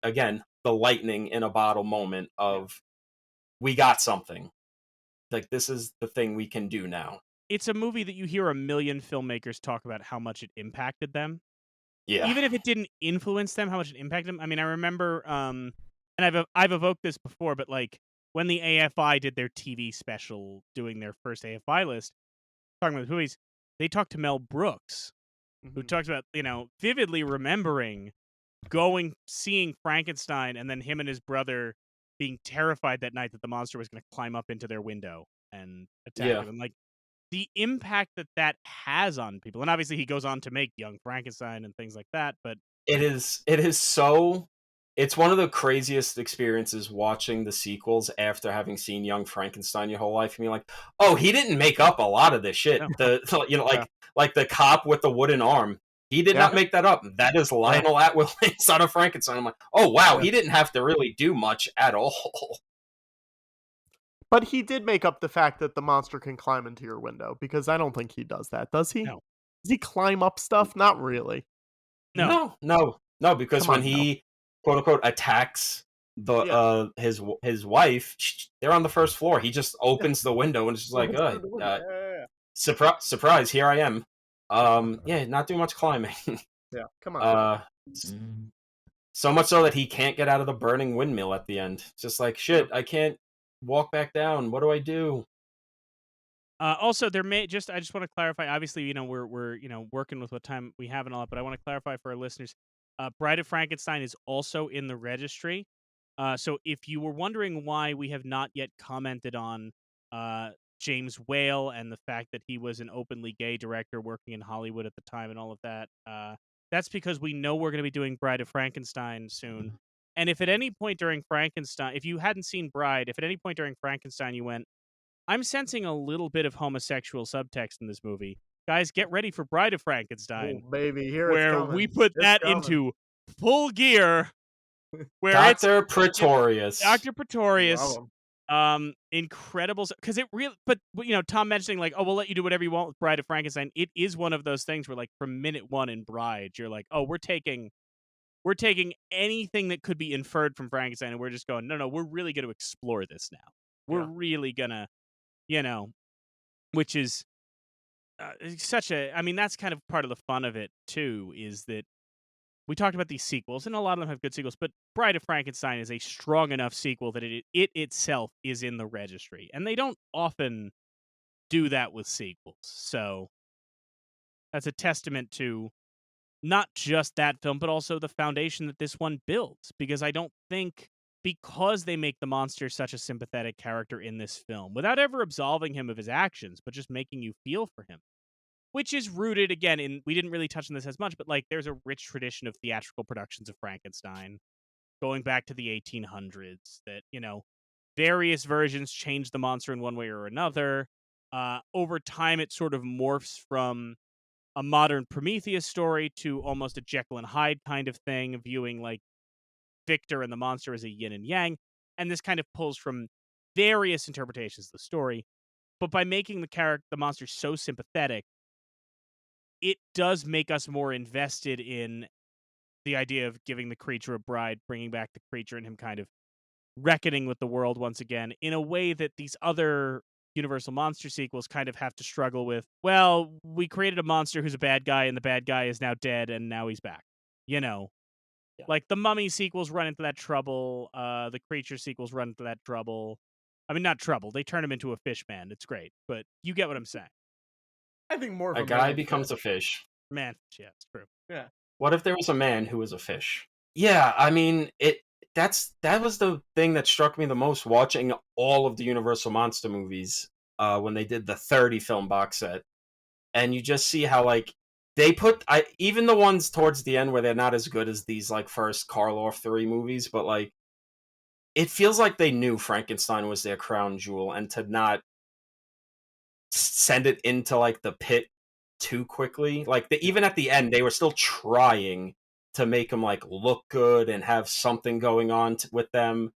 Speaker 2: again the lightning in a bottle moment of we got something. Like this is the thing we can do now.
Speaker 3: It's a movie that you hear a million filmmakers talk about how much it impacted them.
Speaker 2: Yeah.
Speaker 3: even if it didn't influence them, how much it impacted them. I mean, I remember, and I've evoked this before, but like when the AFI did their TV special, doing their first AFI list, talking about the movies, they talked to Mel Brooks, who
Speaker 5: Mhm.
Speaker 3: talks about, vividly remembering seeing Frankenstein, and then him and his brother being terrified that night that the monster was going to climb up into their window and attack
Speaker 2: Yeah.
Speaker 3: him. And like the impact that has on people. And obviously he goes on to make Young Frankenstein and things like that, but
Speaker 2: It is so it's one of the craziest experiences watching the sequels after having seen Young Frankenstein your whole life and you're like, oh, he didn't make up a lot of this shit.
Speaker 3: No.
Speaker 2: Like the cop with the wooden arm. He did
Speaker 5: Yeah.
Speaker 2: not make that up. That is Lionel Atwill inside of Frankenstein. I'm like, oh wow,
Speaker 5: Yeah.
Speaker 2: he didn't have to really do much at all.
Speaker 5: But he did make up the fact that the monster can climb into your window, because I don't think he does that, does he?
Speaker 3: No.
Speaker 5: Does he climb up stuff? Not really.
Speaker 3: No.
Speaker 2: No, because
Speaker 5: Come
Speaker 2: when
Speaker 5: on,
Speaker 2: he quote unquote attacks the his wife, they're on the first floor. He just opens the window and it's just like, surprise, here I am. Yeah, not doing much climbing.
Speaker 5: Yeah, come on.
Speaker 2: So much so that he can't get out of the burning windmill at the end. It's just like, shit, I can't walk back down. What do I do?
Speaker 3: Also, I just want to clarify. Obviously, we're working with what time we have and all that, but I want to clarify for our listeners. Bride of Frankenstein is also in the registry. So if you were wondering why we have not yet commented on James Whale and the fact that he was an openly gay director working in Hollywood at the time and all of that, that's because we know we're going to be doing Bride of Frankenstein soon. And if at any point during Frankenstein, if you hadn't seen Bride, if at any point during Frankenstein you went, I'm sensing a little bit of homosexual subtext in this movie, guys, get ready for Bride of Frankenstein,
Speaker 5: Oh, baby, here
Speaker 3: where
Speaker 5: it's coming.
Speaker 3: we put
Speaker 5: It's
Speaker 3: that
Speaker 5: coming.
Speaker 3: into full gear. Where
Speaker 2: Dr. Pretorius.
Speaker 3: Dr. Pretorius,
Speaker 5: Love him.
Speaker 3: incredible, because it really, but Tom mentioning like, oh, we'll let you do whatever you want with Bride of Frankenstein. It is one of those things where like from minute one in Bride, you're like, oh, we're taking anything that could be inferred from Frankenstein, and we're just going, no, we're really going to explore this now. We're really gonna, which is such a. I mean, that's kind of part of the fun of it too. Is that we talked about these sequels, and a lot of them have good sequels, but Bride of Frankenstein is a strong enough sequel that it itself is in the registry, and they don't often do that with sequels. So that's a testament to not just that film, but also the foundation that this one builds. Because I don't think, because they make the monster such a sympathetic character in this film, without ever absolving him of his actions, but just making you feel for him, which is rooted, again, in, we didn't really touch on this as much, but like there's a rich tradition of theatrical productions of Frankenstein going back to the 1800s that, various versions change the monster in one way or another. Over time, it sort of morphs from a modern Prometheus story to almost a Jekyll and Hyde kind of thing, viewing like Victor and the monster as a yin and yang. And this kind of pulls from various interpretations of the story. But by making the monster so sympathetic, it does make us more invested in the idea of giving the creature a bride, bringing back the creature, and him kind of reckoning with the world once again in a way that these other Universal Monster sequels kind of have to struggle with. Well, we created a monster who's a bad guy, and the bad guy is now dead, and now he's back. Like the Mummy sequels run into that trouble. The Creature sequels run into that trouble. I mean, not trouble. They turn him into a fish man. It's great, but you get what I'm saying.
Speaker 5: I think more of
Speaker 2: A guy becomes a fish.
Speaker 3: Man, yeah, it's true.
Speaker 5: Yeah.
Speaker 2: What if there was a man who was a fish? Yeah, I mean, that was the thing that struck me the most watching all of the Universal Monster movies when they did the 30 film box set. And you just see how like they put even the ones towards the end where they're not as good as these like first Karloff 3 movies, but like it feels like they knew Frankenstein was their crown jewel, and to not send it into like the pit too quickly. Like even at the end, they were still trying to make them like look good and have something going on with them.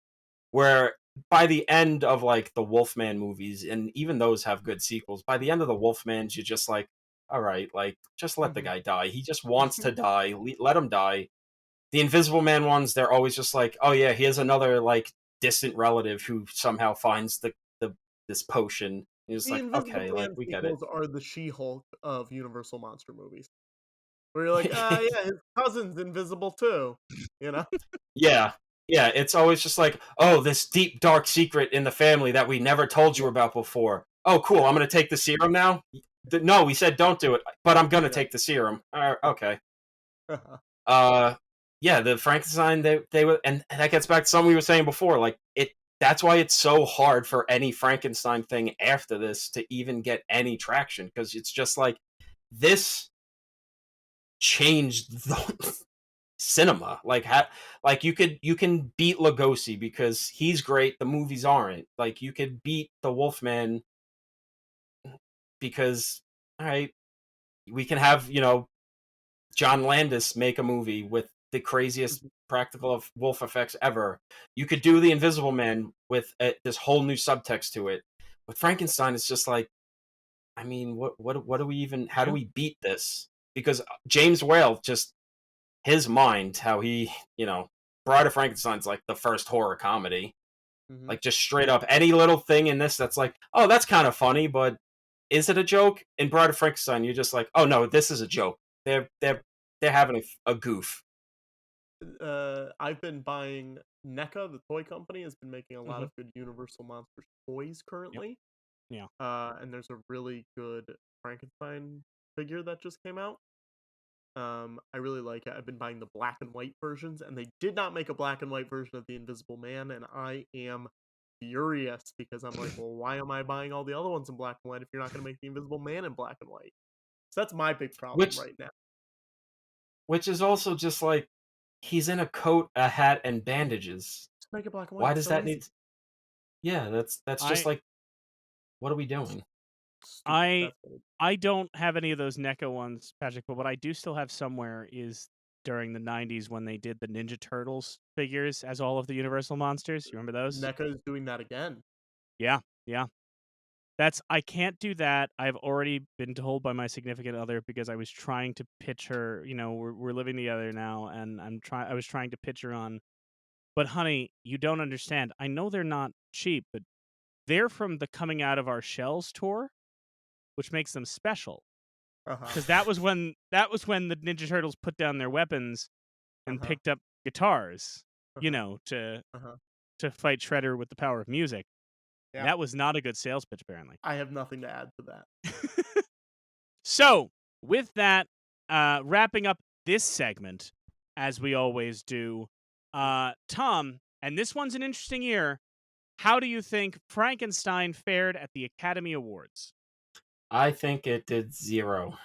Speaker 2: Where by the end of like the Wolfman movies, and even those have good sequels, by the end of the Wolfmans, you're just like, all right, like just let the guy die. He just wants to die. Let him die. The Invisible Man ones, they're always just like, oh yeah, here's another like distant relative who somehow finds this potion. It's like, okay, like we get it.
Speaker 5: Are the She-Hulk of Universal Monster movies, Where you're like, yeah, his cousin's invisible too. You know?
Speaker 2: Yeah. Yeah, it's always just like, oh, this deep, dark secret in the family that we never told you about before. Oh, cool, I'm going to take the serum now? No, we said don't do it, but I'm going to take the serum. Okay. Yeah, the Frankenstein, they were, and that gets back to something we were saying before, like, that's why it's so hard for any Frankenstein thing after this to even get any traction, because it's just like, this changed the cinema. Like you can beat Lugosi because he's great, the movies aren't. Like you could beat the Wolfman because, all right, we can have, John Landis make a movie with the craziest practical of wolf effects ever. You could do the Invisible Man with this whole new subtext to it. With Frankenstein, it's just like, I mean, what do we even? How do we beat this? Because James Whale, just his mind, how he, Bride of Frankenstein's like the first horror comedy. Like just straight up, any little thing in this that's like, oh, that's kind of funny, but is it a joke? In Bride of Frankenstein, you're just like, oh no, this is a joke. They're having a goof.
Speaker 5: I've been buying NECA, the toy company, has been making a lot of good Universal Monsters toys currently.
Speaker 3: Yep.
Speaker 5: Yeah. And there's a really good Frankenstein figure that just came out. I really like it. I've been buying the black and white versions, and they did not make a black and white version of the Invisible Man, and I am furious because I'm like, well, why am I buying all the other ones in black and white if you're not going to make the Invisible Man in black and white? So that's my big problem right now.
Speaker 2: Which is also just like, he's in a coat, a hat, and bandages.
Speaker 5: Just make it black and white.
Speaker 2: Why does that need? Yeah, that's just like, what are we doing?
Speaker 3: I don't have any of those NECA ones, Patrick, but what I do still have somewhere is during the 90s when they did the Ninja Turtles figures as all of the Universal monsters. You remember those?
Speaker 5: NECA is doing that again.
Speaker 3: Yeah. I can't do that. I've already been told by my significant other, because I was trying to pitch her, we're living together now, and I was trying to pitch her on, but honey, you don't understand. I know they're not cheap, but they're from the Coming Out of Our Shells tour, which makes them special. Because that was when the Ninja Turtles put down their weapons and picked up guitars, to fight Shredder with the power of music. Yeah. That was not a good sales pitch, apparently.
Speaker 5: I have nothing to add to that.
Speaker 3: So, with that, wrapping up this segment, as we always do, Tom, and this one's an interesting year, how do you think Frankenstein fared at the Academy Awards?
Speaker 2: I think it did 0.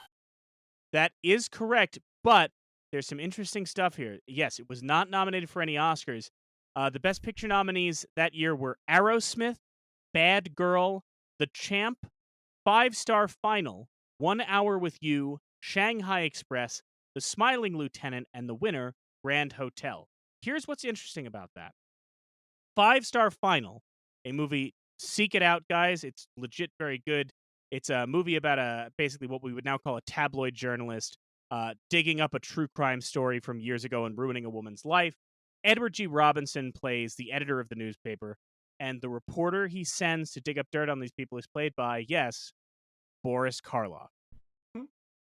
Speaker 3: That is correct, but there's some interesting stuff here. Yes, it was not nominated for any Oscars. The Best Picture nominees that year were Aerosmith, Bad Girl, The Champ, 5-Star Final, 1 Hour with You, Shanghai Express, The Smiling Lieutenant, and the winner, Grand Hotel. Here's what's interesting about that. 5-Star Final, a movie, seek it out, guys. It's legit very good. It's a movie about basically what we would now call a tabloid journalist digging up a true crime story from years ago and ruining a woman's life. Edward G. Robinson plays the editor of the newspaper, and the reporter he sends to dig up dirt on these people is played by, yes, Boris Karloff.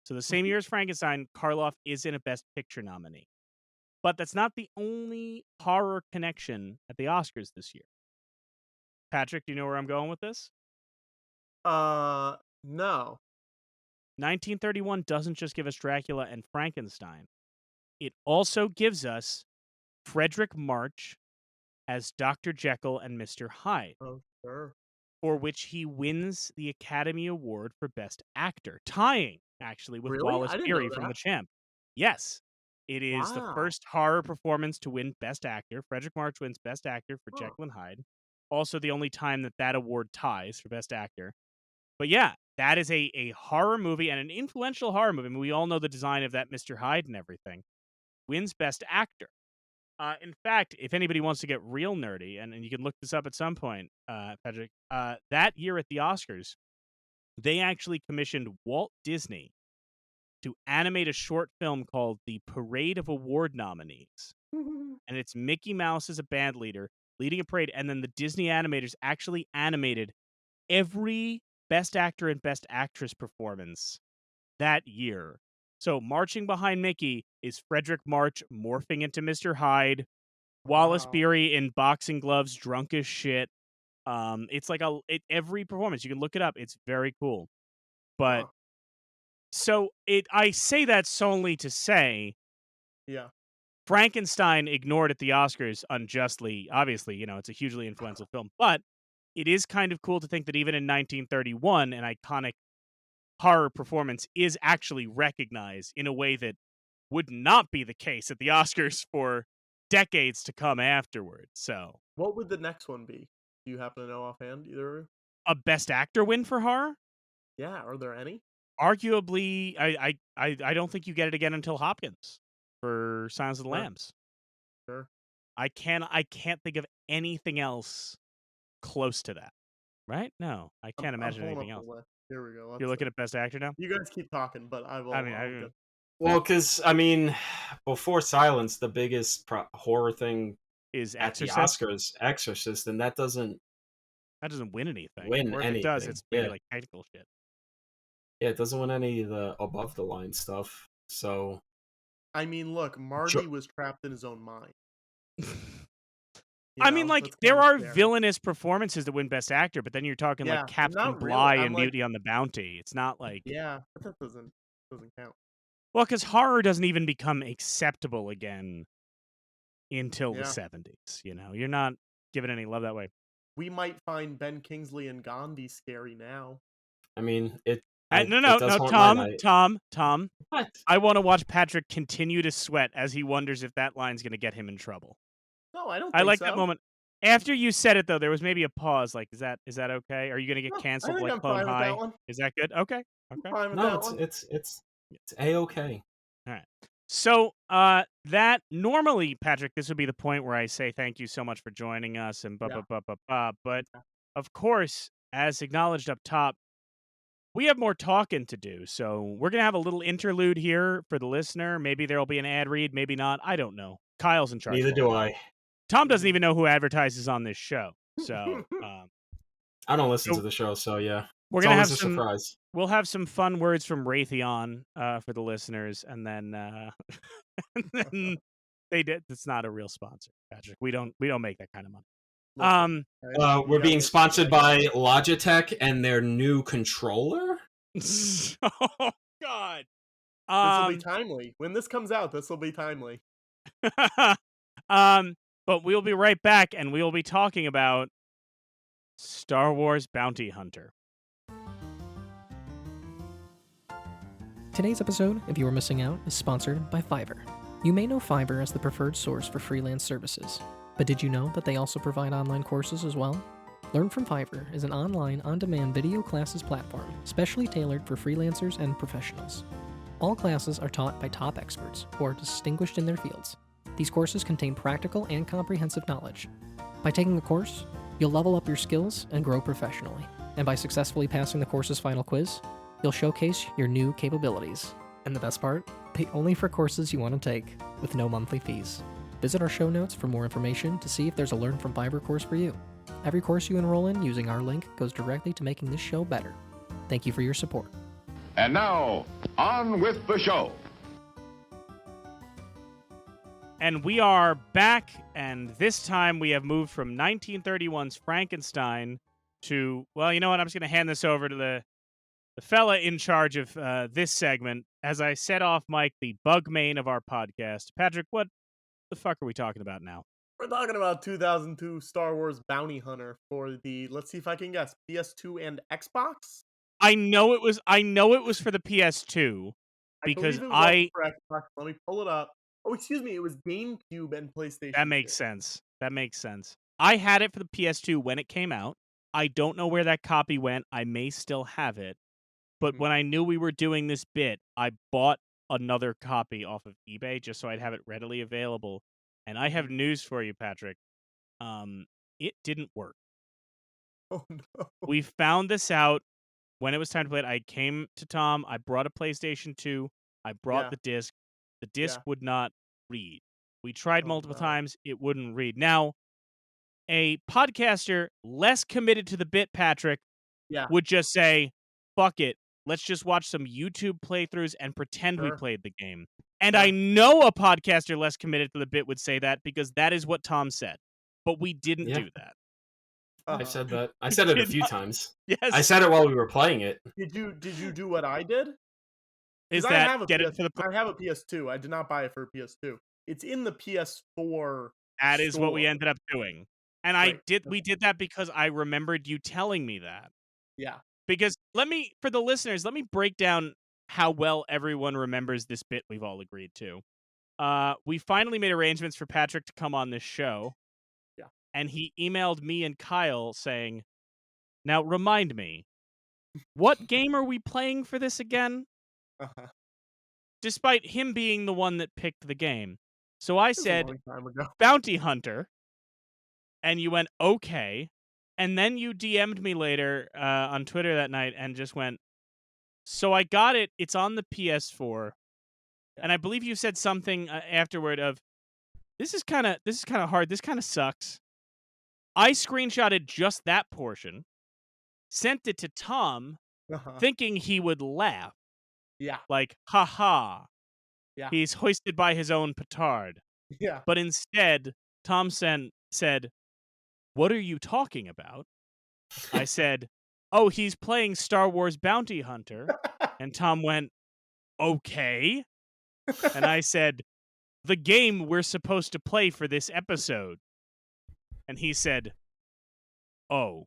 Speaker 3: So the same year as Frankenstein, Karloff is in a Best Picture nominee. But that's not the only horror connection at the Oscars this year. Patrick, do you know where I'm going with this?
Speaker 5: No.
Speaker 3: 1931 doesn't just give us Dracula and Frankenstein. It also gives us Frederick March as Dr. Jekyll and Mr. Hyde.
Speaker 5: Oh, sure.
Speaker 3: For which he wins the Academy Award for Best Actor, tying, actually, with Wallace Beery from The Champ. Yes. It is the first horror performance to win Best Actor. Frederick March wins Best Actor for Jekyll and Hyde. Also the only time that award ties for Best Actor. But yeah, that is a horror movie and an influential horror movie. I mean, we all know the design of that Mr. Hyde and everything. Wins Best Actor. In fact, if anybody wants to get real nerdy, and you can look this up at some point, Patrick, that year at the Oscars, they actually commissioned Walt Disney to animate a short film called The Parade of Award Nominees. And it's Mickey Mouse as a band leader leading a parade, and then the Disney animators actually animated every Best Actor and Best Actress performance that year So marching behind Mickey is Frederick March morphing into Mr. Hyde, Wallace
Speaker 5: Wow.
Speaker 3: Beery in boxing gloves, drunk as shit. It's like every performance. You can look it up. It's very cool. But
Speaker 5: Huh.
Speaker 3: so I say that solely to say
Speaker 5: Yeah.
Speaker 3: Frankenstein ignored at the Oscars unjustly. Obviously, it's a hugely influential film, but it is kind of cool to think that even in 1931, an iconic horror performance is actually recognized in a way that would not be the case at the Oscars for decades to come afterward. So,
Speaker 5: What would the next one be? Do you happen to know offhand, either of you?
Speaker 3: a Best Actor win for horror?
Speaker 5: Yeah, are there any?
Speaker 3: Arguably, I don't think you get it again until Hopkins for Silence of the
Speaker 5: Sure.
Speaker 3: Lambs.
Speaker 5: Sure.
Speaker 3: I can't think of anything else close to that. Right? No, I can't imagine
Speaker 5: pulling
Speaker 3: anything
Speaker 5: up
Speaker 3: else.
Speaker 5: the list. Here we go.
Speaker 3: You're looking at Best Actor now?
Speaker 5: You guys keep talking, but I will.
Speaker 3: I mean,
Speaker 5: I'll get...
Speaker 2: Well, because before Silence, the biggest horror thing
Speaker 3: Is
Speaker 2: at the
Speaker 3: Exorcist?
Speaker 2: Oscars, Exorcist, and that doesn't
Speaker 3: win anything.
Speaker 2: win
Speaker 3: Or if it does,
Speaker 2: anything.
Speaker 3: it's maybe
Speaker 2: Yeah.
Speaker 3: like technical shit.
Speaker 2: Yeah, it doesn't win any of the above the line stuff. So
Speaker 5: I mean, look, Marty was trapped in his own mind.
Speaker 3: I mean, like,
Speaker 5: that's
Speaker 3: there
Speaker 5: kinda
Speaker 3: are
Speaker 5: scary.
Speaker 3: villainous performances that win Best Actor, but then you're talking
Speaker 5: Yeah,
Speaker 3: like
Speaker 5: but
Speaker 3: Captain
Speaker 5: not really.
Speaker 3: Bligh
Speaker 5: I'm
Speaker 3: and
Speaker 5: like-
Speaker 3: Beauty on the Bounty. It's not like
Speaker 5: Yeah, but that doesn't count.
Speaker 3: well, because horror doesn't even become acceptable again until the
Speaker 5: Yeah.
Speaker 3: 70s. You're not giving any love that way.
Speaker 5: We might find Ben Kingsley and Gandhi scary now.
Speaker 2: I mean, it.
Speaker 3: No,
Speaker 2: it does haunt my night.
Speaker 3: Tom.
Speaker 2: What?
Speaker 3: I want to watch Patrick continue to sweat as he wonders if that line's going to get him in trouble.
Speaker 5: No, I don't.
Speaker 3: I
Speaker 5: think
Speaker 3: like
Speaker 5: so.
Speaker 3: that moment. After you said it, though, there was maybe a pause. Like, is that okay? Are you going to get
Speaker 5: No, I
Speaker 3: canceled
Speaker 5: think
Speaker 3: like
Speaker 5: I'm
Speaker 3: Clone
Speaker 5: fine with
Speaker 3: High?
Speaker 5: that one.
Speaker 3: Is that good? Okay.
Speaker 5: I'm fine with
Speaker 2: No,
Speaker 5: that one.
Speaker 2: it's A-okay.
Speaker 3: All right. So that normally, Patrick, this would be the point where I say thank you so much for joining us and
Speaker 5: Yeah.
Speaker 3: but of course, as acknowledged up top, we have more talking to do. So we're gonna have a little interlude here for the listener. Maybe there'll be an ad read, maybe not. I don't know. Kyle's in charge.
Speaker 2: Neither do I.
Speaker 3: Tom doesn't even know who advertises on this show. So
Speaker 2: I don't listen
Speaker 3: So-
Speaker 2: to the show, so yeah.
Speaker 3: we're
Speaker 2: It's
Speaker 3: gonna have
Speaker 2: always a
Speaker 3: some.
Speaker 2: surprise.
Speaker 3: We'll have some fun words from Raytheon for the listeners, and then, and then they did. It's not a real sponsor, Patrick. We don't make that kind of money.
Speaker 5: Listen, guys, you
Speaker 2: We're
Speaker 5: gotta
Speaker 2: being
Speaker 5: make
Speaker 2: sponsored
Speaker 5: sure-
Speaker 2: by Logitech and their new controller.
Speaker 3: Oh God.
Speaker 5: This will be timely. When this comes out, this will be timely.
Speaker 3: But we'll be right back, and we will be talking about Star Wars Bounty Hunter.
Speaker 1: Today's episode, if you were missing out, is sponsored by Fiverr. You may know Fiverr as the preferred source for freelance services, but did you know that they also provide online courses as well? Learn from Fiverr is an online, on-demand video classes platform specially tailored for freelancers and professionals. All classes are taught by top experts who are distinguished in their fields. These courses contain practical and comprehensive knowledge. By taking the course, you'll level up your skills and grow professionally. And by successfully passing the course's final quiz, you'll showcase your new capabilities. And the best part? Pay only for courses you want to take, with no monthly fees. Visit our show notes for more information to see if there's a Learn from Fiverr course for you. Every course you enroll in using our link goes directly to making this show better. Thank you for your support.
Speaker 6: And now, on with the show.
Speaker 3: And we are back, and this time we have moved from 1931's Frankenstein to, well, you know what? I'm just going to hand this over to the fella in charge of this segment. As I set off, Mike, the bug main of our podcast. Patrick, what the fuck are we talking about now?
Speaker 5: We're talking about 2002 Star Wars Bounty Hunter for the, let's see if I can guess, PS2 and Xbox?
Speaker 3: I know it was for the PS2 because
Speaker 5: believe it was also for Xbox. Let me pull it up. Oh, excuse me, it was GameCube and PlayStation.
Speaker 3: That makes
Speaker 5: 2.
Speaker 3: sense. That makes sense. I had it for the PS2 when it came out. I don't know where that copy went. I may still have it. But when I knew we were doing this bit, I bought another copy off of eBay just so I'd have it readily available. And I have news for you, Patrick. It didn't work.
Speaker 5: Oh no.
Speaker 3: We found this out when it was time to play it. I came to Tom. I brought a PlayStation 2. I brought
Speaker 5: Yeah.
Speaker 3: the disc. The disc
Speaker 5: Yeah.
Speaker 3: would not read. We tried
Speaker 5: Oh,
Speaker 3: multiple
Speaker 5: no.
Speaker 3: times. It wouldn't read. Now, a podcaster less committed to the bit, Patrick,
Speaker 5: Yeah.
Speaker 3: would just say, fuck it. let's just watch some YouTube playthroughs and pretend we
Speaker 5: Sure.
Speaker 3: played the game. And
Speaker 5: Sure.
Speaker 3: I know a podcaster less committed to the bit would say that because that is what Tom said. But we didn't
Speaker 2: Yeah.
Speaker 3: do that.
Speaker 2: I said that. I said it a few times.
Speaker 3: Yes.
Speaker 2: I said it while we were playing it.
Speaker 5: Did you do what I did?
Speaker 3: Is
Speaker 5: 'Cause
Speaker 3: that
Speaker 5: I have a
Speaker 3: get
Speaker 5: PS,
Speaker 3: it for the
Speaker 5: I have a PS2. I did not buy it for a PS2. It's in the PS4.
Speaker 3: That is what we
Speaker 5: store.
Speaker 3: ended up doing. And
Speaker 5: Right.
Speaker 3: we did that because I remembered you telling me that.
Speaker 5: Yeah.
Speaker 3: Because for the listeners, let me break down how well everyone remembers this bit we've all agreed to. We finally made arrangements for Patrick to come on this show.
Speaker 5: Yeah.
Speaker 3: And he emailed me and Kyle saying, now remind me, what game are we playing for this again?
Speaker 5: Uh-huh.
Speaker 3: Despite him being the one that picked the game. So I
Speaker 5: It was a
Speaker 3: said,
Speaker 5: long time ago.
Speaker 3: Bounty Hunter. And you went, okay. And then you DM'd me later on Twitter that night and just went, so I got it. It's on the PS4.
Speaker 5: Yeah.
Speaker 3: And I believe you said something afterward of, this is kind of hard. This kind of sucks. I screenshotted just that portion, sent it to Tom,
Speaker 5: Uh-huh.
Speaker 3: thinking he would laugh.
Speaker 5: Yeah.
Speaker 3: Like, haha.
Speaker 5: Yeah.
Speaker 3: He's hoisted by his own petard.
Speaker 5: Yeah.
Speaker 3: But instead, Tom said, what are you talking about? I said, oh, he's playing Star Wars Bounty Hunter. And Tom went, okay. And I said, the game we're supposed to play for this episode. And he said, oh,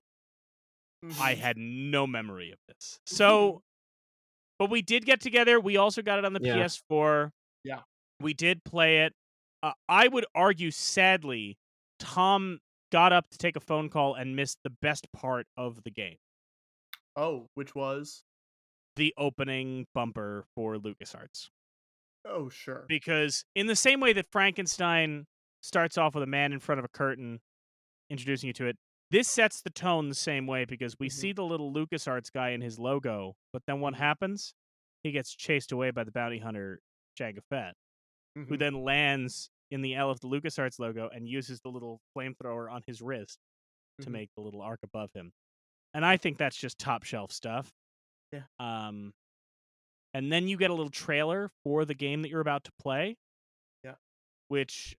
Speaker 3: I had no memory of this. So, but we did get together. We also got it on the PS4.
Speaker 5: Yeah.
Speaker 3: We did play it. I would argue, sadly, Tom got up to take a phone call and missed the best part of the game.
Speaker 5: Oh, which was?
Speaker 3: The opening bumper for LucasArts.
Speaker 5: Oh, sure.
Speaker 3: Because in the same way that Frankenstein starts off with a man in front of a curtain introducing you to it, this sets the tone the same way because we see the little LucasArts guy in his logo, but then what happens? He gets chased away by the bounty hunter, Jango Fett, who then lands in the L of the LucasArts logo and uses the little flamethrower on his wrist to make the little arc above him. And I think that's just top shelf stuff.
Speaker 5: Yeah.
Speaker 3: And then you get a little trailer for the game that you're about to play.
Speaker 5: Yeah.
Speaker 3: Which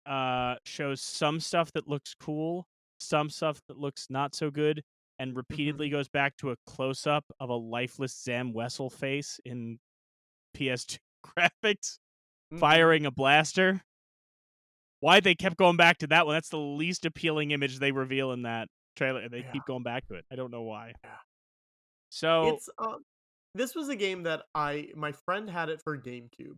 Speaker 3: shows some stuff that looks cool, some stuff that looks not so good, and repeatedly goes back to a close-up of a lifeless Zam Wessel face in PS2 graphics, firing a blaster. Why they kept going back to that one? That's the least appealing image they reveal in that trailer, and they keep going back to it. I don't know why.
Speaker 5: Yeah.
Speaker 3: So
Speaker 5: It's this was a game that my friend had it for GameCube,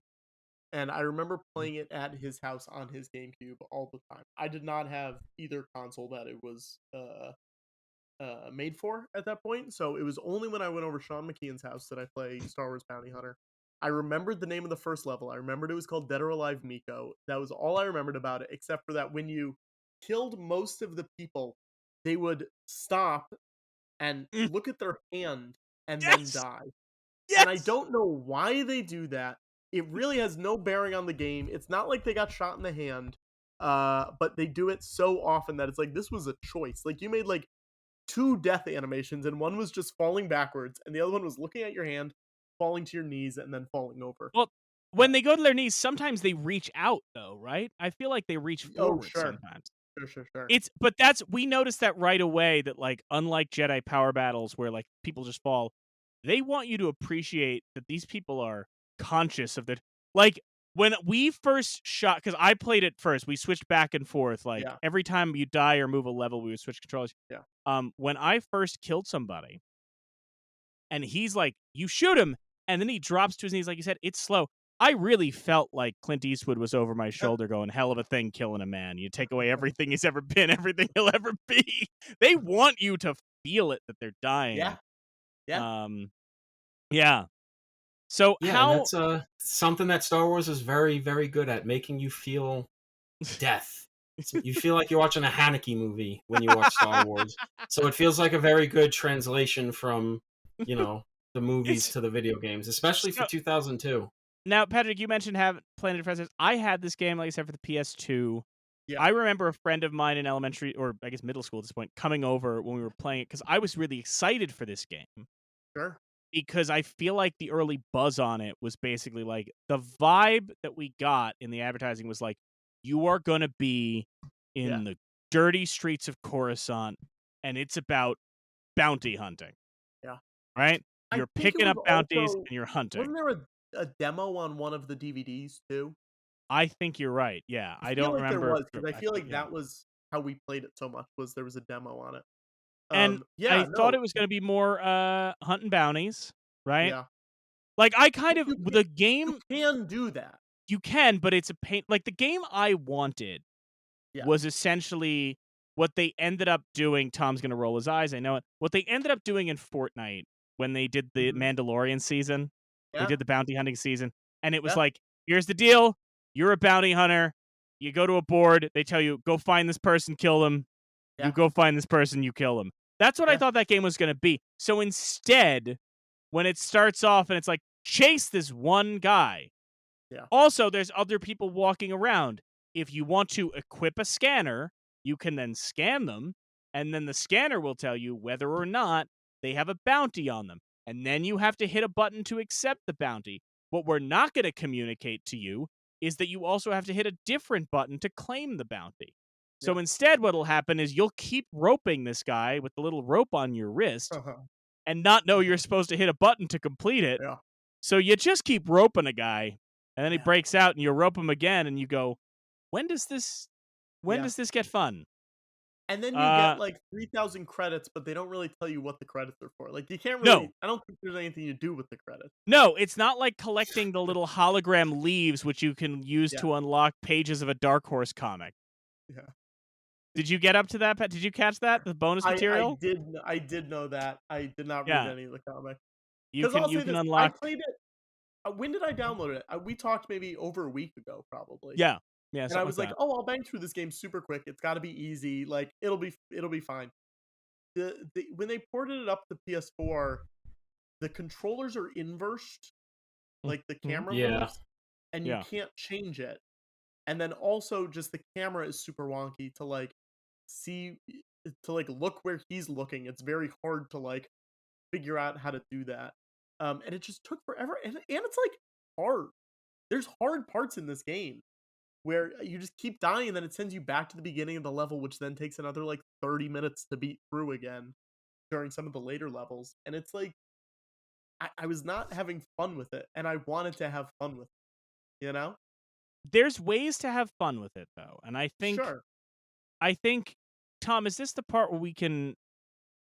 Speaker 5: and I remember playing it at his house on his GameCube all the time. I did not have either console that it was made for at that point, so it was only when I went over Sean McKeon's house that I played Star Wars Bounty Hunter. I remembered the name of the first level. I remembered it was called Dead or Alive Miko. That was all I remembered about it, except for that when you killed most of the people, they would stop and look at their hand and then die.
Speaker 3: Yes!
Speaker 5: And I don't know why they do that. It really has no bearing on the game. It's not like they got shot in the hand, but they do it so often that it's like this was a choice. Like you made like 2 death animations, and one was just falling backwards, and the other one was looking at your hand, falling to your knees, and then falling over.
Speaker 3: Well, when they go to their knees, sometimes they reach out, though, right? I feel like they reach forward sometimes.
Speaker 5: Sure.
Speaker 3: We noticed that right away that, like, unlike Jedi power battles where, like, people just fall, they want you to appreciate that these people are conscious of that. Like, when we first shot, because I played it first, we switched back and forth. Like, every time you die or move a level, we would switch controllers.
Speaker 5: Yeah.
Speaker 3: When I first killed somebody, and he's like, you shoot him, and then he drops to his knees, like you said, it's slow. I really felt like Clint Eastwood was over my shoulder going, hell of a thing killing a man. You take away everything he's ever been, everything he'll ever be. They want you to feel it, that they're dying.
Speaker 5: Yeah.
Speaker 3: Yeah. So
Speaker 2: and that's something that Star Wars is very, very good at, making you feel death. You feel like you're watching a Haneke movie when you watch Star Wars. So it feels like a very good translation from, the movies to the video games, especially for 2002.
Speaker 3: Now, Patrick, you mentioned Planet of Presidents. I had this game, like I said, for the PS2.
Speaker 5: Yeah.
Speaker 3: I remember a friend of mine in elementary, or I guess middle school at this point, coming over when we were playing it because I was really excited for this game.
Speaker 5: Sure.
Speaker 3: because I feel like the early buzz on it was basically like the vibe that we got in the advertising was like, you are going to be in the dirty streets of Coruscant, and it's about bounty hunting.
Speaker 5: Yeah.
Speaker 3: Right?
Speaker 5: I
Speaker 3: You're
Speaker 5: think it
Speaker 3: picking up
Speaker 5: was
Speaker 3: bounties
Speaker 5: also-
Speaker 3: and you're hunting.
Speaker 5: Wasn't there a demo on one of the DVDs too?
Speaker 3: I think you're right. Yeah. I
Speaker 5: feel
Speaker 3: don't
Speaker 5: like
Speaker 3: remember.
Speaker 5: there was, because I feel like
Speaker 3: yeah.
Speaker 5: that was how we played it so much, was there was a demo on it.
Speaker 3: And
Speaker 5: Yeah,
Speaker 3: I thought it was going to be more hunting bounties, right?
Speaker 5: Yeah.
Speaker 3: Like I kind of
Speaker 5: You
Speaker 3: the game
Speaker 5: You can do that.
Speaker 3: you can, but it's a pain. Like the game I wanted
Speaker 5: Yeah.
Speaker 3: was essentially what they ended up doing. Tom's going to roll his eyes. I know it. What they ended up doing in Fortnite when they did the Mandalorian season, they
Speaker 5: Yeah.
Speaker 3: did the bounty hunting season, and it was
Speaker 5: Yeah.
Speaker 3: like, here's the deal: you're a bounty hunter. You go to a board. They tell you, go find this person, kill them.
Speaker 5: Yeah.
Speaker 3: You go find this person, you kill them. That's what I
Speaker 5: Yeah.
Speaker 3: thought that game was going to be. So instead, when it starts off and it's like, chase this one guy.
Speaker 5: Yeah.
Speaker 3: Also, there's other people walking around. If you want to equip a scanner, you can then scan them, and then the scanner will tell you whether or not they have a bounty on them. And then you have to hit a button to accept the bounty. What we're not going to communicate to you is that you also have to hit a different button to claim the bounty. So
Speaker 5: Yeah.
Speaker 3: instead, what'll happen is you'll keep roping this guy with the little rope on your wrist and not know you're supposed to hit a button to complete it.
Speaker 5: Yeah.
Speaker 3: So you just keep roping a guy, and then he
Speaker 5: Yeah.
Speaker 3: breaks out, and you rope him again, and you go, when does this get fun?
Speaker 5: And then you get like 3,000 credits, but they don't really tell you what the credits are for. Like you can't really.
Speaker 3: No.
Speaker 5: I don't think there's anything to do with the credits.
Speaker 3: No, it's not like collecting the little hologram leaves, which you can use to unlock pages of a Dark Horse comic.
Speaker 5: Yeah.
Speaker 3: Did you get up to that, Pat? Did you catch that? The bonus material?
Speaker 5: I did know that. I did not read
Speaker 3: Yeah.
Speaker 5: any of the comic.
Speaker 3: You can
Speaker 5: I
Speaker 3: unlock.
Speaker 5: played it. When did I download it? We talked maybe over a week ago, probably.
Speaker 3: Yeah.
Speaker 5: And I was like, "Oh, I'll bang through this game super quick. It's got to be easy. Like it'll be fine." When they ported it up to PS4, the controllers are inversed, like the camera moves, and you can't change it. And then also just the camera is super wonky to like see, to like look where he's looking. It's very hard to like figure out how to do that. And it just took forever. And it's like hard. There's hard parts in this game where you just keep dying, and then it sends you back to the beginning of the level, which then takes another like 30 minutes to beat through again during some of the later levels. And it's like I was not having fun with it, and I wanted to have fun with it, you know?
Speaker 3: There's ways to have fun with it, though. And I think, Tom, is this the part where we can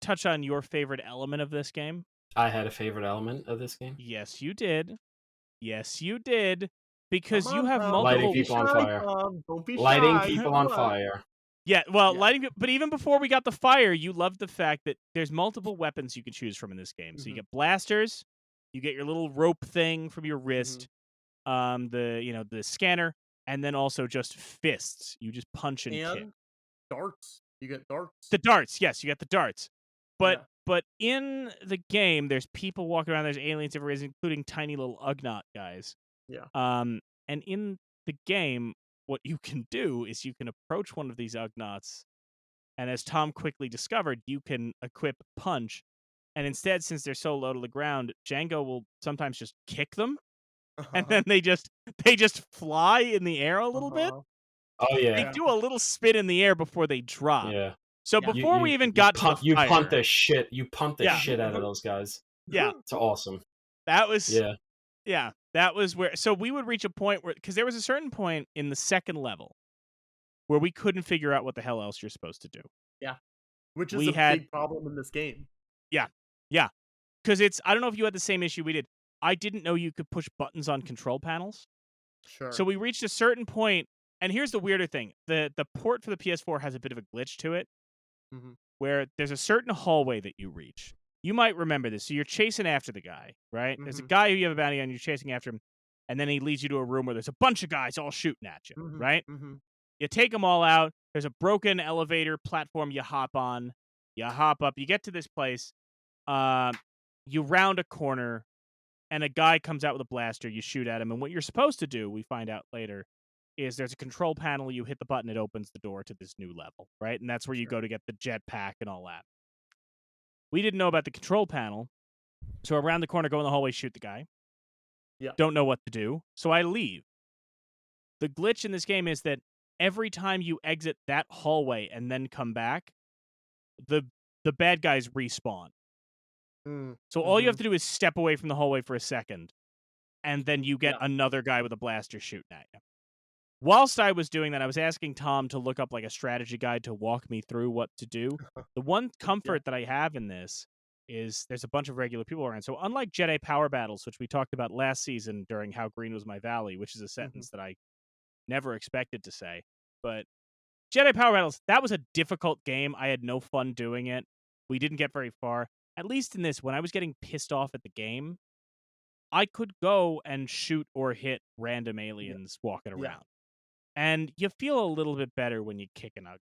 Speaker 3: touch on your favorite element of this game?
Speaker 2: I had a favorite element of this game.
Speaker 3: Yes, you did. Yes, you did. Because
Speaker 5: Come
Speaker 3: you
Speaker 5: on,
Speaker 3: have
Speaker 5: Tom.
Speaker 3: multiple...
Speaker 2: Lighting people on fire.
Speaker 5: Don't be
Speaker 2: Lighting
Speaker 5: shy.
Speaker 2: people
Speaker 5: Come
Speaker 2: on fire.
Speaker 3: Yeah, well, but even before we got the fire, you loved the fact that there's multiple weapons you can choose from in this game. So you get blasters, you get your little rope thing from your wrist, the scanner, and then also just fists. You just punch and kick.
Speaker 5: Darts. You get darts.
Speaker 3: The darts, yes, you get the darts. But in the game, there's people walking around. There's aliens everywhere, including tiny little Ugnaught guys.
Speaker 5: Yeah.
Speaker 3: And in the game, what you can do is you can approach one of these Ugnaughts, and as Tom quickly discovered, you can equip Punch. And instead, since they're so low to the ground, Jango will sometimes just kick them, and then they just fly in the air a little bit.
Speaker 2: Oh yeah.
Speaker 3: They do a little spin in the air before they drop.
Speaker 2: Yeah.
Speaker 3: So before we even got to the fire,
Speaker 2: you punt the shit out of those guys.
Speaker 3: Yeah.
Speaker 2: It's awesome.
Speaker 3: That was
Speaker 2: Yeah.
Speaker 3: That was where, so we would reach a point where, because there was a certain point in the second level where we couldn't figure out what the hell else you're supposed to do.
Speaker 5: Yeah. Which is big problem in this game.
Speaker 3: Yeah. Yeah. Because I don't know if you had the same issue we did. I didn't know you could push buttons on control panels.
Speaker 5: Sure.
Speaker 3: So we reached a certain point, and here's the weirder thing. The port for the PS4 has a bit of a glitch to it, where there's a certain hallway that you reach. You might remember this. So you're chasing after the guy, right? There's a guy who you have a bounty on, you're chasing after him, and then he leads you to a room where there's a bunch of guys all shooting at you, right? You take them all out. There's a broken elevator platform you hop on. You hop up. You get to this place. You round a corner, and a guy comes out with a blaster. You shoot at him, and what you're supposed to do, we find out later, is there's a control panel. You hit the button, it opens the door to this new level, right? And that's where you go to get the jetpack and all that. We didn't know about the control panel, So around the corner, go in the hallway, shoot the guy.
Speaker 5: Yeah.
Speaker 3: Don't know what to do, so I leave. The glitch in this game is that every time you exit that hallway and then come back, the bad guys respawn. So all you have to do is step away from the hallway for a second, and then you get another guy with a blaster shooting at you. Whilst I was doing that, I was asking Tom to look up like a strategy guide to walk me through what to do. The one comfort that I have in this is there's a bunch of regular people around. So unlike Jedi power battles, which we talked about last season during How Green Was My Valley, which is a sentence that I never expected to say, but Jedi power battles, that was a difficult game. I had no fun doing it. We didn't get very far. At least in this, when I was getting pissed off at the game, I could go and shoot or hit random aliens walking around. And you feel a little bit better when you kick an ugly.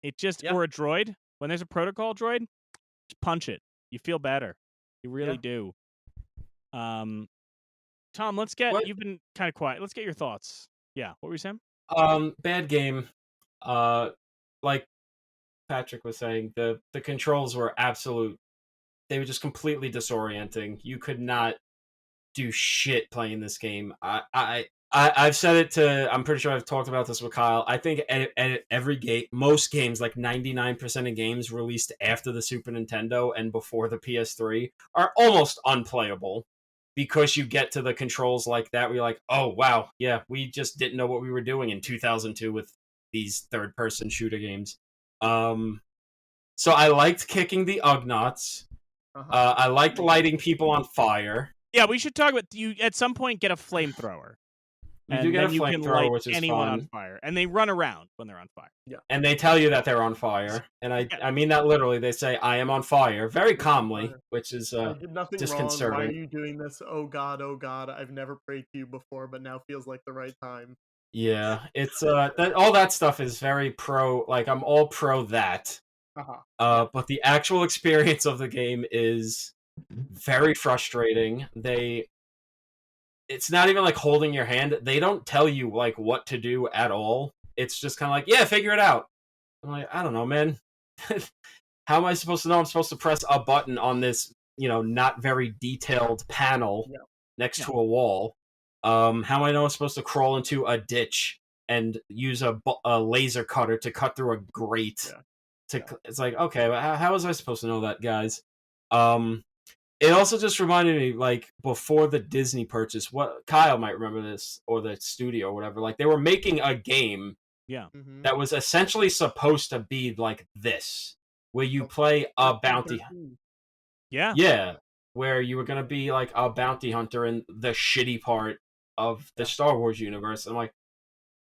Speaker 3: It just, or a droid, when there's a protocol droid, just punch it. You feel better. You really do. Tom, let's get, you've been kind of quiet. Let's get your thoughts. Yeah, what were you saying?
Speaker 2: Bad game. Like Patrick was saying, the controls were absolute. They were just completely disorienting. You could not do shit playing this game. I've said it to. I'm pretty sure I've talked about this with Kyle. I think at every game, most games, like 99% of games released after the Super Nintendo and before the PS3, are almost unplayable because you get to the controls like that. Where you're like, oh wow, yeah, we just didn't know what we were doing in 2002 with these third-person shooter games. So I liked kicking the Ugnaughts. I liked lighting people on fire.
Speaker 3: Yeah, we should talk about you. At some point, get a flamethrower.
Speaker 2: You do get a flamethrower, which is
Speaker 3: anyone
Speaker 2: fun.
Speaker 3: on fire, and they run around when they're on fire.
Speaker 5: Yeah,
Speaker 2: and they tell you that they're on fire, and I mean that literally. They say, "I am on fire," very calmly, which is
Speaker 5: I did nothing
Speaker 2: disconcerting.
Speaker 5: wrong. Why are you doing this? Oh God, I've never prayed to you before, but now feels like the right time.
Speaker 2: Yeah, it's all that stuff is very pro. Like I'm all pro that. But the actual experience of the game is very frustrating. It's not even like holding your hand. They don't tell you like what to do at all. It's just kind of like, yeah, figure it out. I'm like, I don't know, man. How am I supposed to know? I'm supposed to press a button on this, not very detailed panel next to a wall. How am I know I'm supposed to crawl into a ditch and use a laser cutter to cut through a grate? It's like, okay, how was I supposed to know that, guys? It also just reminded me, like, before the Disney purchase, what Kyle might remember this, or the studio or whatever, like, they were making a game that was essentially supposed to be like this, where you play a bounty. Yeah, where you were going to be, like, a bounty hunter in the shitty part of the Star Wars universe. I'm like,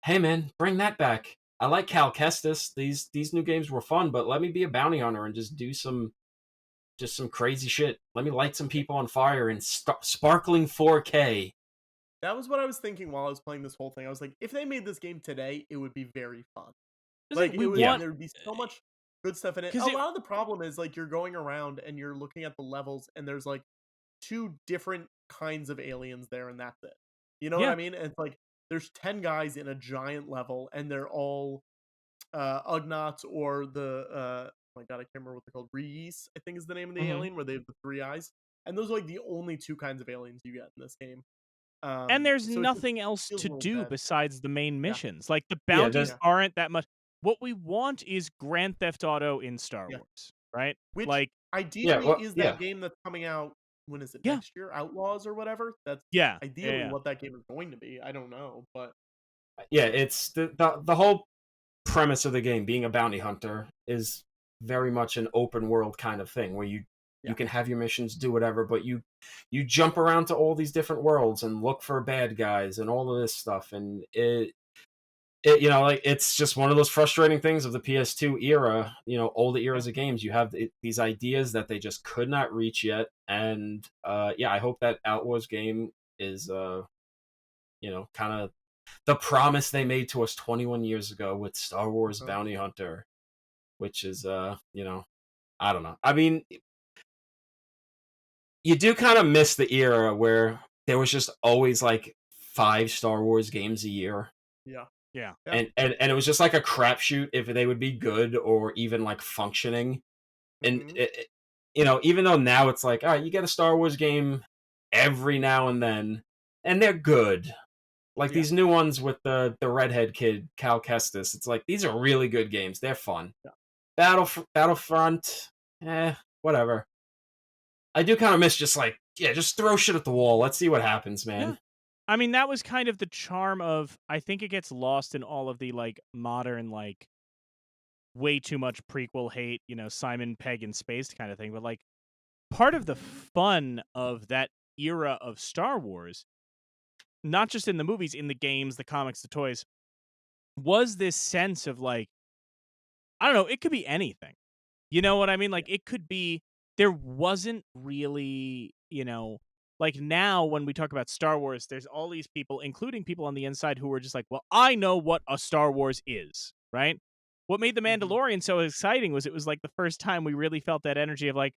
Speaker 2: hey, man, bring that back. I like Cal Kestis. These new games were fun, but let me be a bounty hunter and just do some crazy shit. Let me light some people on fire in sparkling 4K.
Speaker 5: That was what I was thinking while I was playing this whole thing. I was like, if they made this game today, it would be very fun. Like, there would be so much good stuff in it. A lot of the problem is, like, you're going around and you're looking at the levels, and there's, like, 2 different kinds of aliens there, and that's it. You know what I mean? And it's like, there's 10 guys in a giant level, and they're all Ugnaughts or the... oh my god, I can't remember what they're called. Reese, I think is the name of the alien, where they have the 3 eyes. And those are like the only 2 kinds of aliens you get in this game.
Speaker 3: And there's nothing else to do besides the main missions. Like, the bounties aren't that much. What we want is Grand Theft Auto in Star Wars, right?
Speaker 5: Which,
Speaker 3: like,
Speaker 5: ideally is that game that's coming out, when is it, next year? Outlaws or whatever? That's ideally what that game is going to be. I don't know, but...
Speaker 2: Yeah, it's the whole premise of the game, being a bounty hunter, is very much an open world kind of thing where you can have your missions, do whatever, but you jump around to all these different worlds and look for bad guys and all of this stuff, and it like, it's just one of those frustrating things of the PS2 era, older eras of games. You have these ideas that they just could not reach yet, and I hope that Outlaws game is kind of the promise they made to us 21 years ago with Star Wars Bounty Hunter, which is, I don't know. I mean, you do kind of miss the era where there was just always like 5 Star Wars games a year.
Speaker 3: Yeah.
Speaker 2: And it was just like a crapshoot if they would be good or even like functioning. And even though now it's like, all right, you get a Star Wars game every now and then, and they're good. Like these new ones with the redhead kid, Cal Kestis. It's like, these are really good games. They're fun. Yeah. Battlefront, whatever. I do kind of miss just throw shit at the wall. Let's see what happens, man.
Speaker 3: Yeah. I mean, that was kind of the charm of, I think it gets lost in all of the, like, modern, like, way too much prequel hate, Simon Pegg in space kind of thing. But, like, part of the fun of that era of Star Wars, not just in the movies, in the games, the comics, the toys, was this sense of, like, I don't know, it could be anything. You know what I mean? Like, it could be, there wasn't really, like now when we talk about Star Wars, there's all these people, including people on the inside, who are just like, well, I know what a Star Wars is, right? What made The Mandalorian so exciting was it was like the first time we really felt that energy of like,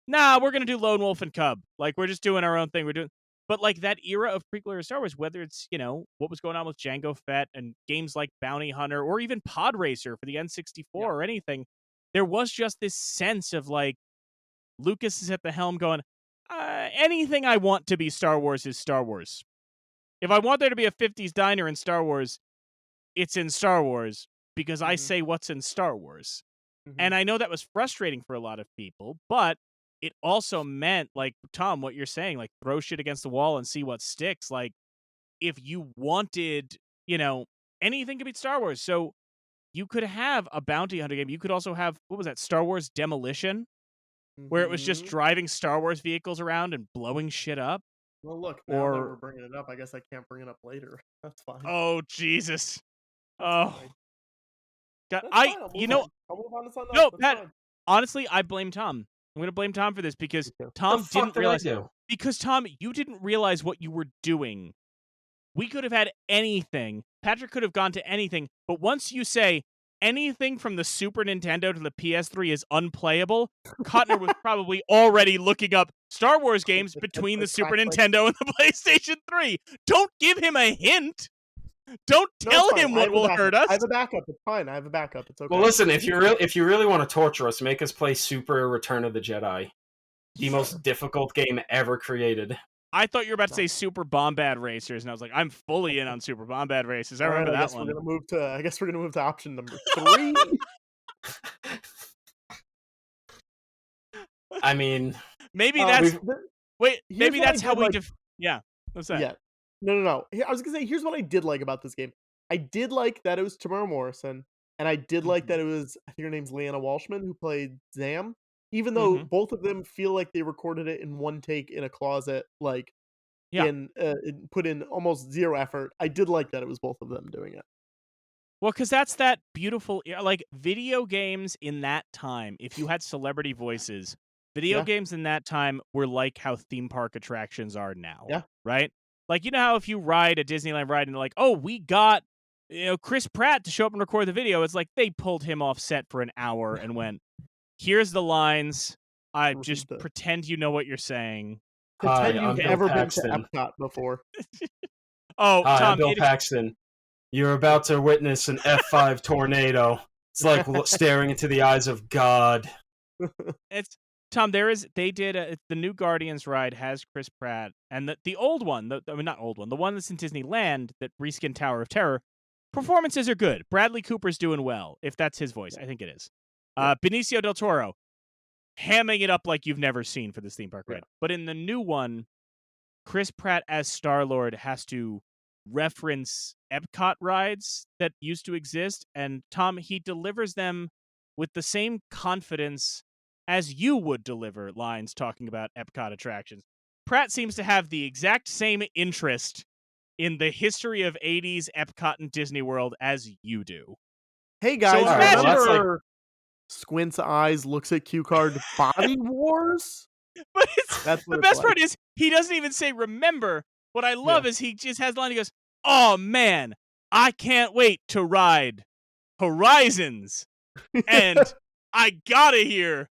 Speaker 3: nah, we're going to do Lone Wolf and Cub. Like, we're just doing our own thing. But like that era of prequel era Star Wars, whether it's, what was going on with Jango Fett and games like Bounty Hunter or even Pod Racer for the N64 or anything, there was just this sense of like, Lucas is at the helm going, anything I want to be Star Wars is Star Wars. If I want there to be a 50s diner in Star Wars, it's in Star Wars because I say what's in Star Wars. And I know that was frustrating for a lot of people, but it also meant, like, Tom, what you're saying, like, throw shit against the wall and see what sticks. Like, if you wanted, anything could be Star Wars. So you could have a bounty hunter game. You could also have, what was that, Star Wars Demolition? Where it was just driving Star Wars vehicles around and blowing shit up.
Speaker 5: Well, look, now that we're bringing it up, I guess I can't bring it up later. That's fine.
Speaker 3: Oh, Jesus.
Speaker 5: That's fine.
Speaker 3: God,
Speaker 5: I'll move on to something else.
Speaker 3: No, Pat, honestly, I blame Tom. I'm going to blame Tom for this because Tom didn't realize. Because, Tom, you didn't realize what you were doing. We could have had anything. Patrick could have gone to anything. But once you say, anything from the Super Nintendo to the PS3 is unplayable, Cotnoir was probably already looking up Star Wars games between the Super Nintendo and the PlayStation 3. Don't give him a hint. Don't tell him what will hurt us.
Speaker 5: I have a backup. It's fine. I have a backup. It's okay.
Speaker 2: Well, listen, if you really want to torture us, make us play Super Return of the Jedi, the most difficult game ever created.
Speaker 3: I thought you were about to say Super Bombad Racers, and I was like, I'm fully in on Super Bombad Racers. I remember that one.
Speaker 5: I guess we're gonna move to option number 3.
Speaker 2: I mean,
Speaker 3: maybe that's maybe that's how we yeah. What's that?
Speaker 5: Yeah. No. I was gonna say, here's what I did like about this game. I did like that it was Tamara Morrison, and I did like that it was, I think her name's Leanna Walshman, who played Zam. Even though both of them feel like they recorded it in one take in a closet, like put in almost zero effort, I did like that it was both of them doing it.
Speaker 3: Well, because that's that beautiful, like, video games in that time, if you had celebrity voices, video games in that time were like how theme park attractions are now. Yeah. Right? Like, you know how if you ride a Disneyland ride and they're like, oh, we got, Chris Pratt to show up and record the video, it's like they pulled him off set for an hour and went, here's the lines. I just pretend you know what you're saying.
Speaker 5: Pretend you've ever been to Epcot before.
Speaker 3: Tom,
Speaker 2: I'm Bill Paxton. You're about to witness an F5 tornado. It's like staring into the eyes of God.
Speaker 3: It's Tom. The new Guardians ride has Chris Pratt, and the old one. Not old one. The one that's in Disneyland that reskinned Tower of Terror. Performances are good. Bradley Cooper's doing well. If that's his voice, I think it is. Benicio del Toro, hamming it up like you've never seen for this theme park ride. But in the new one, Chris Pratt as Star-Lord has to reference Epcot rides that used to exist. And Tom, he delivers them with the same confidence as you would deliver lines talking about Epcot attractions. Pratt seems to have the exact same interest in the history of 80s Epcot and Disney World as you do.
Speaker 5: Hey guys, squints eyes, looks at cue card, Body Wars?
Speaker 3: But the best part is, he doesn't even say remember. What I love is he just has a line, he goes, oh man, I can't wait to ride Horizons. And I gotta hear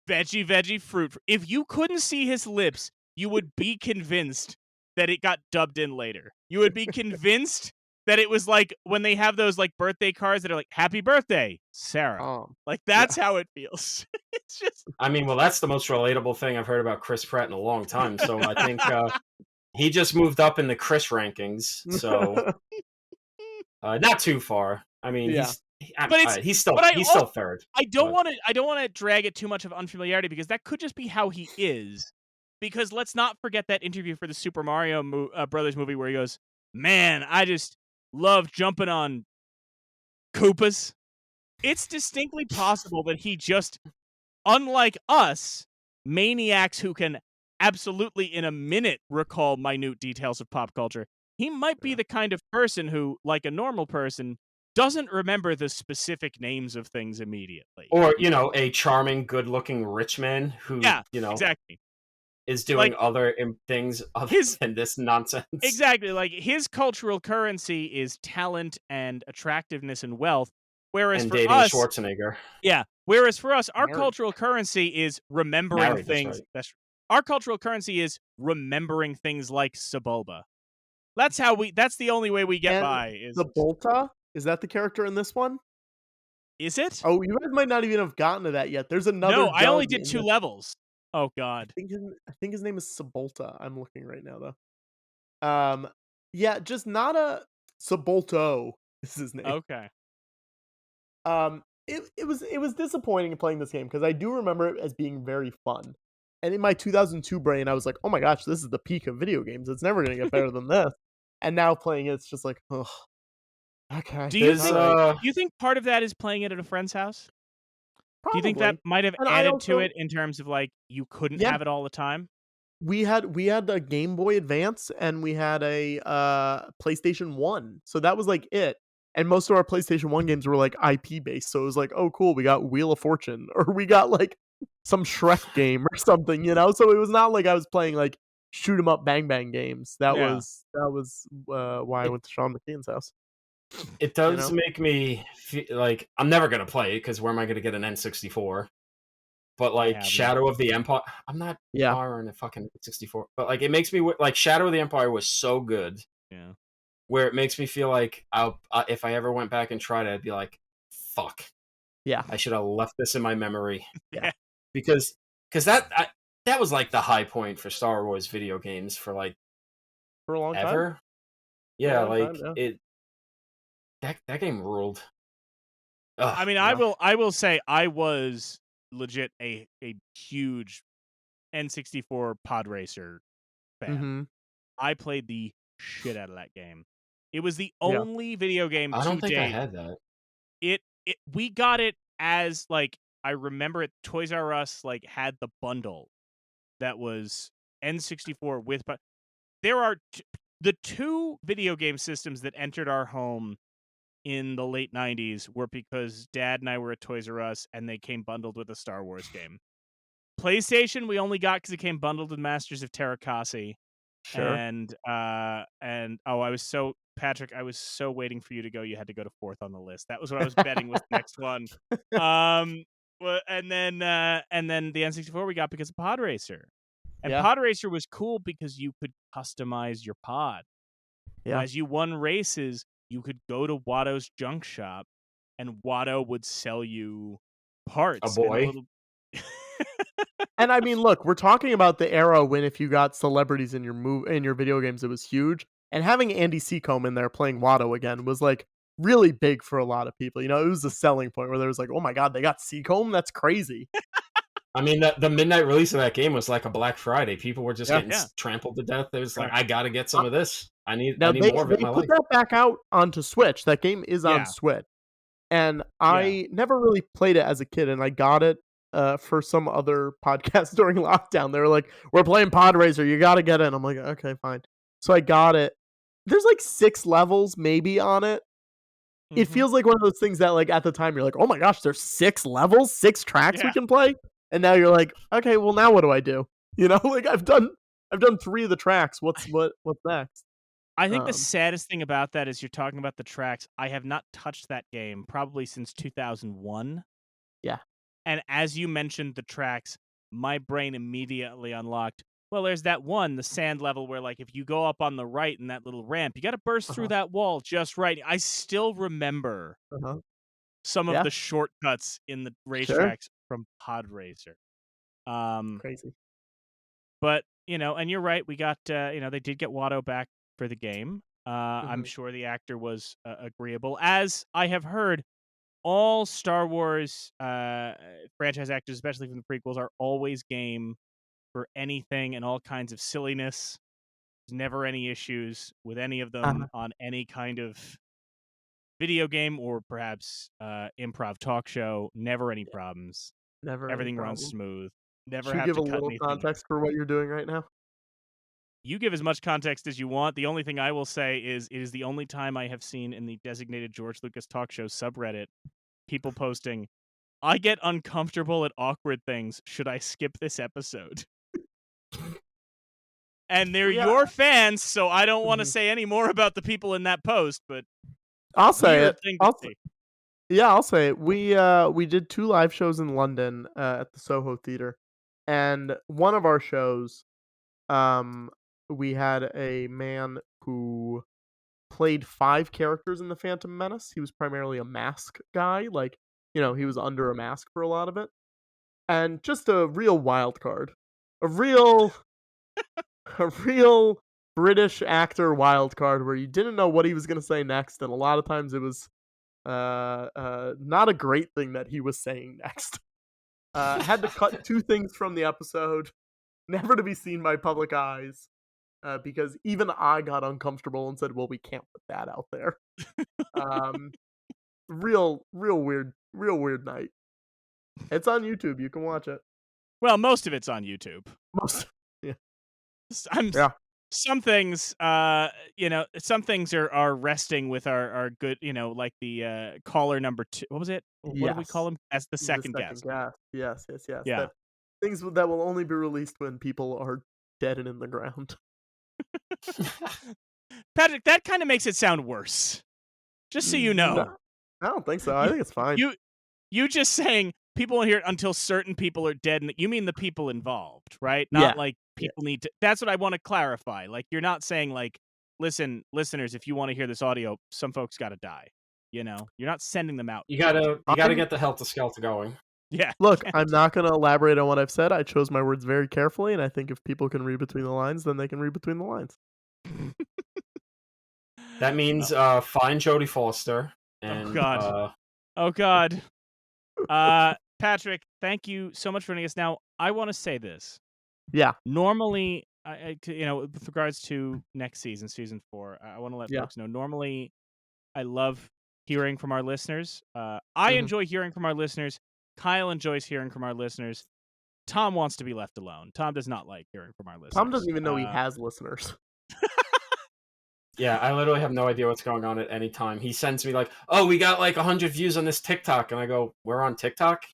Speaker 3: veggie fruit. If you couldn't see his lips, you would be convinced that it got dubbed in later. You would be convinced that it was like when they have those like birthday cards that are like "Happy Birthday, Sarah." Like that's how it feels. It's just.
Speaker 2: I mean, well, that's the most relatable thing I've heard about Chris Pratt in a long time. So I think he just moved up in the Chris rankings. So not too far. I mean,
Speaker 5: Yeah.
Speaker 2: he's still third.
Speaker 3: I don't want to drag it too much of unfamiliarity because that could just be how he is. Because let's not forget that interview for the Super Mario Brothers movie where he goes, "Man, I just love jumping on Koopas." It's distinctly possible that he just, unlike us, maniacs who can absolutely in a minute recall minute details of pop culture, he might be the kind of person who, like a normal person, doesn't remember the specific names of things immediately.
Speaker 2: Or, a charming, good-looking rich man who,
Speaker 3: exactly.
Speaker 2: is doing other things other than this nonsense.
Speaker 3: Exactly. Like, his cultural currency is talent and attractiveness and wealth, whereas
Speaker 2: and
Speaker 3: for
Speaker 2: dating
Speaker 3: us,
Speaker 2: Schwarzenegger.
Speaker 3: Yeah. Whereas for us, our cultural currency is remembering things.
Speaker 2: That's right.
Speaker 3: Our cultural currency is remembering things like Sebulba. That's the only way we get by. Is
Speaker 5: Sebulba? Is that the character in this one?
Speaker 3: Is it?
Speaker 5: Oh, you guys might not even have gotten to that yet. There's another.
Speaker 3: No, I only did 2 levels. Oh God.
Speaker 5: I think his name is Sebulba. I'm looking right now though. Yeah, just not a Sebulto is his name.
Speaker 3: Okay.
Speaker 5: It was disappointing playing this game because I do remember it as being very fun. And in my 2002 brain, I was like, "Oh my gosh, this is the peak of video games. It's never going to get better than this." And now playing it, it's just like, "Oh, okay."
Speaker 3: Do you think part of that is playing it at a friend's house?
Speaker 5: Probably.
Speaker 3: Do you think that might have
Speaker 5: And
Speaker 3: added to it in terms of like you couldn't have it all the time?
Speaker 5: We had a Game Boy Advance and we had a PlayStation 1. So that was like it. And most of our PlayStation 1 games were like IP based. So it was like, "Oh cool, we got Wheel of Fortune or we got like some Shrek game or something, So it was not like I was playing like shoot 'em up bang bang games. That was why I went to Sean McKean's house.
Speaker 2: It does make me feel like I'm never going to play it because where am I going to get an N64? But like Shadow of the Empire, I'm not borrowing a fucking N64. But like it makes me like Shadow of the Empire was so good.
Speaker 3: Yeah.
Speaker 2: Where it makes me feel like if I ever went back and tried it, I'd be like, fuck.
Speaker 5: Yeah.
Speaker 2: I should have left this in my memory.
Speaker 5: Yeah.
Speaker 2: Because that was like the high point for Star Wars video games for a
Speaker 5: long
Speaker 2: time. Yeah, like
Speaker 5: time,
Speaker 2: that game ruled.
Speaker 3: Ugh, I mean, I will say I was legit a huge N64 pod racer fan.
Speaker 5: Mm-hmm.
Speaker 3: I played the shit out of that game. It was the only video game
Speaker 2: I don't think I
Speaker 3: date.
Speaker 2: had that.
Speaker 3: We got it as like I remember it. Toys R Us like had the bundle that was N64 with, but there are the 2 video game systems that entered our home in the late 90s were because Dad and I were at Toys R Us and they came bundled with a Star Wars game. PlayStation we only got because it came bundled with Masters of Terrakasi.
Speaker 5: Sure.
Speaker 3: And I was so Patrick, I was so waiting for you to go. You had to go to 4th on the list. That was what I was betting was the next one. Well, and then the N64 we got because of Pod Racer. And Pod Racer was cool because you could customize your pod.
Speaker 5: Yeah.
Speaker 3: As you won races, you could go to Watto's junk shop, and Watto would sell you parts.
Speaker 2: A boy.
Speaker 5: And I mean, look, we're talking about the era when if you got celebrities in your video games, it was huge. And having Andy Seacombe in there playing Watto again was like really big for a lot of people. It was a selling point where there was like, "Oh my god, they got Seacombe? That's crazy."
Speaker 2: I mean, the midnight release of that game was like a Black Friday. People were just getting trampled to death. It was like, I got to get some of this. I need more of it in my life.
Speaker 5: They put that back out onto Switch. That game is on Switch. And I never really played it as a kid, and I got it for some other podcast during lockdown. They were like, "We're playing Pod Racer. You got to get it." And I'm like, "Okay, fine." So I got it. There's like 6 levels maybe on it. Mm-hmm. It feels like one of those things that like at the time you're like, "Oh my gosh, there's 6 levels, 6 tracks we can play." And now you're like, "Okay, well now what do I do?" Like I've done 3 of the tracks. What's next?
Speaker 3: I think the saddest thing about that is you're talking about the tracks. I have not touched that game probably since 2001.
Speaker 5: Yeah.
Speaker 3: And as you mentioned the tracks, my brain immediately unlocked. Well, there's that one, the sand level, where like if you go up on the right in that little ramp, you got to burst through that wall just right. I still remember some of
Speaker 5: Yeah.
Speaker 3: the shortcuts in the racetracks from Pod Racer.
Speaker 5: Crazy.
Speaker 3: But, and you're right. We got, they did get Watto back for the game. I'm sure the actor was agreeable. As I have heard, all Star Wars franchise actors, especially from the prequels, are always game for anything and all kinds of silliness. There's never any issues with any of them on any kind of video game or perhaps improv talk show. Never any problems.
Speaker 5: Never.
Speaker 3: Everything runs smooth. Never
Speaker 5: Should you
Speaker 3: have
Speaker 5: give
Speaker 3: to
Speaker 5: a
Speaker 3: cut
Speaker 5: little
Speaker 3: anything.
Speaker 5: context for what you're doing right now?
Speaker 3: You give as much context as you want. The only thing I will say is it is the only time I have seen in the designated George Lucas talk show subreddit people posting, I get uncomfortable at awkward things. Should I skip this episode? And they're your fans, so I don't want to say any more about the people in that post, but
Speaker 5: I'll say it. I'll say it. We did 2 live shows in London at the Soho Theater, and one of our shows, we had a man who played 5 characters in the Phantom Menace. He was primarily a mask guy, like, he was under a mask for a lot of it, and just a real wild card, a real British actor wild card where you didn't know what he was gonna say next, and a lot of times it was not a great thing that he was saying next. Had to cut 2 things from the episode, never to be seen by public eyes, because even I got uncomfortable and said, "Well, we can't put that out there." Real weird night. It's on YouTube. You can watch it.
Speaker 3: Well, most of it's on YouTube.
Speaker 5: Yeah.
Speaker 3: Some things, some things are resting with our good, like the caller number 2. What was it? What do we call him? As the second guest.
Speaker 5: Yes.
Speaker 3: Yeah.
Speaker 5: Things that will only be released when people are dead and in the ground.
Speaker 3: Patrick, that kind of makes it sound worse. Just so you know.
Speaker 5: No, I don't think so. I think it's fine.
Speaker 3: You just saying people won't hear it until certain people are dead, and you mean the people involved, right? Not like people need to. That's what I want to clarify. Like, you're not saying like, listen, listeners, if you want to hear this audio, some folks got to die. You're not sending them out.
Speaker 2: You gotta get the Helter Skelter going.
Speaker 3: Yeah.
Speaker 5: Look, I'm not going to elaborate on what I've said. I chose my words very carefully, and I think if people can read between the lines, then they can read between the lines.
Speaker 2: That means find Jodie Foster. And,
Speaker 3: oh God. Patrick, thank you so much for joining us. Now, I want to say this.
Speaker 5: Yeah.
Speaker 3: Normally, with regards to next season, season 4, I want to let folks know. Normally, I love hearing from our listeners. I enjoy hearing from our listeners. Kyle enjoys hearing from our listeners. Tom wants to be left alone. Tom does not like hearing from our listeners.
Speaker 5: Tom doesn't even know he has listeners.
Speaker 2: Yeah, I literally have no idea what's going on at any time. He sends me like, "Oh, we got like 100 views on this TikTok," and I go, "We're on TikTok?"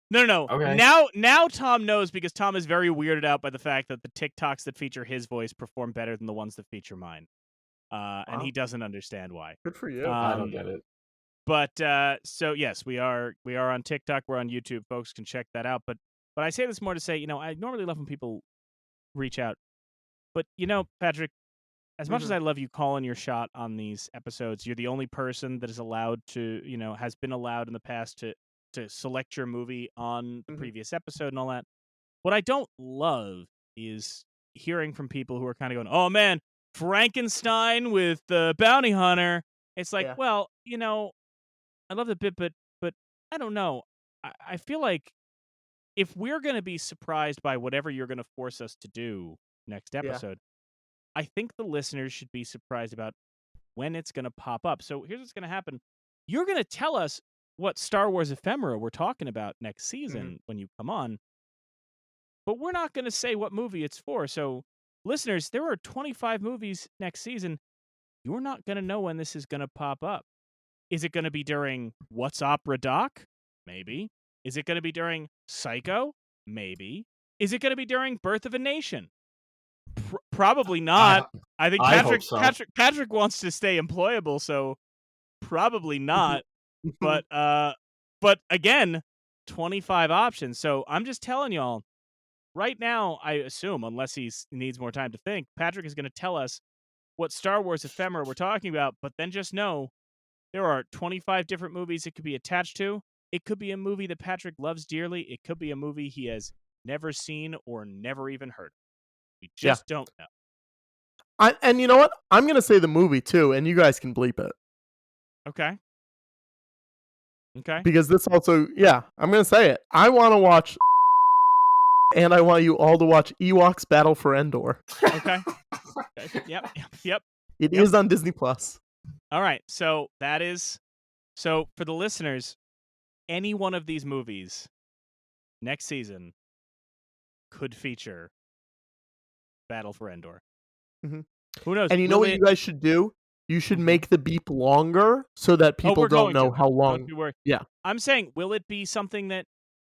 Speaker 3: No.
Speaker 2: Okay.
Speaker 3: Now Tom knows, because Tom is very weirded out by the fact that the TikToks that feature his voice perform better than the ones that feature mine. And he doesn't understand why.
Speaker 5: Good for you.
Speaker 2: I don't get it.
Speaker 3: But so yes, we are on TikTok, we're on YouTube. Folks can check that out. But I say this more to say, I normally love when people reach out. But Patrick, as much as I love you calling your shot on these episodes, you're the only person that is allowed to, has been allowed in the past to select your movie on the previous episode and all that. What I don't love is hearing from people who are kind of going, "Oh man, Frankenstein with the bounty hunter." It's like, well, I love the bit, but I don't know. I feel like if we're going to be surprised by whatever you're going to force us to do next episode, I think the listeners should be surprised about when it's going to pop up. So here's what's going to happen. You're going to tell us what Star Wars ephemera we're talking about next season when you come on, but we're not going to say what movie it's for. So listeners, there are 25 movies next season. You're not going to know when this is going to pop up. Is it going to be during What's Opera Doc? Maybe. Is it going to be during Psycho? Maybe. Is it going to be during Birth of a Nation? Probably not. I think Patrick wants to stay employable, so probably not. But again, 25 options. So I'm just telling y'all, right now, I assume, unless he needs more time to think, Patrick is going to tell us what Star Wars ephemera we're talking about, but then just know there are 25 different movies it could be attached to. It could be a movie that Patrick loves dearly. It could be a movie he has never seen or never even heard of. We just don't know.
Speaker 5: And you know what? I'm going to say the movie, too, and you guys can bleep it.
Speaker 3: Okay.
Speaker 5: Because this also, I'm going to say it. I want to watch, and I want you all to watch Ewoks Battle for Endor.
Speaker 3: Okay. Yep.
Speaker 5: It is on Disney+.
Speaker 3: All right. So so for the listeners, any one of these movies next season could feature Battle for Endor.
Speaker 5: Mm-hmm.
Speaker 3: Who knows?
Speaker 5: And you know what you guys should do? You should make the beep longer so that people don't know how long.
Speaker 3: Don't you worry.
Speaker 5: Yeah.
Speaker 3: I'm saying, will it be something that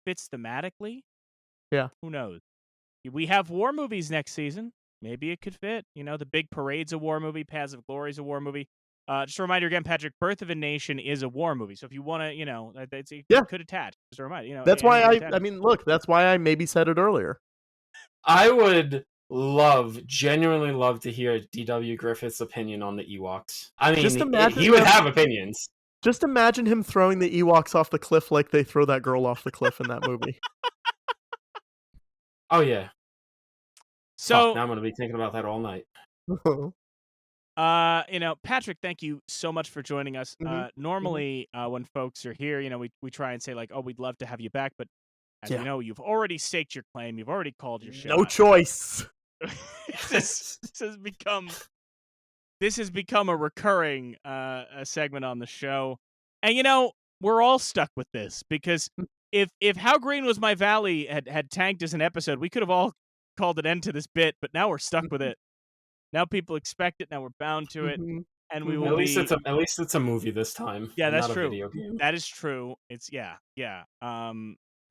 Speaker 3: fits thematically?
Speaker 5: Yeah.
Speaker 3: Who knows? We have war movies next season. Maybe it could fit. The Big Parade's a war movie. Paths of Glory's a war movie. Just a reminder again, Patrick, Birth of a Nation is a war movie. So if you want to, it could attach. Just a reminder.
Speaker 5: That's why look, that's why I maybe said it earlier.
Speaker 2: I would genuinely love to hear D.W. Griffith's opinion on the Ewoks. I mean,
Speaker 5: just imagine
Speaker 2: he would have opinions.
Speaker 5: Just imagine him throwing the Ewoks off the cliff like they throw that girl off the cliff in that movie.
Speaker 2: Oh, yeah.
Speaker 3: So
Speaker 2: now I'm going to be thinking about that all night.
Speaker 3: Patrick, thank you so much for joining us. Normally, when folks are here, we try and say like, oh, we'd love to have you back, but as you know, you've already staked your claim. You've already called your shot.
Speaker 5: No choice.
Speaker 3: This has become a recurring segment on the show, and we're all stuck with this because if How Green Was My Valley had tanked as an episode, we could have all called an end to this bit, but now we're stuck with it. Now people expect it. Now we're bound to it, and we will.
Speaker 2: At least it's a movie this time.
Speaker 3: Yeah, that's
Speaker 2: not
Speaker 3: true.
Speaker 2: A video game.
Speaker 3: That is true. It's yeah.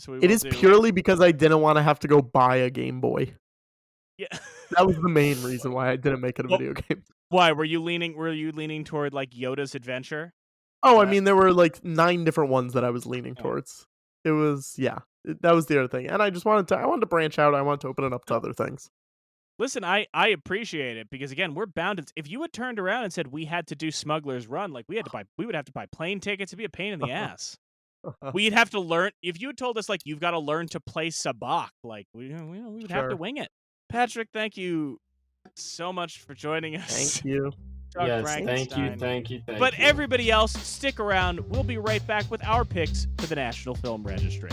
Speaker 3: So
Speaker 5: it is purely because I didn't want to have to go buy a Game Boy.
Speaker 3: Yeah,
Speaker 5: that was the main reason why I didn't make it a video game.
Speaker 3: Why were you leaning toward like Yoda's Adventure?
Speaker 5: Oh, I mean, there were like 9 different ones that I was leaning towards. It was that was the other thing, and I wanted to branch out. I wanted to open it up to other things.
Speaker 3: Listen, I appreciate it because again, we're bound. If you had turned around and said we had to do Smuggler's Run, like we would have to buy plane tickets. It'd be a pain in the ass. We'd have to learn. If you had told us like you've got to learn to play sabacc, like we would have to wing it. Patrick, thank you so much for joining us.
Speaker 5: Thank you.
Speaker 2: Yes, thank you.
Speaker 3: But everybody else, stick around. We'll be right back with our picks for the National Film Registry.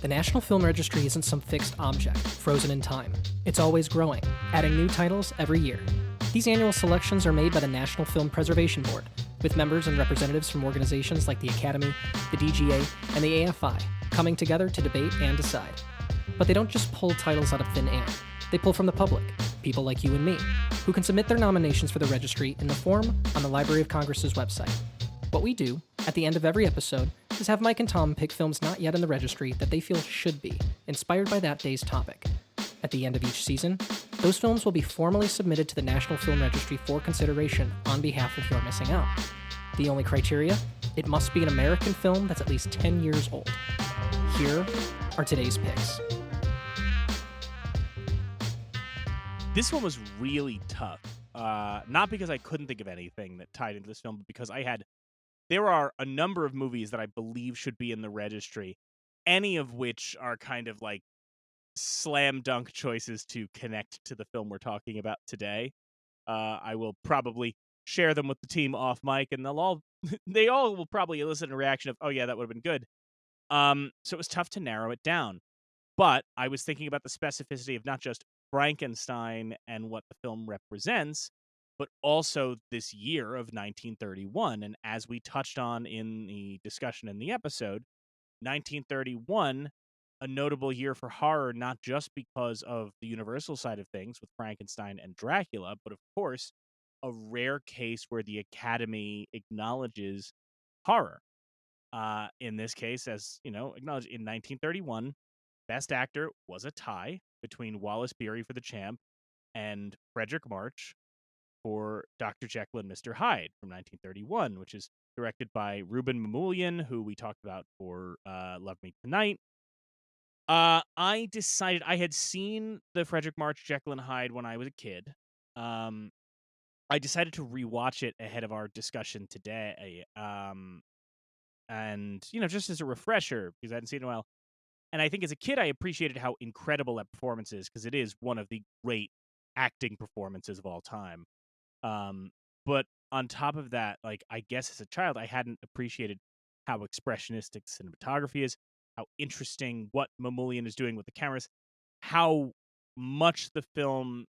Speaker 1: The National Film Registry isn't some fixed object, frozen in time. It's always growing, adding new titles every year. These annual selections are made by the National Film Preservation Board, with members and representatives from organizations like the Academy, the DGA, and the AFI coming together to debate and decide. But they don't just pull titles out of thin air. They pull from the public, people like you and me, who can submit their nominations for the registry in the form on the Library of Congress's website. What we do, at the end of every episode, is have Mike and Tom pick films not yet in the registry that they feel should be, inspired by that day's topic. At the end of each season, those films will be formally submitted to the National Film Registry for consideration on behalf of You're Missing Out. The only criteria? It must be an American film that's at least 10 years old. Here are today's picks.
Speaker 3: This one was really tough. Not because I couldn't think of anything that tied into this film, but because there are a number of movies that I believe should be in the registry, any of which are kind of like slam dunk choices to connect to the film we're talking about today. I will probably share them with the team off mic, and they all will probably elicit a reaction of, oh yeah, that would have been good. So it was tough to narrow it down. But I was thinking about the specificity of not just Frankenstein and what the film represents, but also this year of 1931. And as we touched on in the discussion in the episode, 1931, a notable year for horror, not just because of the universal side of things with Frankenstein and Dracula, but of course, a rare case where the Academy acknowledges horror. In this case, as acknowledged in 1931, Best Actor was a tie between Wallace Beery for The Champ and Frederick March for Dr. Jekyll and Mr. Hyde from 1931, which is directed by Ruben Mamoulian, who we talked about for Love Me Tonight. I decided I had seen the Frederick March Jekyll and Hyde when I was a kid. Um, I decided to rewatch it ahead of our discussion today. And just as a refresher because I hadn't seen it in a while. And I think as a kid, I appreciated how incredible that performance is because it is one of the great acting performances of all time. Um, but on top of that, like I guess as a child, I hadn't appreciated how expressionistic cinematography is, how interesting what Mamoulian is doing with the cameras, how much the film,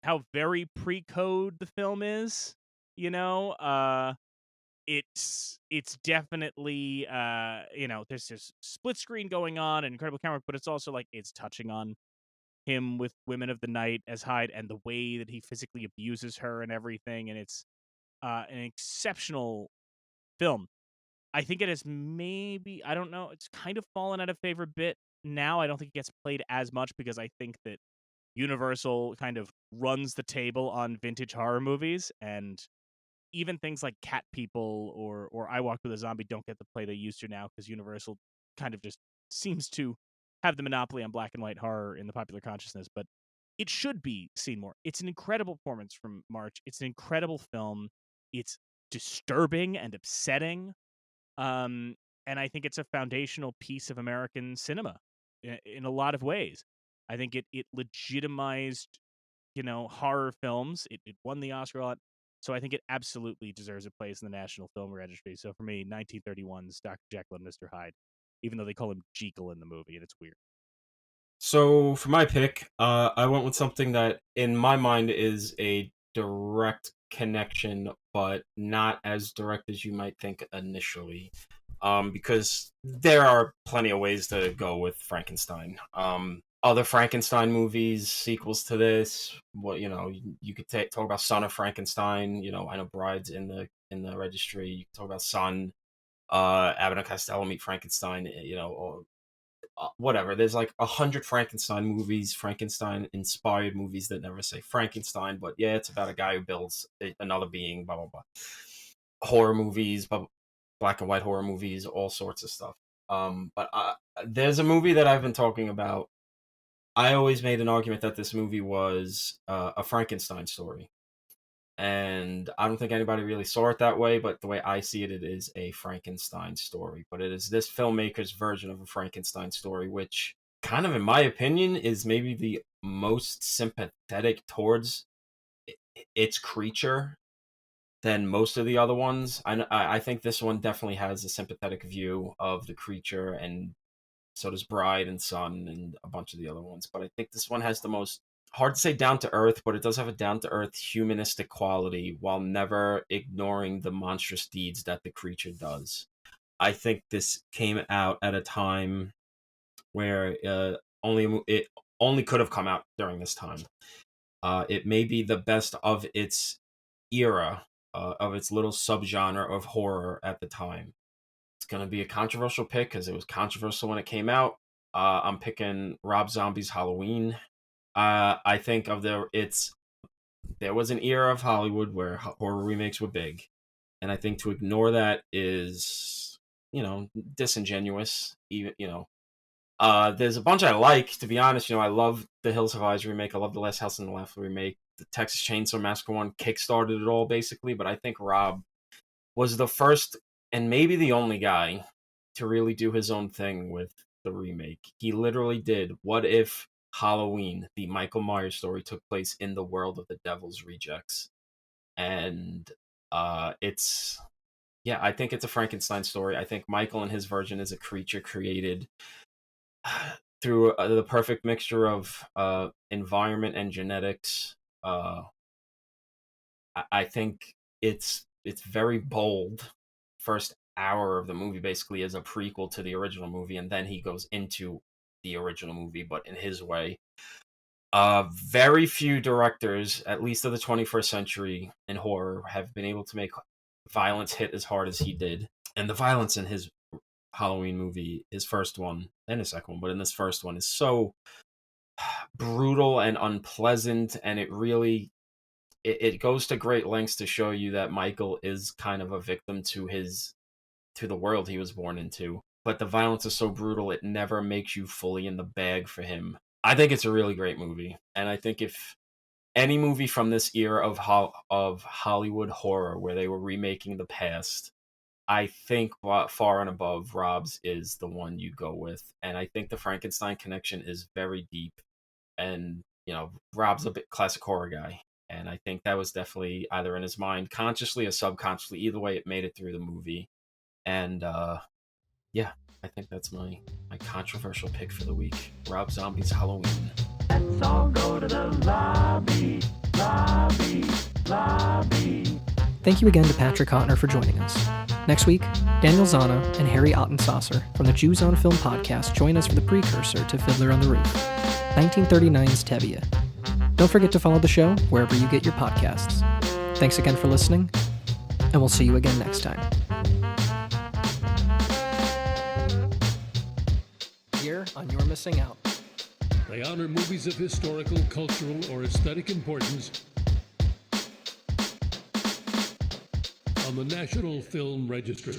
Speaker 3: how very pre-code the film is. You know, it's definitely there's this split screen going on and incredible camera, but it's also like it's touching on him with Women of the Night as Hyde and the way that he physically abuses her and everything, and it's an exceptional film. I think it has maybe, I don't know, it's kind of fallen out of favor a bit now. I don't think it gets played as much because I think that Universal kind of runs the table on vintage horror movies, and even things like Cat People or I Walked with a Zombie don't get the play they used to now because Universal kind of just seems to have the monopoly on black and white horror in the popular consciousness. But it should be seen more. It's an incredible performance from March. It's an incredible film. It's disturbing and upsetting. Um, and I think it's a foundational piece of American cinema in a lot of ways. I think it legitimized, horror films. It won the Oscar a lot. So I think it absolutely deserves a place in the National Film Registry. So for me, 1931's Dr. Jekyll and Mr. Hyde, even though they call him Jekyll in the movie, and it's weird.
Speaker 2: So for my pick, I went with something that in my mind is a direct connection, but not as direct as you might think initially. Because there are plenty of ways to go with Frankenstein. Other Frankenstein movies, sequels to this, you could talk about Son of Frankenstein. I know Bride's in the registry. You could talk about Son, Abbott and Costello Meet Frankenstein. Or whatever. There's like 100 Frankenstein movies, Frankenstein-inspired movies that never say Frankenstein, but yeah, it's about a guy who builds another being, blah, blah, blah. Horror movies, black and white horror movies, all sorts of stuff. But there's a movie that I've been talking about. I always made an argument that this movie was a Frankenstein story. And I don't think anybody really saw it that way, but the way I see it, it is a Frankenstein story. But it is this filmmaker's version of a Frankenstein story, which kind of, in my opinion, is maybe the most sympathetic towards its creature than most of the other ones. I think this one definitely has a sympathetic view of the creature, and so does Bride and Son and a bunch of the other ones. But I think this one has the most, hard to say down to earth, but it does have a down to earth humanistic quality while never ignoring the monstrous deeds that the creature does. I think this came out at a time where it only could have come out during this time. It may be the best of its era, of its little subgenre of horror at the time. It's going to be a controversial pick because it was controversial when it came out. I'm picking Rob Zombie's Halloween. I think there was an era of Hollywood where horror remakes were big, and I think to ignore that is, disingenuous. Even there's a bunch I like, to be honest. I love the Hills Have Eyes remake. I love the Last House on the Left remake. The Texas Chainsaw Massacre one kickstarted it all, basically. But I think Rob was the first and maybe the only guy to really do his own thing with the remake. He literally did What If Halloween, the Michael Myers story, took place in the world of the Devil's Rejects. And I think it's a Frankenstein story. I think Michael in his version is a creature created through the perfect mixture of environment and genetics. I think it's very bold. First hour of the movie basically is a prequel to the original movie, and then he goes into the original movie, but in his way. Very few directors, at least of the 21st century in horror, have been able to make violence hit as hard as he did. And the violence in his Halloween movie, his first one and his second one, but in this first one, is so brutal and unpleasant, and it really it goes to great lengths to show you that Michael is kind of a victim to the world he was born into. but the violence is so brutal it never makes you fully in the bag for him. I think it's a really great movie, and I think if any movie from this era of Hollywood horror where they were remaking the past, I think far and above Rob's is the one you go with. And I think the Frankenstein connection is very deep, and Rob's a bit classic horror guy, and I think that was definitely either in his mind consciously or subconsciously. Either way, it made it through the movie. And yeah, I think that's my controversial pick for the week. Rob Zombie's Halloween.
Speaker 7: Let's all go to the lobby.
Speaker 1: Thank you again to Patrick Cotnoir for joining us. Next week, Daniel Zana and Harry Ottensasser from the Jews on Film podcast join us for the precursor to Fiddler on the Roof, 1939's Tevye. Don't forget to follow the show wherever you get your podcasts. Thanks again for listening, and we'll see you again next time. Here on You're Missing Out.
Speaker 8: They honor movies of historical, cultural, or aesthetic importance on the National Film Registry.